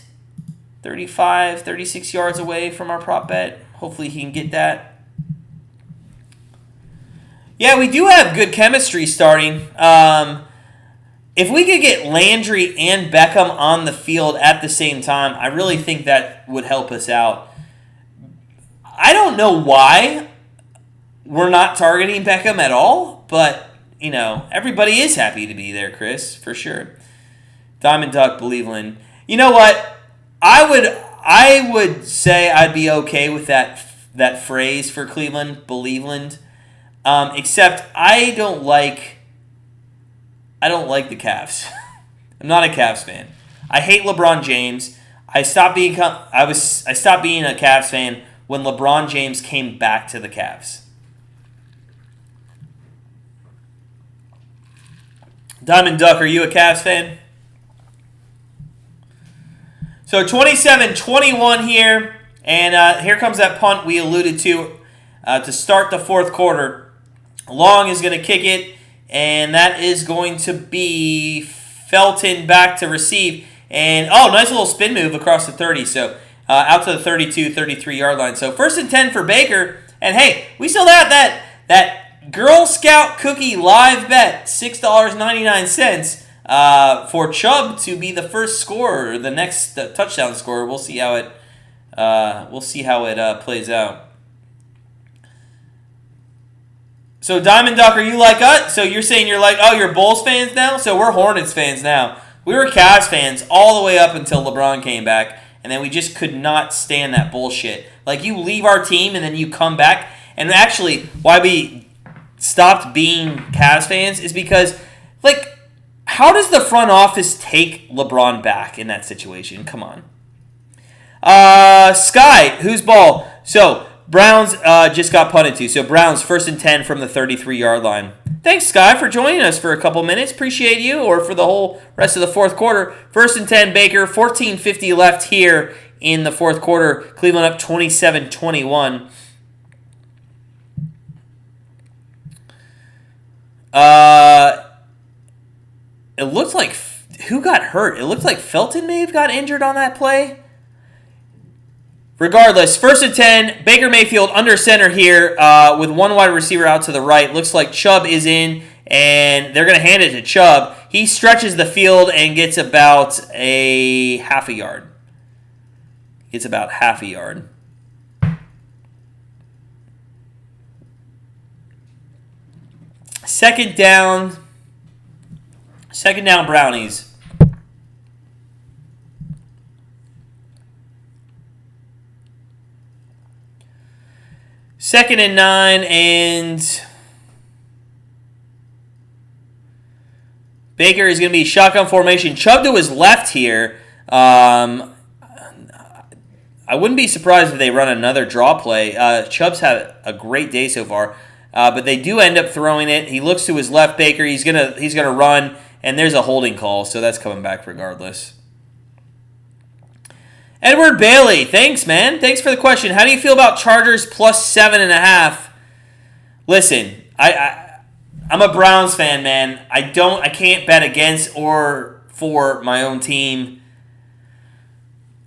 35, 36 yards away from our prop bet. Hopefully he can get that. Yeah, we do have good chemistry starting. If we could get Landry and Beckham on the field at the same time, I really think that would help us out. I don't know why we're not targeting Beckham at all, but, everybody is happy to be there, Chris, for sure. Diamond Duck, Believeland. You know what? I would say I'd be okay with that phrase for Cleveland, Believeland. Except I don't like the Cavs. I'm not a Cavs fan. I hate LeBron James. I stopped being a Cavs fan when LeBron James came back to the Cavs. Diamond Duck, are you a Cavs fan? So 27-21 here, and here comes that punt we alluded to start the fourth quarter. Long is going to kick it, and that is going to be Felton back to receive. And, nice little spin move across the 30. So, out to the 32, 33-yard line. So, 1st and 10 for Baker. And, hey, we still have that Girl Scout cookie live bet, $6.99 for Chubb to be the first scorer, the next touchdown scorer. We'll see how it plays out. So, Diamond Duck, are you like us? So, you're saying you're Bulls fans now? So, we're Hornets fans now. We were Cavs fans all the way up until LeBron came back, and then we just could not stand that bullshit. Like, you leave our team, and then you come back. And actually, why we stopped being Cavs fans is because, how does the front office take LeBron back in that situation? Come on. Sky, whose ball? So, Browns just got punted to. So, Browns 1st and 10 from the 33-yard line. Thanks, Sky, for joining us for a couple minutes. Appreciate you, or for the whole rest of the fourth quarter. 1st and 10, Baker. 14:50 left here in the fourth quarter. Cleveland up 27-21. It looked like who got hurt? It looked like Felton may have got injured on that play. Regardless, 1st and 10, Baker Mayfield under center here with one wide receiver out to the right. Looks like Chubb is in, and they're going to hand it to Chubb. He stretches the field and gets about a half a yard. Gets about half a yard. Second down, Brownies. Second and 9, and Baker is going to be shotgun formation. Chubb to his left here. I wouldn't be surprised if they run another draw play. Chubb's had a great day so far, but they do end up throwing it. He looks to his left, Baker. He's gonna run, and there's a holding call, so that's coming back regardless. Edward Bailey, thanks, man. Thanks for the question. How do you feel about Chargers plus 7.5? Listen, I'm a Browns fan, man. I can't bet against or for my own team.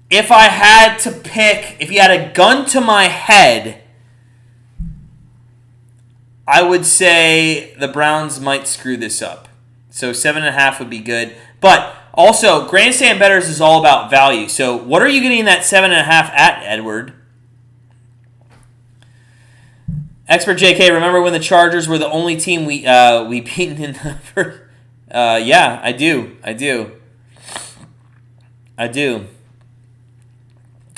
If I had to pick, if you had a gun to my head, I would say the Browns might screw this up. So 7.5 would be good. But also, Grandstand Bettors is all about value. So what are you getting that 7.5 at, Edward? Expert JK, remember when the Chargers were the only team we beat in the first? Yeah, I do.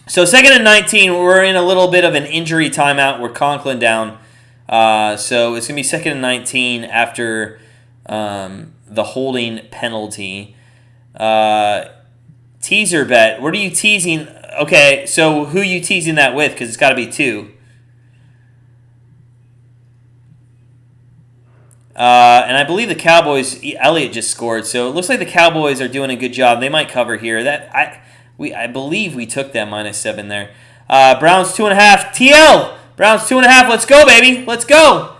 So 2nd and 19, we're in a little bit of an injury timeout. We're Conklin down. So it's going to be 2nd and 19 after the holding penalty. Teaser bet. What are you teasing? Okay, so who are you teasing that with? Because it's got to be 2. And I believe the Cowboys, Elliott just scored, so it looks like the Cowboys are doing a good job. They might cover here. I believe we took that -7 there. Browns 2.5. TL! Browns 2.5. Let's go, baby. Let's go.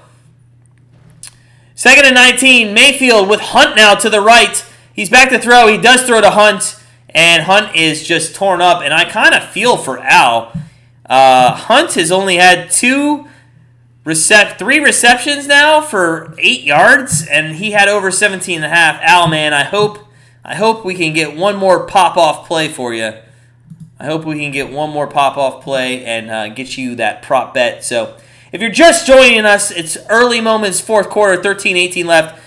2nd and 19. Mayfield with Hunt now to the right. He's back to throw. He does throw to Hunt, and Hunt is just torn up. And I kind of feel for Al. Hunt has only had 3 receptions now for 8 yards, and he had over 17.5. Al, man, I hope we can get one more pop-off play for you. I hope we can get one more pop-off play and get you that prop bet. So if you're just joining us, it's early moments, 4th quarter, 13-18 left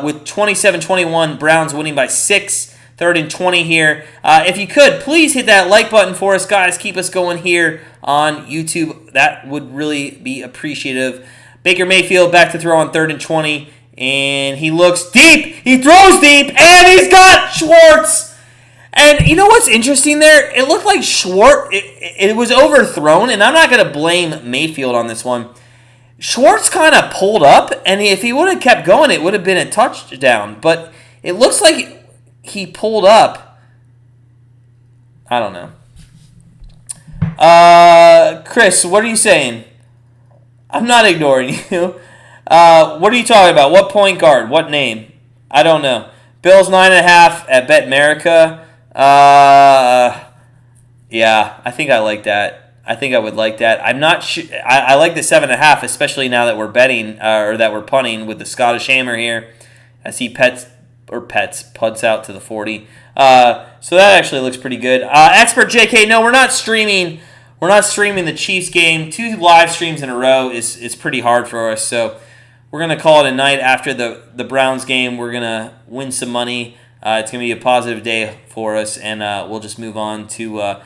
with 27-21, Browns winning by 6. 3rd and 20 here. If you could, please hit that like button for us, guys. Keep us going here on YouTube. That would really be appreciative. Baker Mayfield back to throw on 3rd and 20. And he looks deep. He throws deep. And he's got Schwartz. And you know what's interesting there? It looked like Schwartz, it was overthrown. And I'm not going to blame Mayfield on this one. Schwartz kind of pulled up. And if he would have kept going, it would have been a touchdown. But it looks like he pulled up. I don't know. Chris, what are you saying? I'm not ignoring you. What are you talking about? What point guard? What name? I don't know. Bills 9.5 at Bet America. Yeah, I think I like that. I think I would like that. I'm not sure. I like the 7.5, especially now that we're betting or that we're punting with the Scottish Hammer here, as he putts out to the 40. So that actually looks pretty good. Expert JK, no, we're not streaming. We're not streaming the Chiefs game. 2 live streams in a row is pretty hard for us. So we're gonna call it a night after the Browns game. We're gonna win some money. It's gonna be a positive day for us, and we'll just move on to.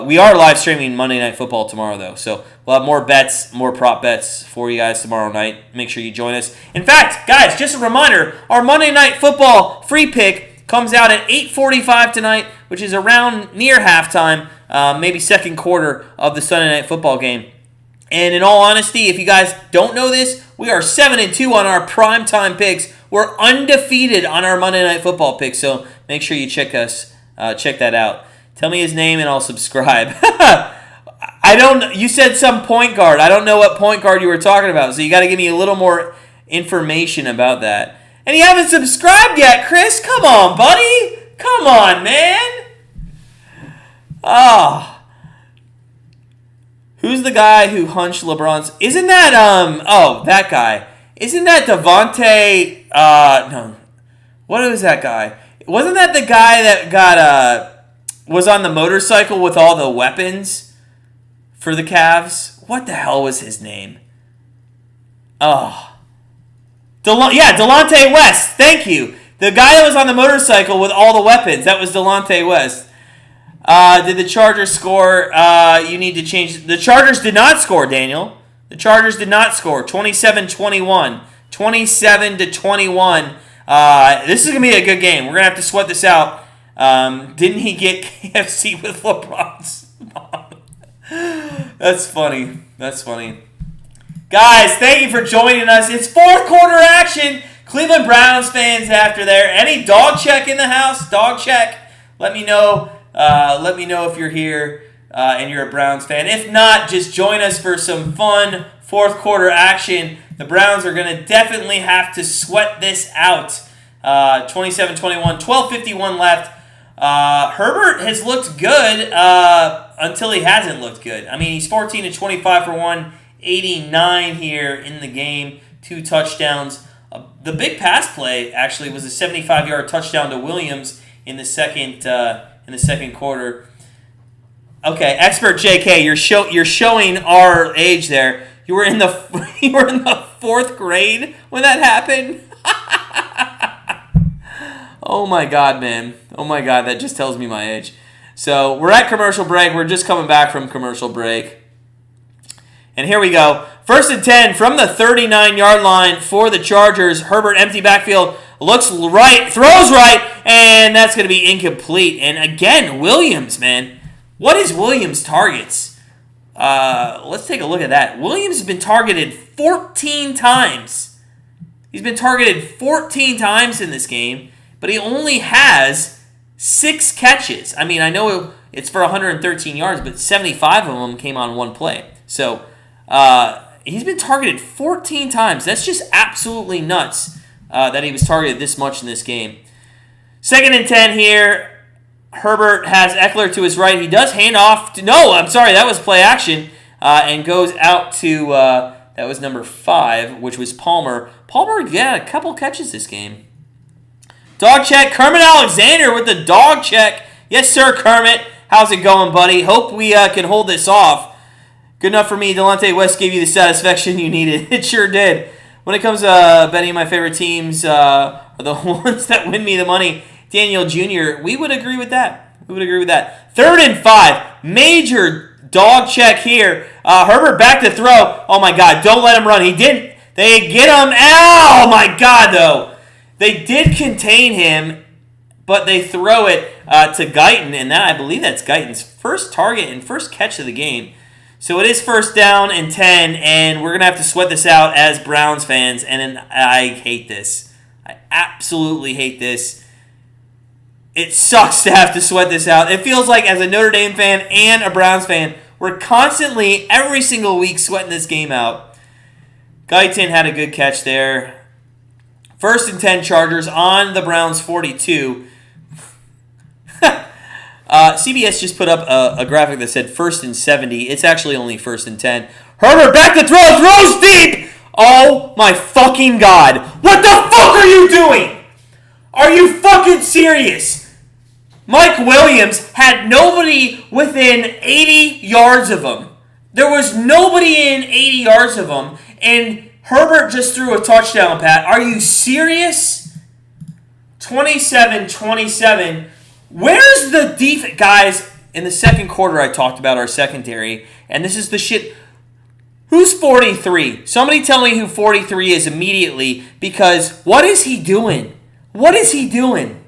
We are live streaming Monday Night Football tomorrow, though. So we'll have more bets, more prop bets for you guys tomorrow night. Make sure you join us. In fact, guys, just a reminder, our Monday Night Football free pick comes out at 8:45 tonight, which is around near halftime, maybe second quarter of the Sunday Night Football game. And in all honesty, if you guys don't know this, we are 7-2 on our primetime picks. We're undefeated on our Monday Night Football picks, so make sure you check that out. Tell me his name and I'll subscribe. You said some point guard. I don't know what point guard you were talking about, so you got to give me a little more information about that. And you haven't subscribed yet, Chris? Come on, buddy. Come on, man. Oh. Who's the guy who hunched LeBron's? Isn't that, that guy. Isn't that Devontae, no. What was that guy? Wasn't that the guy that was on the motorcycle with all the weapons for the Cavs? What the hell was his name? Oh. Delonte West. Thank you. The guy that was on the motorcycle with all the weapons. That was Delonte West. Did the Chargers score? You need to change. The Chargers did not score, Daniel. The Chargers did not score. 27-21. 27-21. This is going to be a good game. We're going to have to sweat this out. Didn't he get KFC with LeBron's mom? That's funny. That's funny. Guys, thank you for joining us. It's fourth quarter action. Cleveland Browns fans after there. Any dog check in the house? Dog check. Let me know. Let me know if you're here and you're a Browns fan. If not, just join us for some fun fourth quarter action. The Browns are going to definitely have to sweat this out. 27-21, 12:51 left. Herbert has looked good until he hasn't looked good. I mean, he's 14-25 for 189 here in the game. 2 touchdowns. The big pass play actually was a 75-yard touchdown to Williams in the second quarter. Okay, expert JK, you're showing our age there. You were in the 4th grade when that happened. Oh my God, man. Oh my God, that just tells me my age. So we're at commercial break. We're just coming back from commercial break. And here we go. 1st and 10 from the 39-yard line for the Chargers. Herbert, empty backfield, looks right, throws right, and that's going to be incomplete. And again, Williams, man. What is Williams' targets? Let's take a look at that. Williams has been targeted 14 times. He's been targeted 14 times in this game, but he only has 6 catches. I mean, I know it's for 113 yards, but 75 of them came on one play. So he's been targeted 14 times. That's just absolutely nuts that he was targeted this much in this game. 2nd and 10 here. Herbert has Eckler to his right. He does hand off to... No, I'm sorry. That was play action. And goes out to... that was number 5, which was Palmer. Palmer, yeah, a couple catches this game. Dog check. Kermit Alexander with the dog check. Yes, sir, Kermit. How's it going, buddy? Hope we can hold this off. Good enough for me. Delonte West gave you the satisfaction you needed. It sure did. When it comes to betting, my favorite teams are the ones that win me the money. Daniel Jr., we would agree with that. 3rd and 5. Major dog check here. Herbert back to throw. Oh, my God. Don't let him run. He didn't. They get him. Oh, my God, though. They did contain him, but they throw it to Guyton, and that I believe that's Guyton's first target and first catch of the game. So it is 1st down and 10, and we're going to have to sweat this out as Browns fans, and I hate this. I absolutely hate this. It sucks to have to sweat this out. It feels like as a Notre Dame fan and a Browns fan, we're constantly, every single week, sweating this game out. Guyton had a good catch there. 1st and 10 Chargers on the Browns 42. CBS just put up a graphic that said 1st and 70. It's actually only 1st and 10. Herbert back to throw. Throws deep. Oh my fucking God. What the fuck are you doing? Are you fucking serious? Mike Williams had nobody within 80 yards of him. There was nobody in 80 yards of him, and Herbert just threw a touchdown, Pat. Are you serious? 27-27. Where's the defense? Guys, in the second quarter, I talked about our secondary, and this is the shit. Who's 43? Somebody tell me who 43 is immediately, because what is he doing? What is he doing?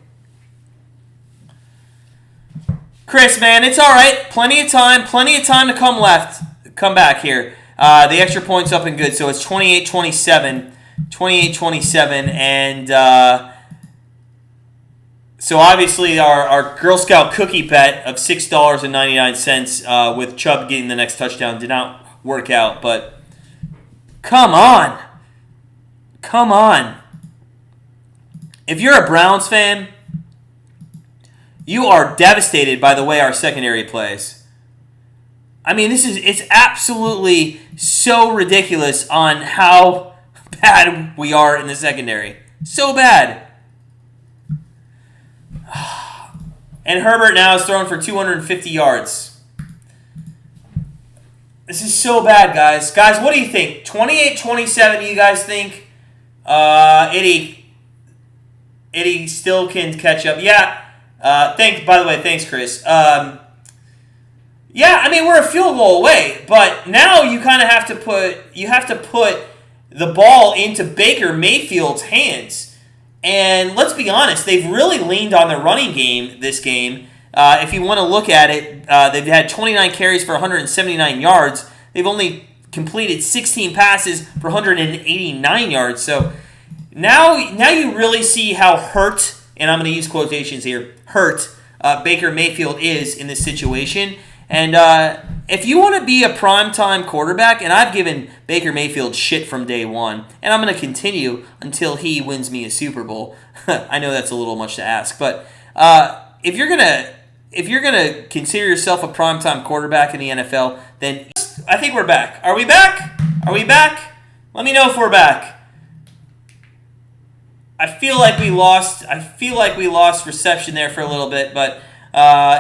Chris, man, it's all right. Plenty of time to come back here. The extra point's up and good, so it's 28-27. 28-27, and so obviously our Girl Scout cookie bet of $6.99 with Chubb getting the next touchdown did not work out, but come on. Come on. If you're a Browns fan, you are devastated by the way our secondary plays. I mean, it's absolutely so ridiculous on how bad we are in the secondary. So bad. And Herbert now is throwing for 250 yards. This is so bad, guys. Guys, what do you think? 28-27, you guys think? Eddie still can catch up. Yeah. By the way, thanks, Chris. Yeah, I mean, we're a field goal away, but now you kind of have to put the ball into Baker Mayfield's hands. And let's be honest, they've really leaned on their running game this game. If you want to look at it, they've had 29 carries for 179 yards. They've only completed 16 passes for 189 yards. So now you really see how hurt, and I'm going to use quotations here, hurt Baker Mayfield is in this situation. And if you want to be a primetime quarterback, and I've given Baker Mayfield shit from day one, and I'm going to continue until he wins me a Super Bowl. I know that's a little much to ask, but if you're gonna consider yourself a primetime quarterback in the NFL, then I think we're back. Are we back? Are we back? Let me know if we're back. I feel like we lost reception there for a little bit, but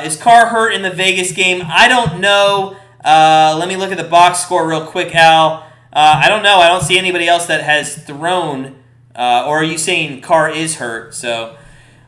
is Carr hurt in the Vegas game? I don't know. Let me look at the box score real quick, Al. I don't know. I don't see anybody else that has thrown. Or are you saying Carr is hurt? So,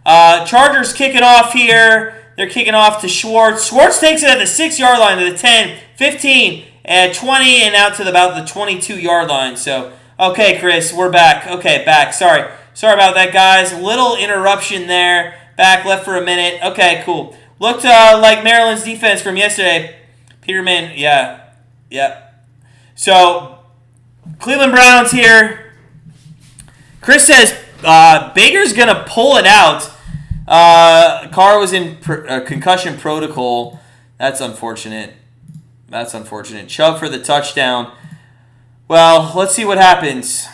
Chargers kicking off here. They're kicking off to Schwartz. Schwartz takes it at the 6-yard line to the 10, 15, and 20, and out to about the 22-yard line. So, okay, Chris, we're back. Okay, back. Sorry about that, guys. Little interruption there. Back left for a minute. Okay, cool. Looked like Maryland's defense from yesterday. Peterman, yeah. So, Cleveland Browns here. Chris says Baker's going to pull it out. Carr was in concussion protocol. That's unfortunate. Chubb for the touchdown. Well, let's see what happens.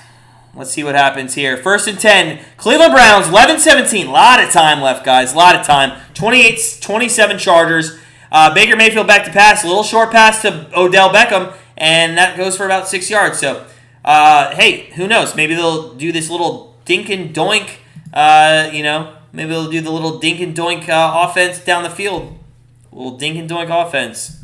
Here. 1st and 10. Cleveland Browns, 11-17. A lot of time left, guys. A lot of time. 28-27 Chargers. Baker Mayfield back to pass. A little short pass to Odell Beckham, and that goes for about 6 yards. So, hey, who knows? Maybe they'll do this little dink and doink, maybe they'll do the little dink and doink offense down the field. A little dink and doink offense.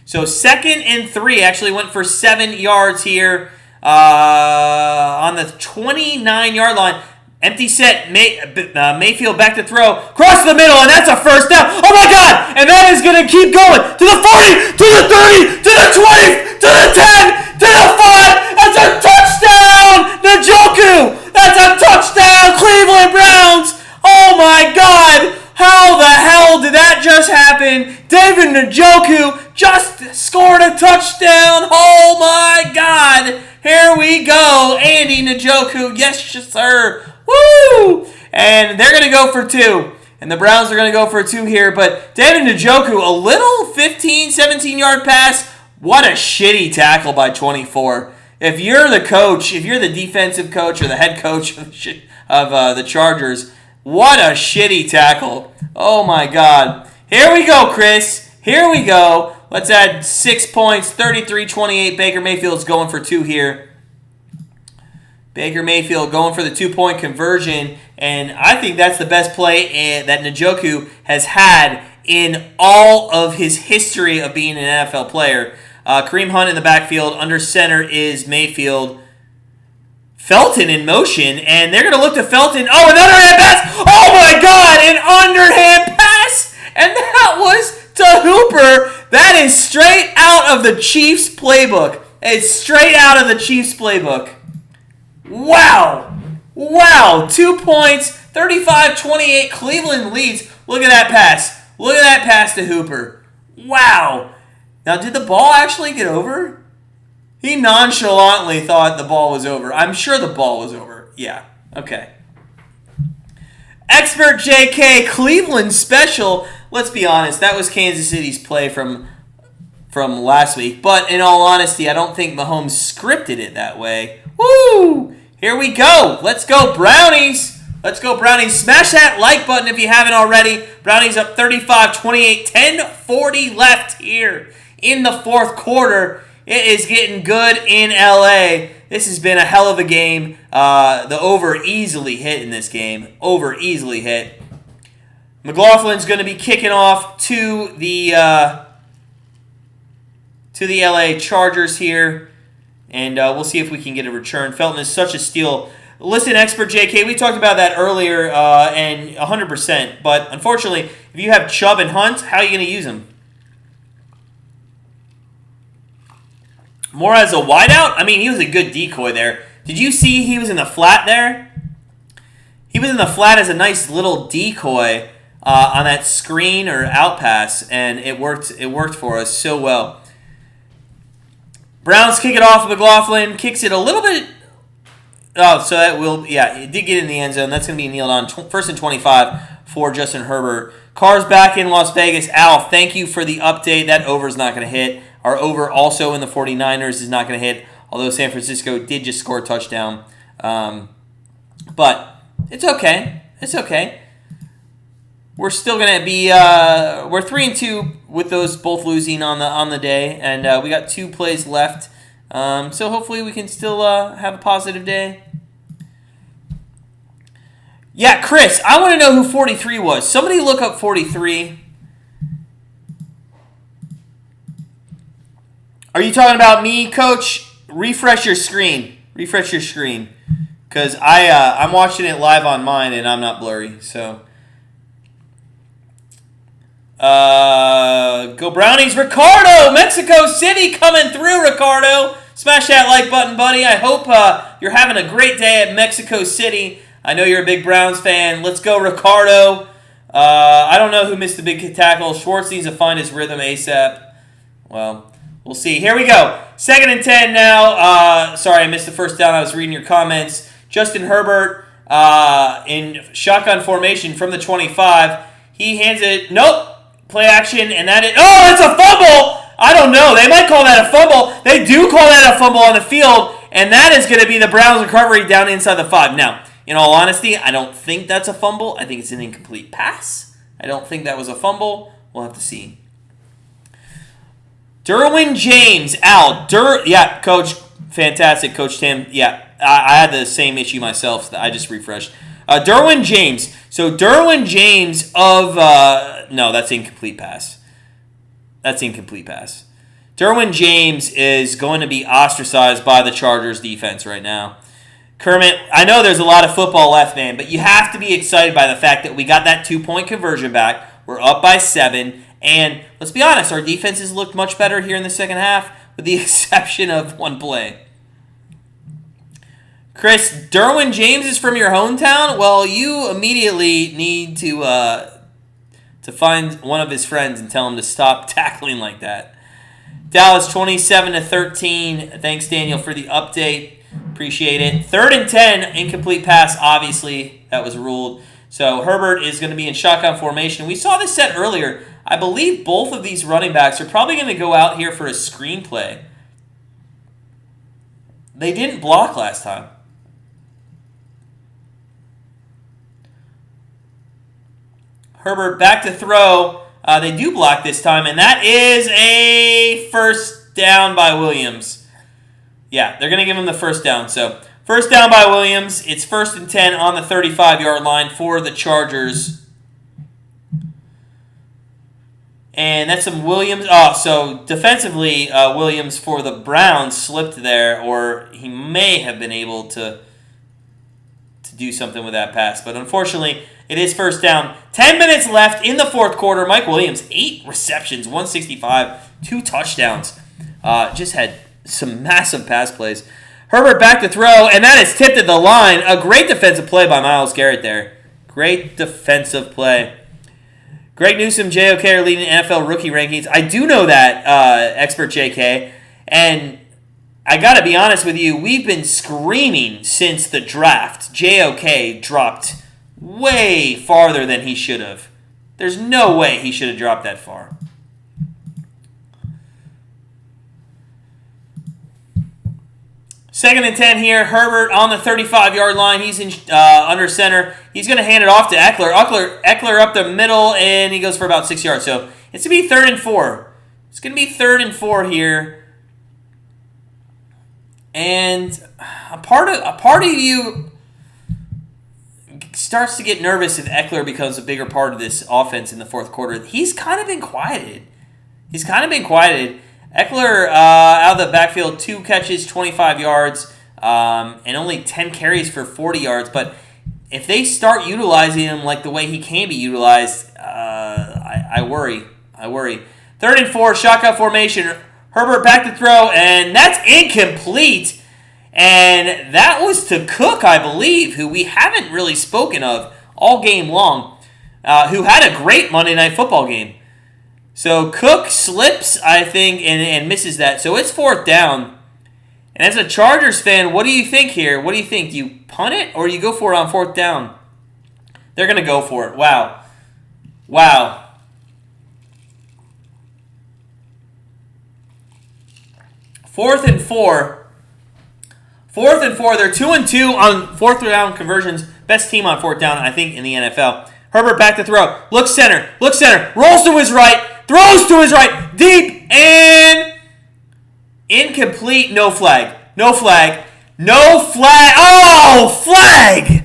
So 2nd and 3 actually went for 7 yards here on the 29-yard line. Empty set, Mayfield back to throw. Cross the middle, and that's a first down. Oh, my God! And that is going to keep going to the 40, to the 30, to the 20, to the 10, to the 5. That's a touchdown! Njoku! That's a touchdown, Cleveland Browns! Oh, my God! How the hell did that just happen? David Njoku just scored a touchdown! Oh, my God! Here we go, Andy Njoku. Yes, sir. Woo! And they're going to go for 2. And the Browns are going to go for 2 here. But David Njoku, a little 15, 17-yard pass. What a shitty tackle by 24. If you're the coach, if you're the defensive coach or the head coach of the Chargers, what a shitty tackle. Oh, my God. Here we go, Chris. Here we go. Let's add 6 points. 33-28. Baker Mayfield's going for 2 here. Baker Mayfield going for the 2-point conversion. And I think that's the best play that Njoku has had in all of his history of being an NFL player. Kareem Hunt in the backfield. Under center is Mayfield. Felton in motion. And they're going to look to Felton. Oh, an underhand pass. Oh, my God. An underhand pass. And that was to Hooper. That is straight out of the Chiefs playbook. It's straight out of the Chiefs playbook. Wow. 2 points. 35-28. Cleveland leads. Look at that pass. Look at that pass to Hooper. Wow. Now, did the ball actually get over? He nonchalantly thought the ball was over. I'm sure the ball was over. Yeah. Okay. Expert JK, Cleveland special. Let's be honest, that was Kansas City's play from last week. But in all honesty, I don't think Mahomes scripted it that way. Woo! Here we go. Let's go, Brownies. Let's go, Brownies. Smash that like button if you haven't already. Brownies up 35-28. 10:40 left here in the fourth quarter. It is getting good in LA. This has been a hell of a game. The over easily hit in this game. Over easily hit. McLaughlin's going to be kicking off to the LA Chargers here. And we'll see if we can get a return. Felton is such a steal. Listen, Expert JK, we talked about that earlier, and 100%. But unfortunately, if you have Chubb and Hunt, how are you going to use them? More as a wideout? I mean, he was a good decoy there. Did you see he was in the flat there? He was in the flat as a nice little decoy on that screen or out pass, and it worked. It worked for us so well. Browns kick it off. McLaughlin kicks it a little bit. Oh, so that will, yeah, it did get in the end zone. That's going to be kneeled on. First and 25 for Justin Herbert. Carr's back in Las Vegas. Al, thank you for the update. That over is not going to hit. Our over also in the 49ers is not going to hit, although San Francisco did just score a touchdown. But it's okay. It's okay. We're still going to be, we're 3-2 with those both losing on the day, and we got 2 plays left. So hopefully we can still have a positive day. Yeah, Chris, I want to know who 43 was. Somebody look up 43. Are you talking about me, Coach? Refresh your screen. Refresh your screen. Because I'm watching it live on mine, and I'm not blurry. So, go Brownies. Ricardo, Mexico City coming through, Ricardo. Smash that like button, buddy. I hope you're having a great day at Mexico City. I know you're a big Browns fan. Let's go, Ricardo. I don't know who missed the big tackle. Schwartz needs to find his rhythm ASAP. Well, we'll see. Here we go. 2nd and 10 now. Sorry, I missed the first down. I was reading your comments. Justin Herbert in shotgun formation from the 25. He hands it. Nope. Play action, and that is... Oh, it's a fumble! I don't know. They might call that a fumble. They do call that a fumble on the field, and that is going to be the Browns' recovery down inside the 5. Now, in all honesty, I don't think that's a fumble. I think it's an incomplete pass. I don't think that was a fumble. We'll have to see. Derwin James, Al. Yeah, Coach. Fantastic, Coach Tim. Yeah, I had the same issue myself. So I just refreshed. Derwin James. So Derwin James of... no, that's incomplete pass. That's incomplete pass. Derwin James is going to be ostracized by the Chargers defense right now. Kermit, I know there's a lot of football left, man, but you have to be excited by the fact that we got that 2-point conversion back. We're up by 7, and let's be honest, our defenses looked much better here in the second half, with the exception of one play. Chris, Derwin James is from your hometown? Well, you immediately need to find one of his friends and tell him to stop tackling like that. Dallas 27-13. Thanks, Daniel, for the update. Appreciate it. 3rd and 10, incomplete pass. Obviously, that was ruled. So Herbert is going to be in shotgun formation. We saw this set earlier. I believe both of these running backs are probably going to go out here for a screenplay. They didn't block last time. Herbert back to throw. They do block this time, and that is a first down by Williams. Yeah, they're going to give him the first down. So, first down by Williams. It's 1st and 10 on the 35-yard line for the Chargers. And that's some Williams. Oh, so defensively, Williams for the Browns slipped there, or he may have been able to do something with that pass. But unfortunately, it is first down. 10 minutes left in the fourth quarter. Mike Williams, 8 receptions, 165, 2 touchdowns. Just had some massive pass plays. Herbert back to throw, and that is tipped at the line. A great defensive play by Myles Garrett there. Great defensive play. Greg Newsome, JOK are leading NFL rookie rankings. I do know that, Expert JK. And I got to be honest with you, we've been screaming since the draft. JOK dropped way farther than he should have. There's no way he should have dropped that far. Second and 10 here. Herbert on the 35-yard line. He's in under center. He's going to hand it off to Eckler. Eckler up the middle, and he goes for about 6 yards. So it's going to be 3rd and 4. It's going to be 3rd and 4 here. And a part of you starts to get nervous if Eckler becomes a bigger part of this offense in the fourth quarter. He's kind of been quieted. Eckler out of the backfield, 2 catches, 25 yards, and only 10 carries for 40 yards. But if they start utilizing him like the way he can be utilized, I worry. 3rd and 4, shotgun formation. Herbert back to throw, and that's incomplete. And that was to Cook, I believe, who we haven't really spoken of all game long, who had a great Monday Night Football game. So Cook slips, I think, and misses that. So it's 4th down. And as a Chargers fan, what do you think here? What do you think? Do you punt it or you go for it on 4th down? They're going to go for it. Wow. 4th and 4. 4th and 4. They're 2-2 on 4th down conversions. Best team on 4th down, I think, in the NFL. Herbert back to throw. Looks center. Rolls to his right. Throws to his right. Deep. And incomplete. No flag. Oh, flag.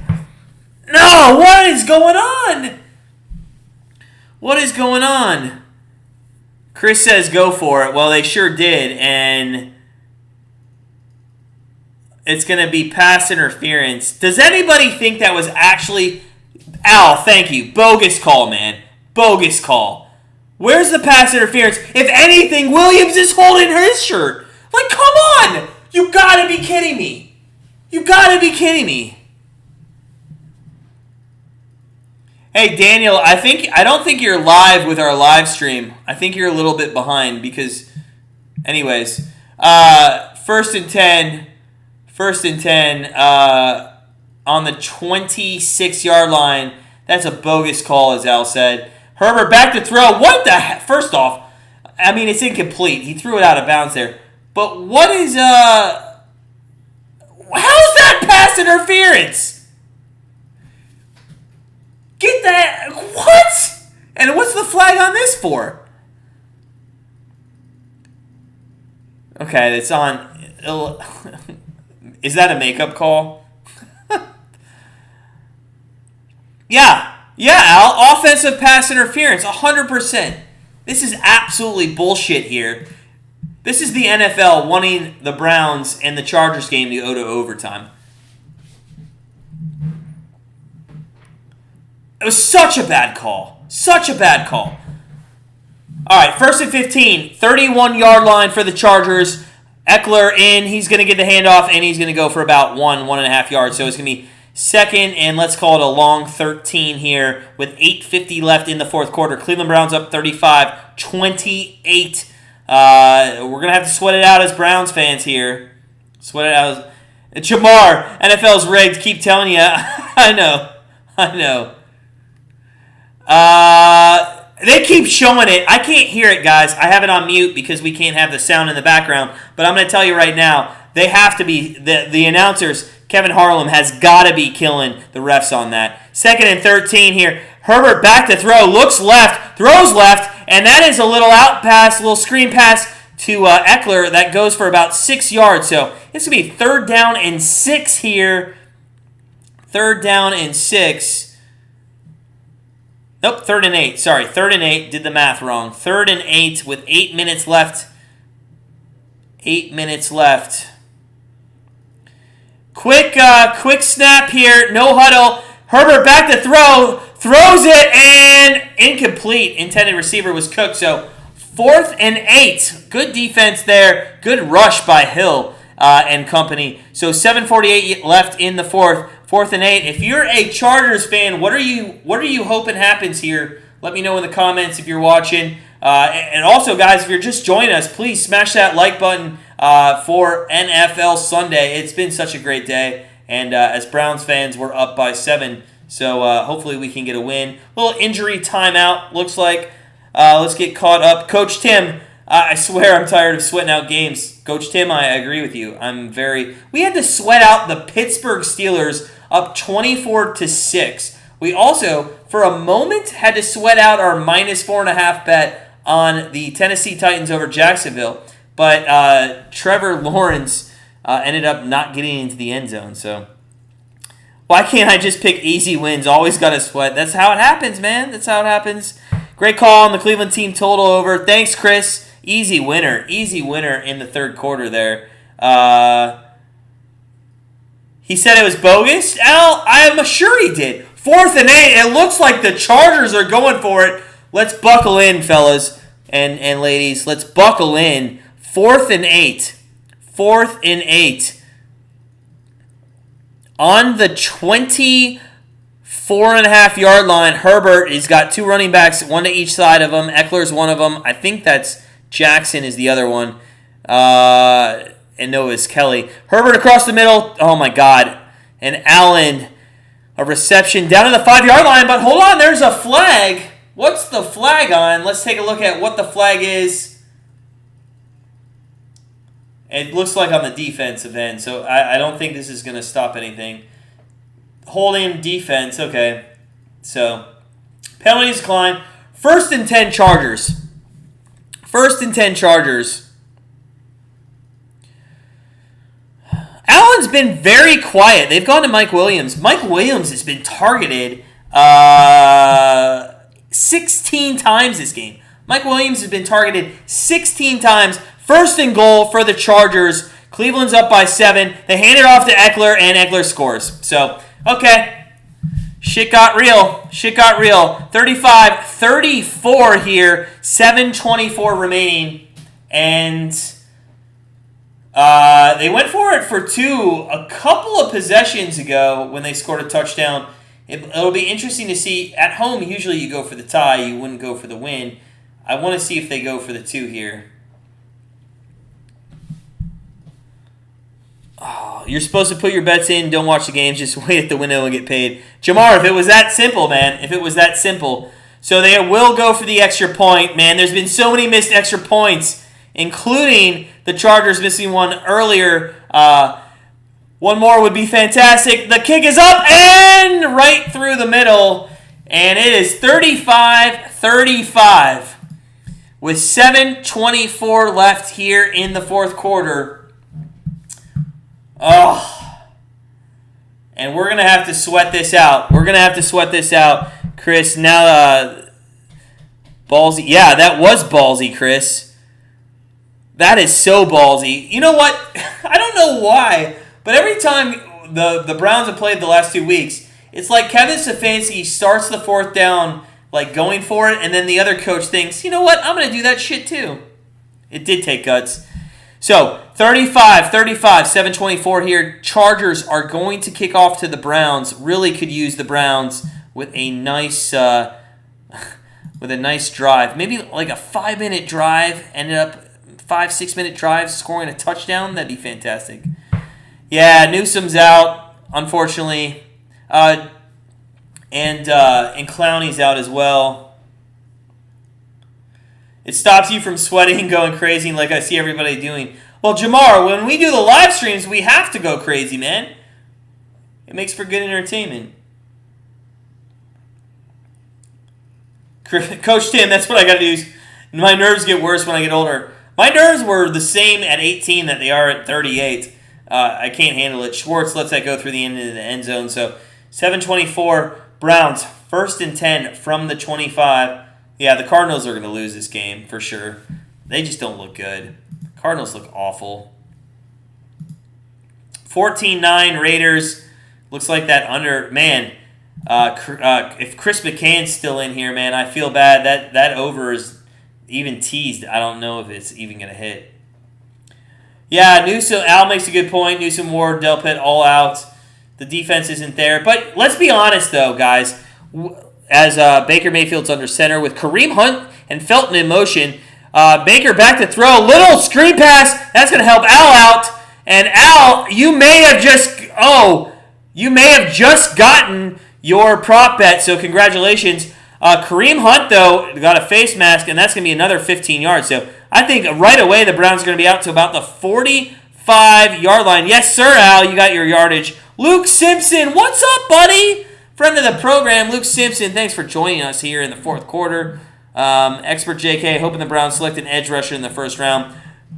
No, what is going on? Chris says go for it. Well, they sure did. And it's going to be pass interference. Does anybody think that was actually... Al, thank you. Bogus call, man. Bogus call. Where's the pass interference? If anything, Williams is holding his shirt. Like, come on! You gotta be kidding me. Hey, Daniel, I don't think you're live with our live stream. I think you're a little bit behind because... Anyways. 1st and 10 on the 26-yard line. That's a bogus call, as Al said. Herbert back to throw. What the heck? First off, I mean, it's incomplete. He threw it out of bounds there. But what is... How's that pass interference? Get that... What? And what's the flag on this for? Okay, it's on... Is that a makeup call? Yeah, Al. Offensive pass interference, 100%. This is absolutely bullshit here. This is the NFL wanting the Browns and the Chargers game to go to overtime. It was such a bad call. All right, 1st and 15, 31-yard line for the Chargers. Eckler in. He's going to get the handoff, and he's going to go for about 1.5 yards. So it's going to be 2nd, and let's call it a long 13 here with 8:50 left in the fourth quarter. Cleveland Browns up 35-28. We're going to have to sweat it out as Browns fans here. Sweat it out. Jamar, NFL's rigged. Keep telling you. I know. They keep showing it. I can't hear it, guys. I have it on mute because we can't have the sound in the background. But I'm going to tell you right now, they have to be, the announcers, Kevin Harlan has got to be killing the refs on that. 2nd and 13 here. Herbert back to throw. Looks left. Throws left. And that is a little out pass, a little screen pass to Eckler that goes for about 6 yards. So it's going to be 3rd down and 6 here. 3rd down and 6. Nope, 3rd and 8. Sorry, 3rd and 8. Did the math wrong. 3rd and 8 with 8 minutes left. 8 minutes left. Quick snap here. No huddle. Herbert back to throw. Throws it and incomplete. Intended receiver was Cook. So 4th and 8. Good defense there. Good rush by Hill and company. So 7:48 left in the fourth. 4th and 8. If you're a Chargers fan, what are you hoping happens here? Let me know in the comments if you're watching. And also, guys, if you're just joining us, please smash that like button for NFL Sunday. It's been such a great day. And as Browns fans, we're up by 7. So hopefully we can get a win. Little injury timeout, looks like. Let's get caught up. Coach Tim, I swear I'm tired of sweating out games. Coach Tim, I agree with you. We had to sweat out the Pittsburgh Steelers up 24-6. We also, for a moment, had to sweat out our -4.5 bet on the Tennessee Titans over Jacksonville. But Trevor Lawrence ended up not getting into the end zone. So why can't I just pick easy wins? Always got to sweat. That's how it happens, man. That's how it happens. Great call on the Cleveland team total over. Thanks, Chris. Easy winner. Easy winner in the third quarter there. He said it was bogus. Al, I'm sure he did. 4th and 8. It looks like the Chargers are going for it. Let's buckle in, fellas and ladies. Let's buckle in. 4th and 8. 4th and 8. On the 24.5-yard line, Herbert has got 2 running backs, 1 to each side of him. Eckler's one of them. I think that's Jackson is the other one. And no, it's Kelly. Herbert across the middle. Oh, my God. And Allen, a reception down to the 5-yard line. But hold on, there's a flag. What's the flag on? Let's take a look at what the flag is. It looks like on the defensive end, so I don't think this is going to stop anything. Holding defense, okay. So, penalties decline. 1st and 10 Chargers. 1st and 10 Chargers. Allen's been very quiet. They've gone to Mike Williams. Mike Williams has been targeted 16 times this game. Mike Williams has been targeted 16 times. 1st and goal for the Chargers. Cleveland's up by 7. They hand it off to Eckler, and Eckler scores. So, okay. Shit got real. Shit got real. 35-34 here. 7:24 remaining. And they went for it for 2 a couple of possessions ago when they scored a touchdown. It'll be interesting to see. At home, usually you go for the tie. You wouldn't go for the win. I want to see if they go for the 2 here. Oh, you're supposed to put your bets in, don't watch the games, just wait at the window and get paid. Jamar, if it was that simple, man, if it was that simple. So they will go for the extra point, man. There's been so many missed extra points, including the Chargers missing one earlier. One more would be fantastic. The kick is up and right through the middle, and it is 35-35 with 7:24 left here in the fourth quarter. Oh, and we're going to have to sweat this out. We're going to have to sweat this out, Chris. Now, ballsy. Yeah, that was ballsy, Chris. That is so ballsy. You know what? I don't know why, but every time the Browns have played the last 2 weeks, it's like Kevin Stefanski starts the 4th down, like going for it, and then the other coach thinks, you know what? I'm going to do that shit too. It did take guts. So, 35-35, 7:24 here. Chargers are going to kick off to the Browns. Really could use the Browns with a nice drive. Maybe like a 5-minute drive. Ended up 5-6-minute drive, scoring a touchdown. That'd be fantastic. Yeah, Newsom's out, unfortunately. And Clowney's out as well. It stops you from sweating and going crazy like I see everybody doing. Well, Jamar, when we do the live streams, we have to go crazy, man. It makes for good entertainment. Coach Tim, that's what I got to do. My nerves get worse when I get older. My nerves were the same at 18 that they are at 38. I can't handle it. Schwartz lets that go through the end of the end zone. So 7:24, Browns, 1st and 10 from the 25. Yeah, the Cardinals are going to lose this game for sure. They just don't look good. Cardinals look awful. 14-9 Raiders. Looks like that under. Man, if Chris McCann's still in here, man, I feel bad. That over is even teased. I don't know if it's even going to hit. Yeah, Newsom. Al makes a good point. Newsom, Ward, Delpit, all out. The defense isn't there. But let's be honest, though, guys. As Baker Mayfield's under center with Kareem Hunt and Felton in motion. Baker back to throw. Little screen pass. That's going to help Al out. And Al, you may have just gotten your prop bet, so congratulations. Kareem Hunt, though, got a face mask, and that's going to be another 15 yards. So I think right away the Browns are going to be out to about the 45-yard line. Yes, sir, Al, you got your yardage. Luke Simpson, what's up, buddy? Friend of the program, Luke Simpson, thanks for joining us here in the fourth quarter. Expert JK, hoping the Browns select an edge rusher in the first round.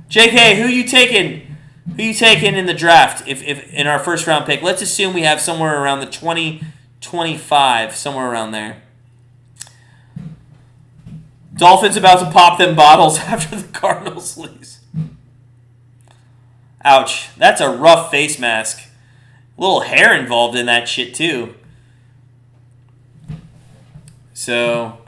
JK, who you taking? Who you taking in the draft? If in our first round pick, let's assume we have somewhere around the 20-25, somewhere around there. Dolphins about to pop them bottles after the Cardinals lose. Ouch. That's a rough face mask. A little hair involved in that shit, too. So,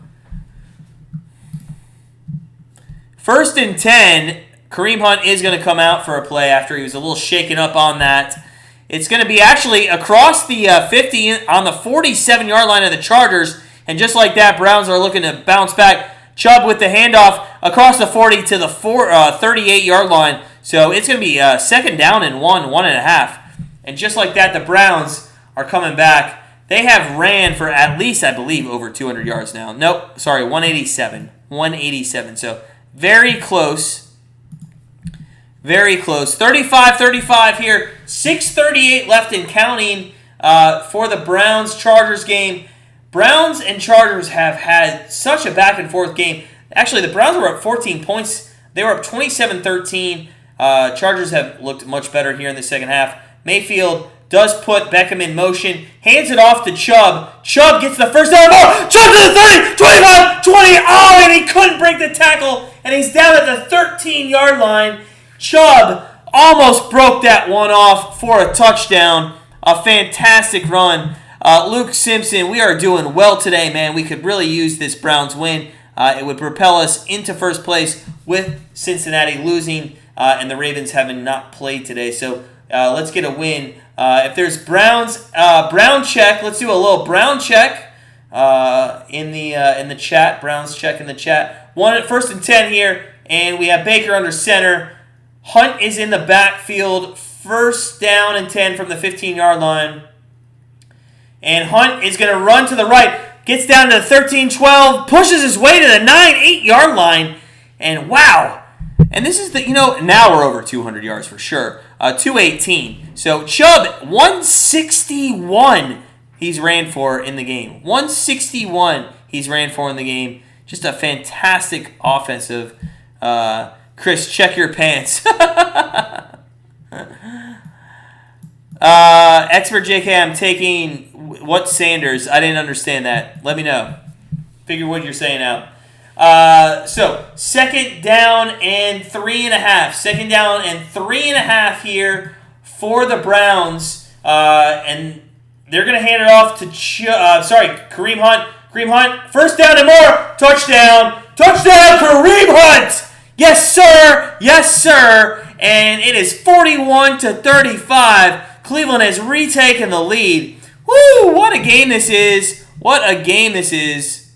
1st and 10, Kareem Hunt is going to come out for a play after he was a little shaken up on that. It's going to be actually across the 50 on the 47-yard line of the Chargers. And just like that, Browns are looking to bounce back. Chubb with the handoff across the 40 to the 38-yard line. So it's going to be 2nd down and 1.5. And just like that, the Browns are coming back. They have ran for at least, I believe, over 200 yards now. Nope, sorry, 187. 187. So very close. Very close. 35-35 here. 6:38 left and counting for the Browns-Chargers game. Browns and Chargers have had such a back-and-forth game. Actually, the Browns were up 14 points. They were up 27-13. Chargers have looked much better here in the second half. Mayfield does put Beckham in motion. Hands it off to Chubb. Chubb gets the first down. Oh, Chubb to the 30, 25, 20. Oh, and he couldn't break the tackle. And he's down at the 13-yard line. Chubb almost broke that one off for a touchdown. A fantastic run. Luke Simpson, we are doing well today, man. We could really use this Browns win. It would propel us into first place with Cincinnati losing and the Ravens having not played today. So let's get a win. If there's Browns, Brown check. Let's do a little Brown check in the chat. Browns check in the chat. 1st and 10 here, and we have Baker under center. Hunt is in the backfield. 1st down and 10 from the 15-yard line. And Hunt is going to run to the right. Gets down to the 13-12. Pushes his way to the 8-yard line. And wow. And this is the, now we're over 200 yards for sure. 218. So Chubb, 161 he's ran for in the game. 161 he's ran for in the game. Just a fantastic offensive. Chris, check your pants. Expert JK, I'm taking what Sanders? I didn't understand that. Let me know. Figure what you're saying out. So 2nd down and 3.5. 2nd down and 3.5 here for the Browns. And they're going to hand it off to Kareem Hunt. Kareem Hunt, 1st down and more. Touchdown. Touchdown, Kareem Hunt. Yes, sir. Yes, sir. And it is 41-35. Cleveland has retaken the lead. Woo! What a game this is. What a game this is.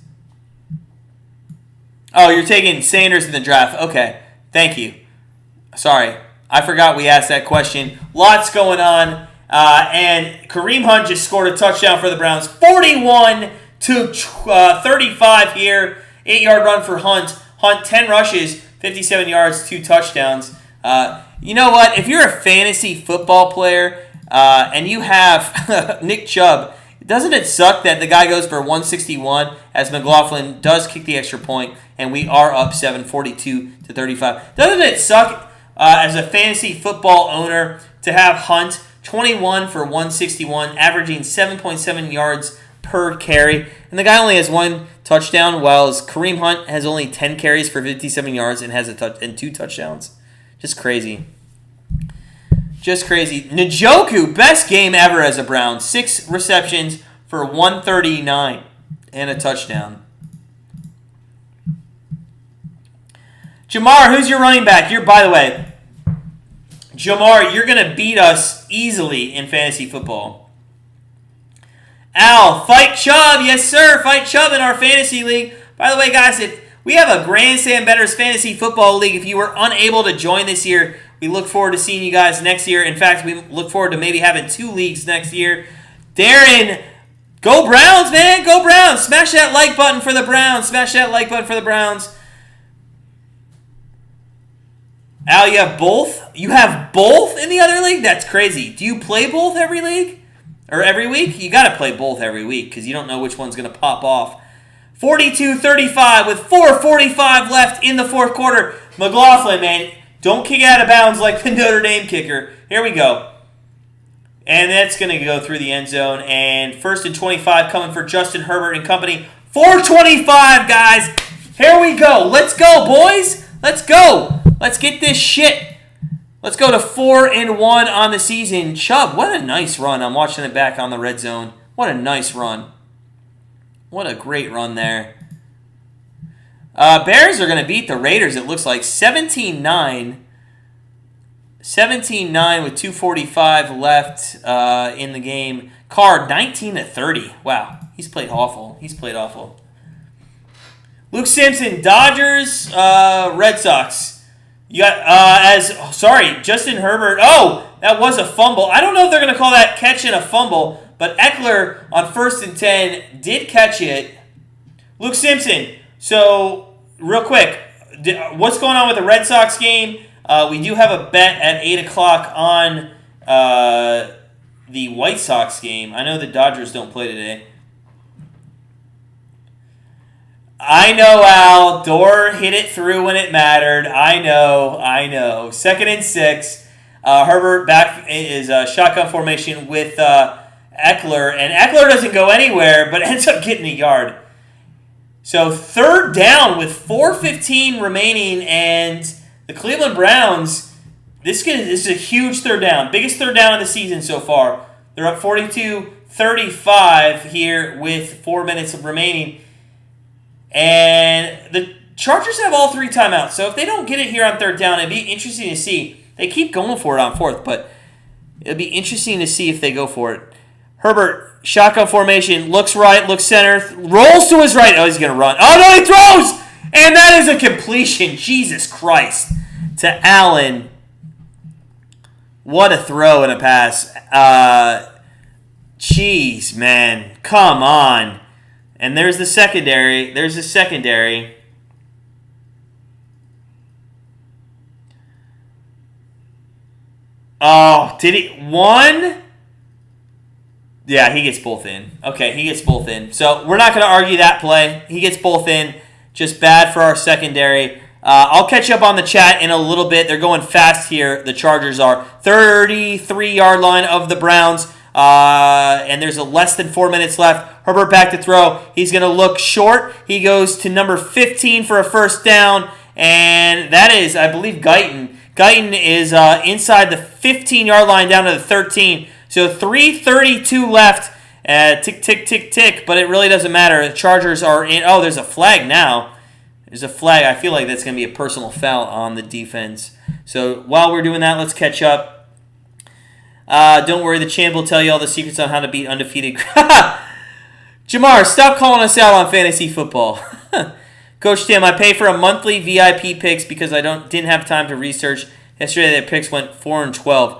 Oh, you're taking Sanders in the draft. Okay. Thank you. Sorry. I forgot we asked that question. Lots going on. And Kareem Hunt just scored a touchdown for the Browns. 41-35 here. 8-yard run for Hunt. Hunt, 10 rushes, 57 yards, 2 touchdowns. You know what? If you're a fantasy football player and you have Nick Chubb, doesn't it suck that the guy goes for 161 as McLaughlin does kick the extra point and we are up 42-35? Doesn't it suck as a fantasy football owner to have Hunt 21 for 161, averaging 7.7 yards per carry, and the guy only has 1 touchdown, while Kareem Hunt has only 10 carries for 57 yards and has and 2 touchdowns. Just crazy. Just crazy. Njoku, best game ever as a Brown. 6 receptions for 139 and a touchdown. Jamar, who's your running back? By the way, Jamar, you're going to beat us easily in fantasy football. Al, fight Chubb. Yes, sir. Fight Chubb in our fantasy league. By the way, guys, if we have a Grandstand Bettors Fantasy Football League. If you were unable to join this year, we look forward to seeing you guys next year. In fact, we look forward to maybe having 2 leagues next year. Darren, Go Browns, man. Go Browns. Smash that like button for the Browns. Smash that like button for the Browns. Al, you have both? You have both in the other league? That's crazy. Do you play both every league? Or every week? You got to play both every week because you don't know which one's going to pop off. 42-35 with 4:45 left in the fourth quarter. McLaughlin, man, don't kick out of bounds like the Notre Dame kicker. Here we go. And that's going to go through the end zone. And 1st and 25 coming for Justin Herbert and company. 4:25, guys. Here we go. Let's go, boys. Let's go. Let's get this shit. Let's go to 4-1 on the season. Chubb, what a nice run. I'm watching it back on the red zone. What a nice run. What a great run there. Bears are going to beat the Raiders, it looks like. 17-9. 17-9 with 2:45 left in the game. Carr, 19-30. Wow, he's played awful. He's played awful. Luke Simpson, Dodgers, Red Sox. You got Justin Herbert. Oh, that was a fumble. I don't know if they're going to call that catching a fumble, but Eckler on 1st and 10 did catch it. Luke Simpson. So, real quick, what's going on with the Red Sox game? We do have a bet at 8 o'clock on the White Sox game. I know the Dodgers don't play today. I know, Al. Dorr hit it through when it mattered. I know. 2nd and 6. Herbert back is shotgun formation with Eckler. And Eckler doesn't go anywhere, but ends up getting a yard. So 3rd down with 4:15 remaining. And the Cleveland Browns, this is a huge 3rd down. Biggest 3rd down of the season so far. They're up 42-35 here with 4 minutes remaining. And the Chargers have all 3 timeouts. So if they don't get it here on 3rd down, it'd be interesting to see. They keep going for it on 4th, but it'd be interesting to see if they go for it. Herbert, shotgun formation, looks right, looks center, rolls to his right. Oh, he's going to run. Oh, no, he throws! And that is a completion. Jesus Christ. To Allen. What a throw and a pass. Jeez, man. Come on. And there's the secondary. Oh, did he? One? Yeah, he gets both in. Okay, he gets both in. So we're not going to argue that play. He gets both in. Just bad for our secondary. I'll catch you up on the chat in a little bit. They're going fast here. The Chargers are 33-yard line of the Browns. And there's less than 4 minutes left. Herbert back to throw. He's going to look short. He goes to number 15 for a 1st down. And that is, I believe, Guyton. Guyton is inside the 15-yard line down to the 13. So 3:32 left. Tick, tick, tick, tick. But it really doesn't matter. The Chargers are in. Oh, there's a flag now. There's a flag. I feel like that's going to be a personal foul on the defense. So while we're doing that, let's catch up. Don't worry, the champ will tell you all the secrets on how to beat undefeated. Jamar, stop calling us out on fantasy football. Coach Tim, I pay for a monthly VIP picks because I didn't have time to research. Yesterday, the picks went 4-12.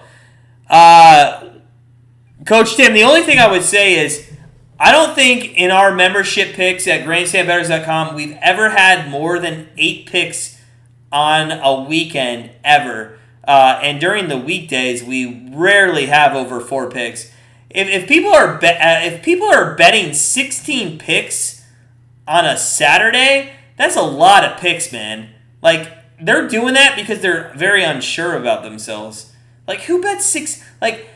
Coach Tim, the only thing I would say is I don't think in our membership picks at grandstandbettors.com we've ever had more than 8 picks on a weekend ever. And during the weekdays, we rarely have over 4 picks. If people are betting 16 picks on a Saturday, that's a lot of picks, man. Like, they're doing that because they're very unsure about themselves. Like, who bets 6? Like,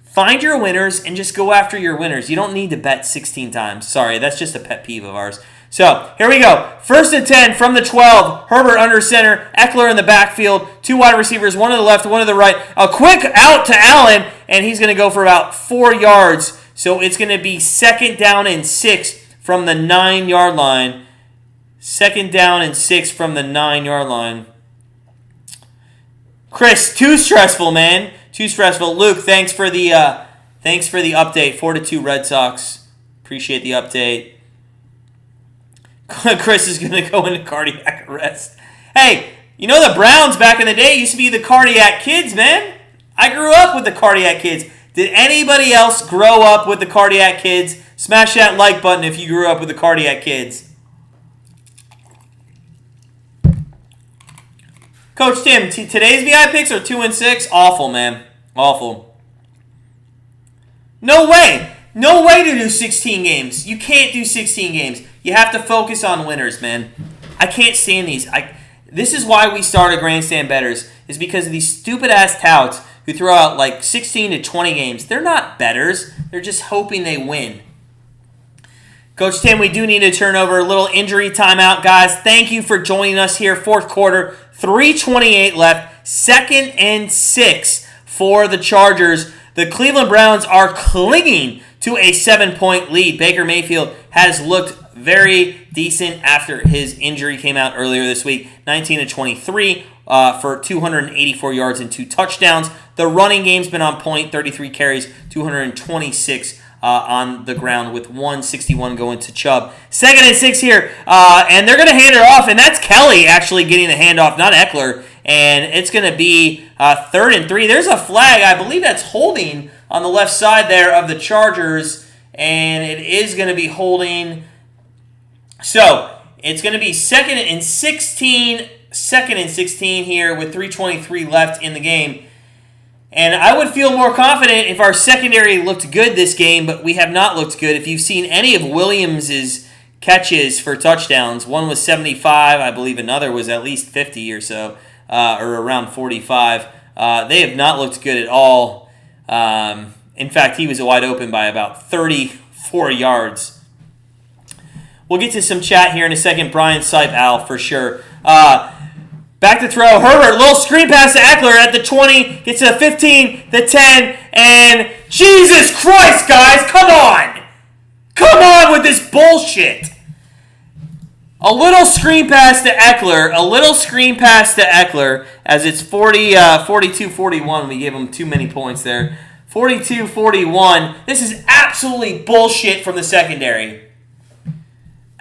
find your winners and just go after your winners. You don't need to bet 16 times. Sorry, that's just a pet peeve of ours. So, here we go. 1st and 10 from the 12. Herbert under center. Eckler in the backfield. 2 wide receivers, one to the left, one to the right. A quick out to Allen, and he's going to go for about 4 yards. So, it's going to be 2nd down and 6 from the 9-yard line. 2nd down and 6 from the 9-yard line. Chris, too stressful, man. Too stressful. Luke, thanks for the update. 4-2 Red Sox. Appreciate the update. Chris is going to go into cardiac arrest. Hey, you know the Browns back in the day used to be the cardiac kids, man. I grew up with the cardiac kids. Did anybody else grow up with the cardiac kids Smash that like button if you grew up with the cardiac kids. Coach Tim, today's VI picks are 2-6. Awful, man. Awful. No way. No way to do 16 games. You can't do 16 games. You have to focus on winners, man. I can't stand these. This is why we started Grandstand Bettors, is because of these stupid-ass touts who throw out like 16 to 20 games. They're not bettors. They're just hoping they win. Coach Tim, we do need to turn over a little injury timeout, guys. Thank you for joining us here. Fourth quarter, 3:28 left. 2nd and 6 for the Chargers. The Cleveland Browns are clinging to a 7-point lead. Baker Mayfield has looked very decent after his injury came out earlier this week. 19 to 23 for 284 yards and 2 touchdowns. The running game's been on point. 33 carries, 226 on the ground with 161 going to Chubb. 2nd and 6 here, and they're going to hand it off, and that's Kelly actually getting the handoff, not Eckler. And it's going to be 3rd and 3. There's a flag. I believe that's holding on the left side there of the Chargers, and it is going to be holding. So it's going to be 2nd and 16. 2nd and 16 here with 3:23 left in the game. And I would feel more confident if our secondary looked good this game, but we have not looked good. If you've seen any of Williams' catches for touchdowns, one was 75. I believe another was at least 50 or so, or around 45. They have not looked good at all. In fact, he was wide open by about 34 yards. We'll get to some chat here in a second. Brian Sipe, Al, for sure. Back to throw. Herbert, little screen pass to Eckler at the 20. Gets to the 15, the 10, and Jesus Christ, guys, come on! Come on with this bullshit! A little screen pass to Eckler. A little screen pass to Eckler as it's 42-41. We gave him too many points there. 42-41. This is absolutely bullshit from the secondary.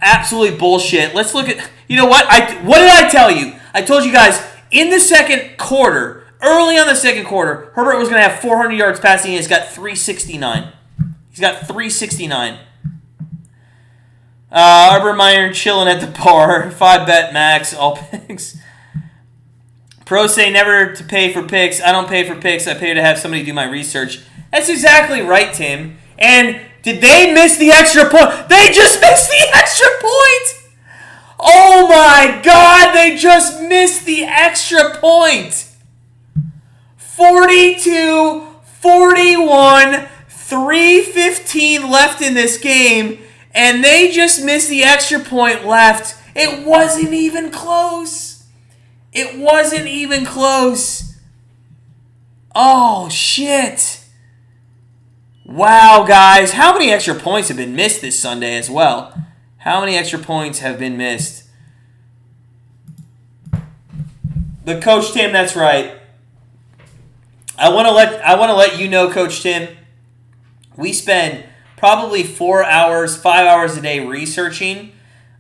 Absolutely bullshit. Let's look at... You know what? What did I tell you? I told you guys, in the second quarter, early on the second quarter, Herbert was going to have 400 yards passing. He's got 369. He's got 369. Arbor Meyer chilling at the bar. 5-bet max, all picks. Pros say never to pay for picks. I don't pay for picks. I pay to have somebody do my research. That's exactly right, Tim. And did they miss the extra point? They just missed the extra point! Oh my God, they just missed the extra point. 42-41, 3:15 left in this game, and they just missed the extra point left. It wasn't even close. It wasn't even close. Oh, shit. Wow, guys. How many extra points have been missed this Sunday as well? How many extra points have been missed? The Coach Tim, that's right. I want to let you know, Coach Tim, we spend probably 4 hours, 5 hours a day researching.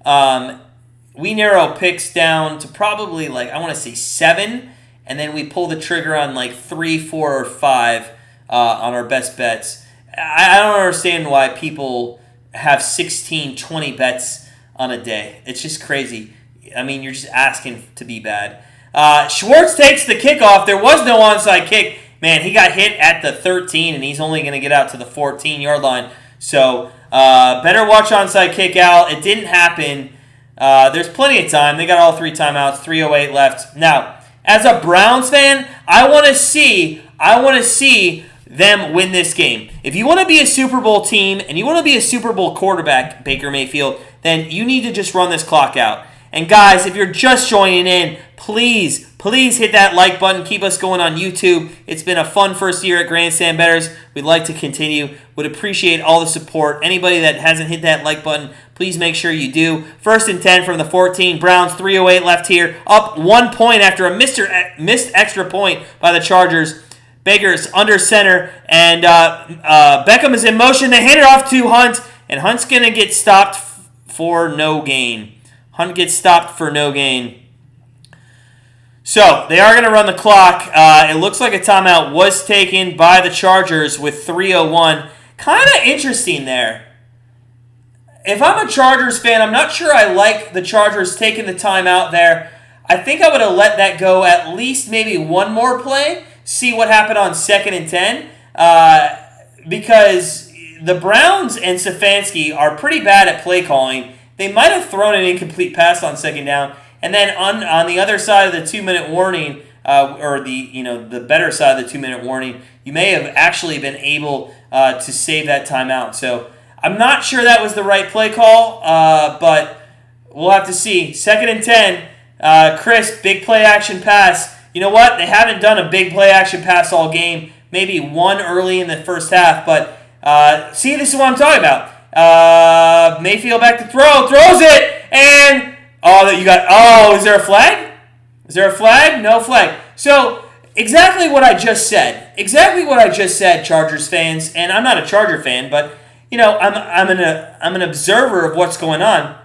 We narrow picks down to probably I want to say 7, and then we pull the trigger on 3, 4, or 5 on our best bets. I don't understand why people have 16, 20 bets on a day. It's just crazy. I mean, you're just asking to be bad. Schwartz takes the kickoff. There was no onside kick. Man, he got hit at the 13, and he's only going to get out to the 14-yard line. So, better watch onside kick out. It didn't happen. There's plenty of time. They got all 3 timeouts, 3:08 left. Now, as a Browns fan, I want to see them win this game. If you want to be a Super Bowl team and you want to be a Super Bowl quarterback, Baker Mayfield, then you need to just run this clock out. And guys, if you're just joining in, please hit that like button. Keep us going on YouTube. It's been a fun first year at Grandstand Bettors. We'd like to continue. Would appreciate all the support. Anybody that hasn't hit that like button, please make sure you do. 1st and 10 from the 14. Browns, 3:08 left here. Up 1 point after a missed extra point by the Chargers. Baker's under center, and Beckham is in motion. They hand it off to Hunt, and Hunt's going to get stopped for no gain. Hunt gets stopped for no gain. So, they are going to run the clock. It looks like a timeout was taken by the Chargers with 3:01. Kind of interesting there. if I'm a Chargers fan, I'm not sure I like the Chargers taking the time out there. I think I would have let that go at least maybe one more play, see what happened on 2nd and 10, because the Browns and Stefanski are pretty bad at play calling. They might have thrown an incomplete pass on 2nd down, and then on the other side of the 2-minute warning, or the better side of the 2-minute warning, you may have actually been able to save that timeout. So I'm not sure that was the right play call, but we'll have to see. 2nd and 10, Chris, big play action pass. You know what? They haven't done a big play action pass all game. Maybe one early in the first half, but see, this is what I'm talking about. Mayfield back to throw, throws it, and is there a flag? Is there a flag? No flag. So exactly what I just said. Exactly what I just said, Chargers fans. And I'm not a Charger fan, but I'm an observer of what's going on.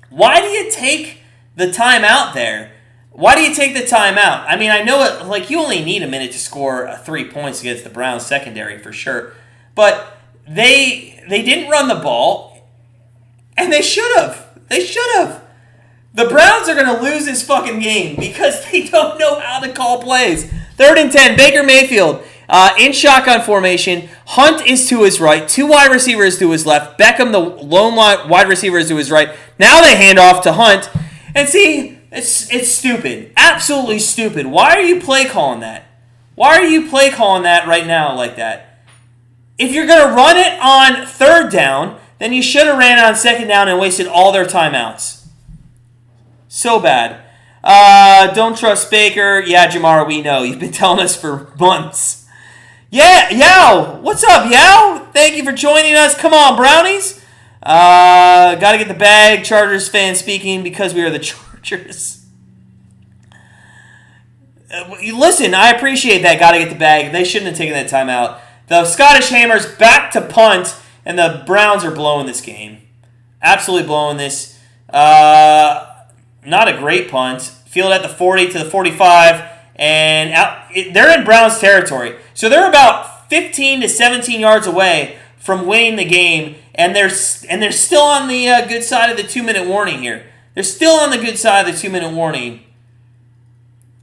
Why do you take the time out there? Why do you take the time out? I mean, I know it. Like, you only need a minute to score 3 points against the Browns secondary for sure, but they didn't run the ball, and they should have. They should have. The Browns are going to lose this fucking game because they don't know how to call plays. 3rd and 10, Baker Mayfield in shotgun formation. Hunt is to his right. 2 wide receivers to his left. Beckham, the lone wide receiver, is to his right. Now they hand off to Hunt. And see, it's stupid. Absolutely stupid. Why are you play calling that? Why are you play calling that right now like that? If you're going to run it on 3rd down, then you should have ran it on 2nd down and wasted all their timeouts. So bad. Don't trust Baker. Yeah, Jamar, we know. You've been telling us for months. Yeah, Yao. What's up, Yao? Thank you for joining us. Come on, Brownies. Got to get the bag. Chargers fan speaking because we are the Chargers. Listen, I appreciate that. Got to get the bag. They shouldn't have taken that timeout. The Scottish Hammers back to punt, and the Browns are blowing this game. Absolutely blowing this. Not a great punt. Field at the 40 to the 45, and they're in Browns territory. So they're about 15 to 17 yards away from winning the game, and they're still on the good side of the 2-minute warning here. They're still on the good side of the 2-minute warning.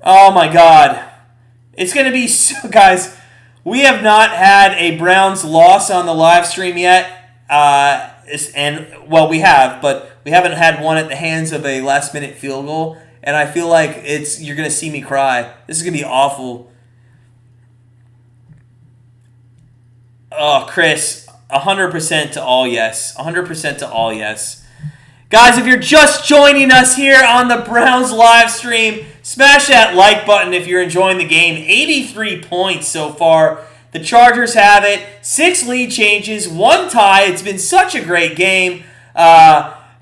Oh my God. It's going to be so, guys, we have not had a Browns loss on the live stream yet. We have, but we haven't had one at the hands of a last-minute field goal, and I feel like you're going to see me cry. This is going to be awful. Oh, Chris, 100% to all yes. 100% to all yes. Guys, if you're just joining us here on the Browns live stream, smash that like button if you're enjoying the game. 83 points so far. The Chargers have it. 6 lead changes, 1 tie. It's been such a great game.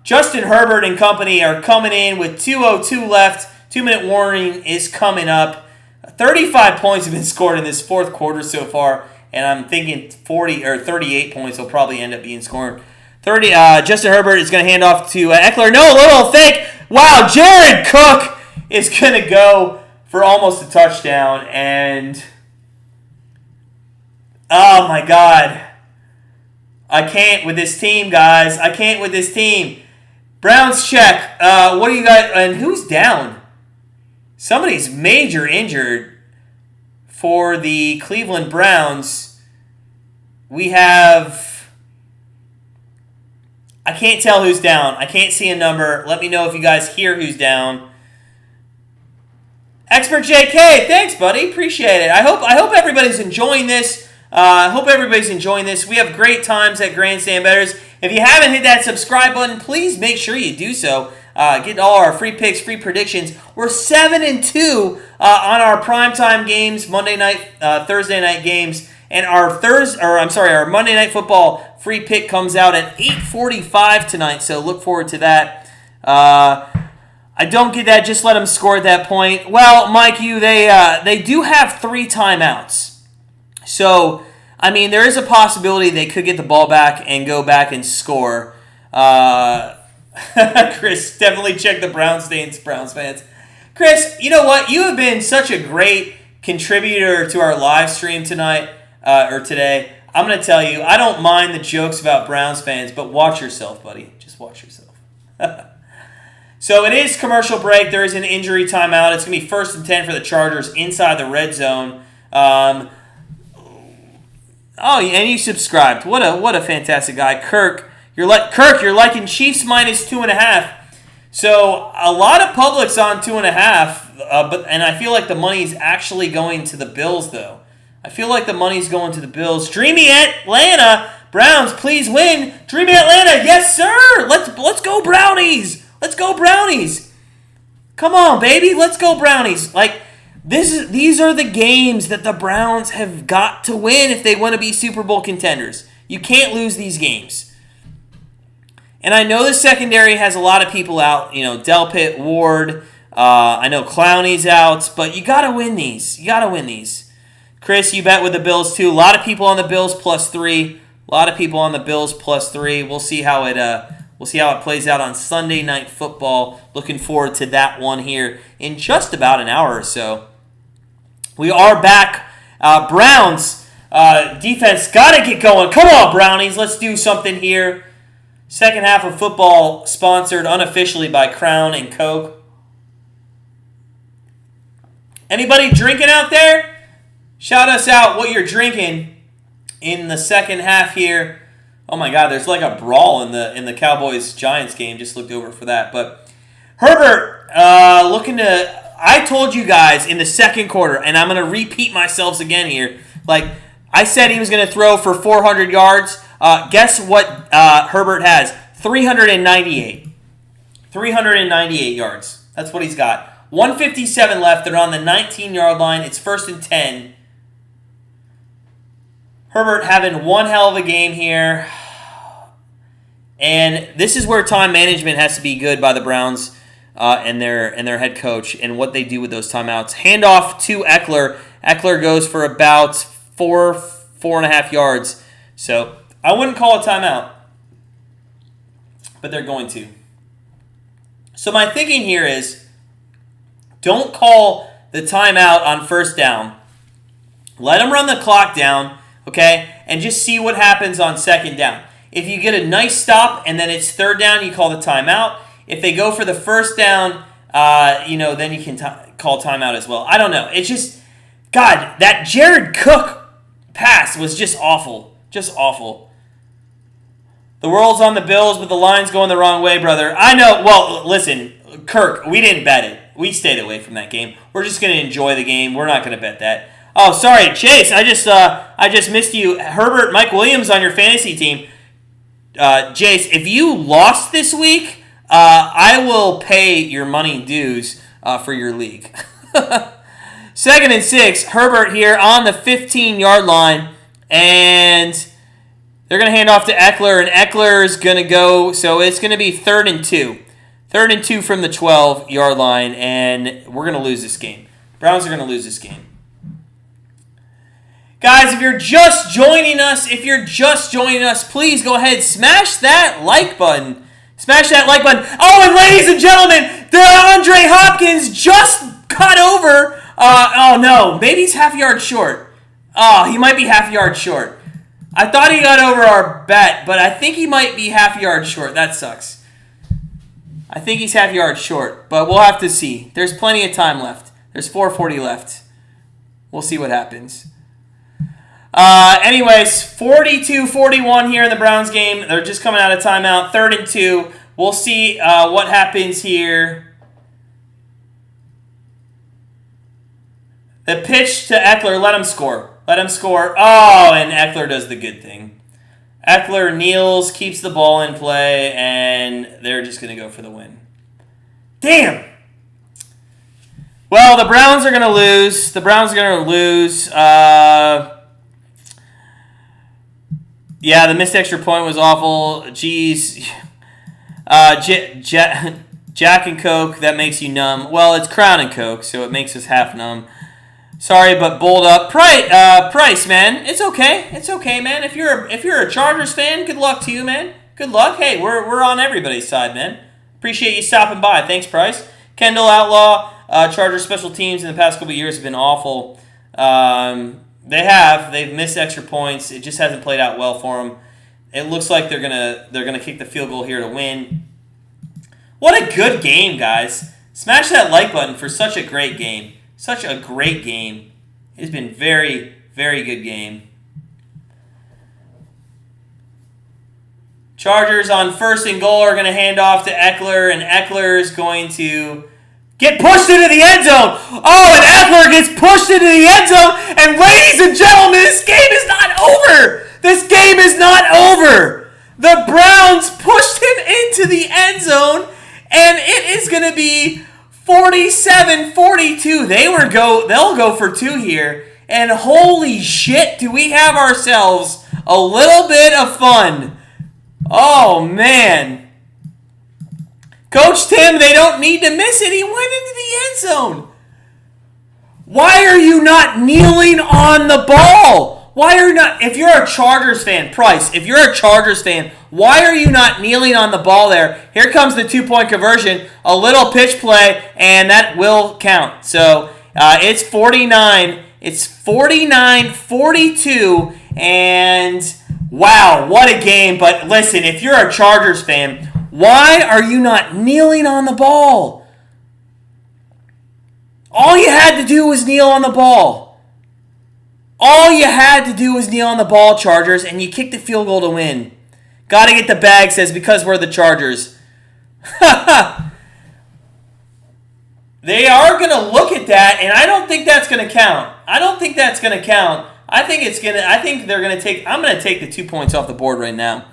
Justin Herbert and company are coming in with 2:02 left. 2-minute warning is coming up. 35 points have been scored in this 4th quarter so far, and I'm thinking 40 or 38 points will probably end up being scored. Justin Herbert is going to hand off to Eckler. No, a little fake. Wow, Jared Cook is going to go for almost a touchdown, and oh my God. I can't with this team, guys. I can't with this team. Browns check. What do you got? And who's down? Somebody's major injured for the Cleveland Browns. We have... I can't tell who's down. I can't see a number. Let me know if you guys hear who's down. Expert JK, thanks, buddy. Appreciate it. I hope everybody's enjoying this. We have great times at Grandstand Bettors. If you haven't hit that subscribe button, please make sure you do so. Get all our free picks, free predictions. We're 7-2 on our primetime games, Monday night, Thursday night games, and our Monday Night Football free pick comes out at 8:45 tonight. So look forward to that. I don't get that. Just let them score at that point. Well, Mike, they do have 3 timeouts. So, I mean, there is a possibility they could get the ball back and go back and score. Chris, definitely check the Browns stance, Browns fans. Chris, you know what? You have been such a great contributor to our live stream tonight, or today. I'm going to tell you, I don't mind the jokes about Browns fans, but watch yourself, buddy. Just watch yourself. So it is commercial break. There is an injury timeout. It's going to be 1st and 10 for the Chargers inside the red zone. Oh, and you subscribed. What a fantastic guy. Kirk, you're liking Chiefs minus 2.5. So a lot of public's on 2.5, and I feel like the money's actually going to the Bills, though. I feel like the money's going to the Bills. Dreamy Atlanta. Browns, please win. Dreamy Atlanta. Yes, sir. Let's go Brownies. Let's go Brownies. Come on, baby. Let's go Brownies. Like, these are the games that the Browns have got to win if they want to be Super Bowl contenders. You can't lose these games. And I know the secondary has a lot of people out. You know, Delpit, Ward. I know Clowney's out. But you got to win these. You got to win these. Chris, you bet with the Bills too. A lot of people on the Bills +3. A lot of people on the Bills +3. We'll see how it plays out on Sunday Night Football. Looking forward to that one here in just about an hour or so. We are back. Browns defense got to get going. Come on, Brownies. Let's do something here. Second half of football sponsored unofficially by Crown and Coke. Anybody drinking out there? Shout us out what you're drinking in the second half here. Oh my God, there's like a brawl in the Cowboys-Giants game. Just looked over for that. But Herbert looking to... I told you guys in the second quarter, and I'm going to repeat myself again here. Like, I said he was going to throw for 400 yards. Guess what Herbert has? 398. 398 yards. That's what he's got. 157 left. They're on the 19-yard line. It's 1st and 10. Herbert having one hell of a game here. And this is where time management has to be good by the Browns and their head coach and what they do with those timeouts. Handoff to Eckler. Eckler goes for about 4.5 yards. So I wouldn't call a timeout, but they're going to. So my thinking here is don't call the timeout on 1st down. Let them run the clock down. Okay, and just see what happens on 2nd down. If you get a nice stop and then it's 3rd down, you call the timeout. If they go for the 1st down, then you can call timeout as well. I don't know. It's just, God, that Jared Cook pass was just awful. Just awful. The world's on the Bills, but the line's going the wrong way, brother. I know. Well, listen, Kirk, we didn't bet it. We stayed away from that game. We're just going to enjoy the game. We're not going to bet that. Oh, sorry, Chase. I just missed you. Herbert, Mike Williams on your fantasy team. Jace, if you lost this week, I will pay your money dues for your league. 2nd and 6. Herbert here on the 15-yard line, and they're going to hand off to Eckler, and Eckler is going to go. So it's going to be 3rd and 2. 3rd and 2 from the 12-yard line, and we're going to lose this game. Browns are going to lose this game. Guys, if you're just joining us, please go ahead, smash that like button. Smash that like button. Oh, and ladies and gentlemen, DeAndre Hopkins just got over. Oh, no. Maybe he's half a yard short. Oh, he might be half a yard short. I thought he got over our bet, but I think he might be half a yard short. That sucks. I think he's half a yard short, but we'll have to see. There's plenty of time left. There's 4:40 left. We'll see what happens. Anyways, 42-41 here in the Browns game. They're just coming out of timeout. 3rd and 2. We'll see what happens here. The pitch to Eckler. Let him score. Let him score. Oh, and Eckler does the good thing. Eckler kneels, keeps the ball in play, and they're just going to go for the win. Damn! Well, the Browns are going to lose. Yeah, the missed extra point was awful. Jeez. Jack and Coke, that makes you numb. Well, it's Crown and Coke, so it makes us half numb. Sorry, but bold up. Price, man. It's okay. It's okay, man. If you're a Chargers fan, good luck to you, man. Good luck. Hey, we're on everybody's side, man. Appreciate you stopping by. Thanks, Price. Kendall Outlaw, Chargers special teams in the past couple of years have been awful. They have. They've missed extra points. It just hasn't played out well for them. It looks like they're gonna kick the field goal here to win. What a good game, guys! Smash that like button for such a great game. Such a great game. It's been very, very good game. Chargers on 1st and goal are going to hand off to Eckler, and Eckler is going to get pushed into the end zone. Oh, and Eckler gets pushed into the end zone, and ladies and gentlemen, this game is not over. This game is not over. The Browns pushed him into the end zone, and it is going to be 47-42. They'll go for 2 here, and holy shit, do we have ourselves a little bit of fun. Oh, man. Coach Tim, they don't need to miss it. He went into the end zone. Why are you not kneeling on the ball? Why are you not? If you're a Chargers fan, Price, if you're a Chargers fan, why are you not kneeling on the ball there? Here comes the 2-point conversion, a little pitch play, and that will count. So it's 49. It's 49-42, and wow, what a game. But listen, if you're a Chargers fan, why are you not kneeling on the ball? All you had to do was kneel on the ball. All you had to do was kneel on the ball, Chargers, and you kicked the field goal to win. Gotta get the bag, says, because we're the Chargers. They are going to look at that, and I don't think that's going to count. I think they're going to take... I'm going to take the 2 points off the board right now.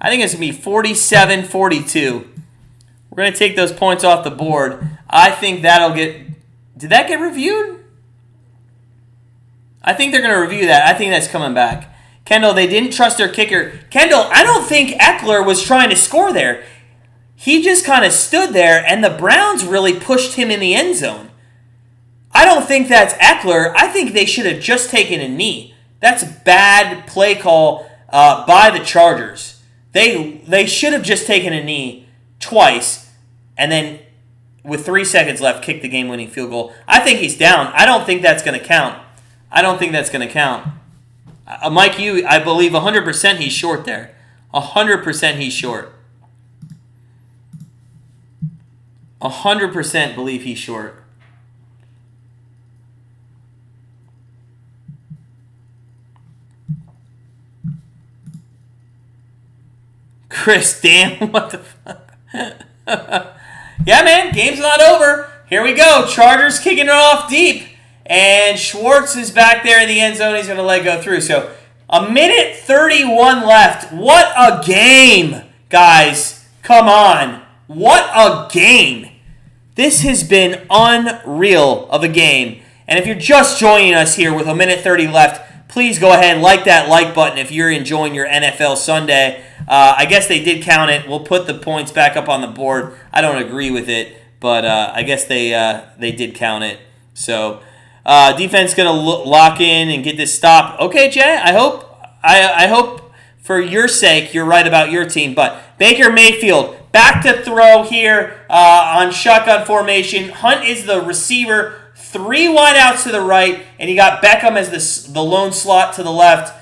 I think it's going to be 47-42. We're going to take those points off the board. I think that'll get... Did that get reviewed? I think they're going to review that. I think that's coming back. Kendall, they didn't trust their kicker. Kendall, I don't think Eckler was trying to score there. He just kind of stood there, and the Browns really pushed him in the end zone. I don't think that's Eckler. I think they should have just taken a knee. That's a bad play call by the Chargers. They should have just taken a knee twice, and then with 3 seconds left, kick the game-winning field goal. I think he's down. I don't think that's going to count. Mike, I believe 100% he's short there. 100% he's short. 100% believe he's short. Chris, damn, what the fuck? Yeah, man, game's not over. Here we go. Chargers kicking it off deep. And Schwartz is back there in the end zone. He's going to let go through. So, 1:31 left. What a game, guys. Come on. What a game. This has been unreal of a game. And if you're just joining us here with 1:30 left, please go ahead and like that like button if you're enjoying your NFL Sunday. I guess they did count it. We'll put the points back up on the board. I don't agree with it, but I guess they did count it. So defense going to lock in and get this stop. Okay, Jay, I hope for your sake you're right about your team. But Baker Mayfield back to throw here on shotgun formation. Hunt is the receiver. 3 wideouts to the right, and you got Beckham as the lone slot to the left.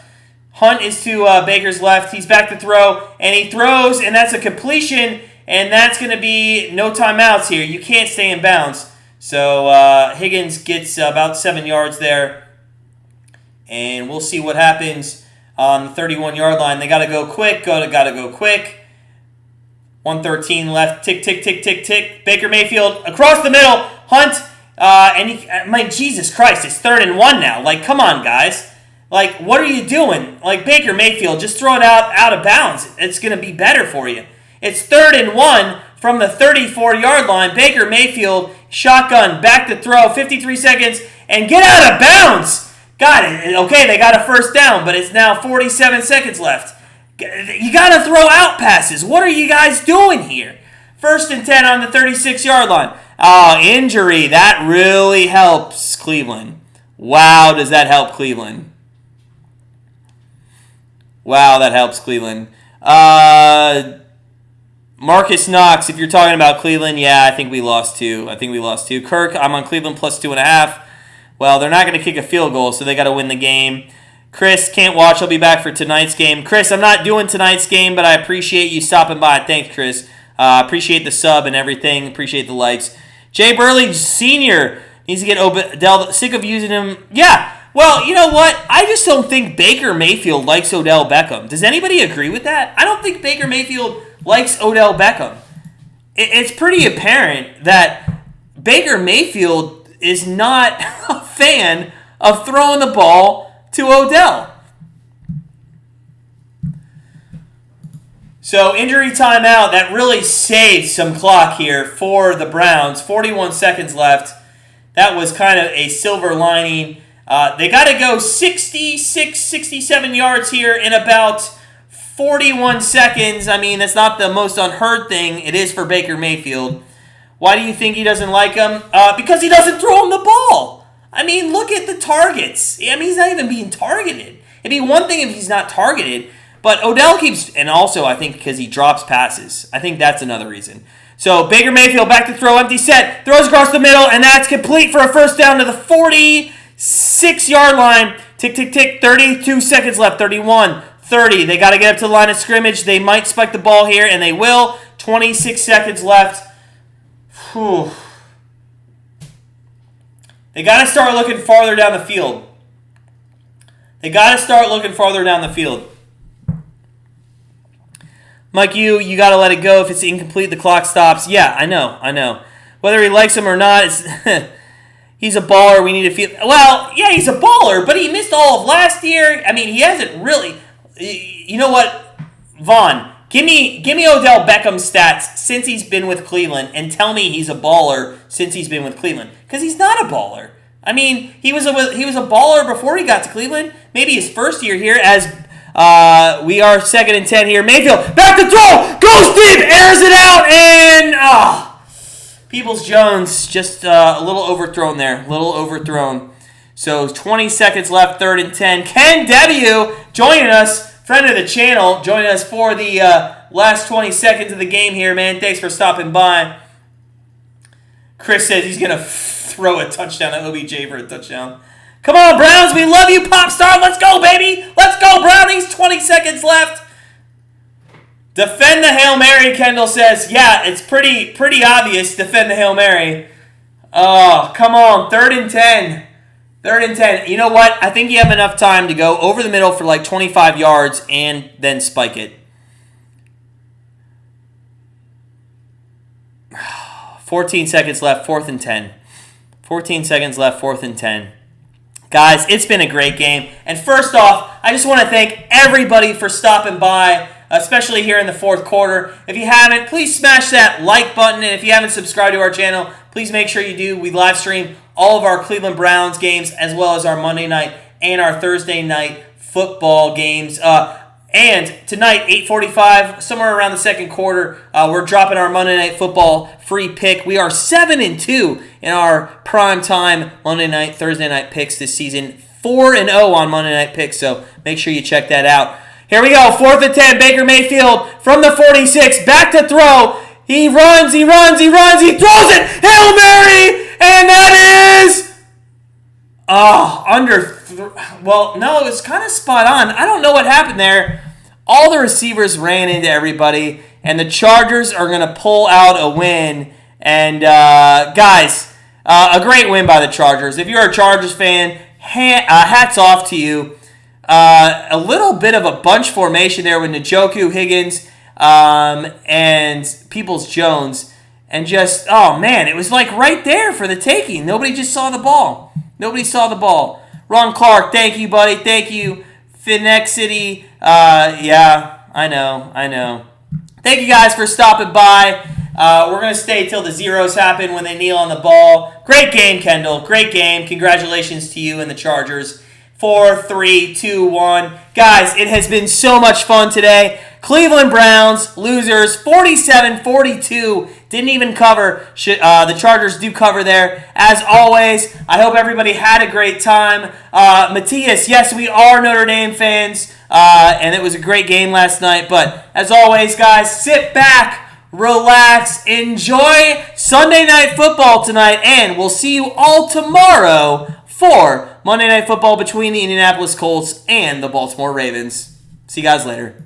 Hunt is to Baker's left. He's back to throw, and he throws, and that's a completion, and that's going to be no timeouts here. You can't stay in bounds. So Higgins gets about 7 yards there, and we'll see what happens on the 31-yard line. They got to go quick. Got to go quick. 1:13 left. Tick, tick, tick, tick, tick. Baker Mayfield across the middle. Hunt. Jesus Christ, it's 3rd and 1 now. Like, come on, guys. Like, what are you doing? Like, Baker Mayfield, just throw it out of bounds. It's going to be better for you. It's 3rd and 1 from the 34-yard line. Baker Mayfield, shotgun, back to throw, 53 seconds, and get out of bounds. Got it. Okay, they got a first down, but it's now 47 seconds left. You got to throw out passes. What are you guys doing here? 1st and 10 on the 36-yard line. Oh, injury. That really helps Cleveland. Wow, does that help Cleveland? Wow, that helps Cleveland. Marcus Knox, if you're talking about Cleveland, yeah, I think we lost 2. Kirk, I'm on Cleveland plus 2.5. Well, they're not going to kick a field goal, so they got to win the game. Chris, can't watch. I'll be back for tonight's game. Chris, I'm not doing tonight's game, but I appreciate you stopping by. Thanks, Chris. Appreciate the sub and everything. Appreciate the likes. Jay Burley Sr. needs to get Odell. Sick of using him. Yeah. Well, you know what? I just don't think Baker Mayfield likes Odell Beckham. Does anybody agree with that? I don't think Baker Mayfield likes Odell Beckham. It's pretty apparent that Baker Mayfield is not a fan of throwing the ball to Odell. So injury timeout, that really saved some clock here for the Browns. 41 seconds left. That was kind of a silver lining. They got to go 66, 67 yards here in about 41 seconds. I mean, that's not the most unheard thing. It is for Baker Mayfield. Why do you think he doesn't like him? Because he doesn't throw him the ball. I mean, look at the targets. I mean, he's not even being targeted. It'd be one thing if he's not targeted, but Odell keeps, and also I think because he drops passes. I think that's another reason. So Baker Mayfield back to throw, empty set, throws across the middle, and that's complete for a first down to the 46-yard line. Tick, tick, tick, 32 seconds left, 31, 30. They got to get up to the line of scrimmage. They might spike the ball here, and they will. 26 seconds left. Whew. They got to start looking farther down the field. Mike, you got to let it go. If it's incomplete, the clock stops. Yeah, I know. Whether he likes him or not, it's he's a baller. We need to feel... Well, yeah, he's a baller, but he missed all of last year. I mean, he hasn't really... You know what, Vaughn? Give me Odell Beckham's stats since he's been with Cleveland and tell me he's a baller since he's been with Cleveland. Because he's not a baller. I mean, he was a baller before he got to Cleveland. Maybe his first year here as we are 2nd and 10 here. Mayfield, back to throw, goes deep, airs it out, and Peoples-Jones just a little overthrown there. So 20 seconds left, 3rd and 10. Ken W. joining us. Friend of the channel, joining us for the last 20 seconds of the game here, man. Thanks for stopping by. Chris says he's going to throw a touchdown to OBJ for a touchdown. Come on, Browns. We love you, pop star. Let's go, baby. Let's go, Brownies. 20 seconds left. Defend the Hail Mary, Kendall says. Yeah, it's pretty obvious. Defend the Hail Mary. Oh, come on. 3rd and 10. 3rd and 10. You know what? I think you have enough time to go over the middle for like 25 yards and then spike it. 14 seconds left, 4th and 10. 14 seconds left, 4th and 10. Guys, it's been a great game. And first off, I just want to thank everybody for stopping by, especially here in the 4th quarter. If you haven't, please smash that like button. And if you haven't subscribed to our channel, please make sure you do. We live stream all of our Cleveland Browns games as well as our Monday night and our Thursday night football games. And tonight, 8:45, somewhere around the 2nd quarter, we're dropping our Monday Night Football free pick. We are 7-2 in our prime time Monday night, Thursday night picks this season. 4-0 on Monday night picks, so make sure you check that out. Here we go, 4th and 10, Baker Mayfield from the 46, back to throw. He runs, he throws it, Hail Mary, and that is... Well, no, it's kind of spot on. I don't know what happened there. All the receivers ran into everybody, and the Chargers are going to pull out a win. And, guys, a great win by the Chargers. If you're a Chargers fan, hats off to you. A little bit of a bunch formation there with Njoku, Higgins, and Peoples-Jones. And just, oh, man, it was like right there for the taking. Nobody just saw the ball. Ron Clark, thank you, buddy. Thank you. Finexity. Yeah, I know. Thank you guys for stopping by. We're going to stay till the zeros happen when they kneel on the ball. Great game, Kendall. Great game. Congratulations to you and the Chargers. 4, 3, 2, 1. Guys, it has been so much fun today. Cleveland Browns, losers, 47-42. Didn't even cover. The Chargers do cover there. As always, I hope everybody had a great time. Matthias, yes, we are Notre Dame fans, and it was a great game last night. But as always, guys, sit back, relax, enjoy Sunday Night Football tonight, and we'll see you all tomorrow for Monday Night Football between the Indianapolis Colts and the Baltimore Ravens. See you guys later.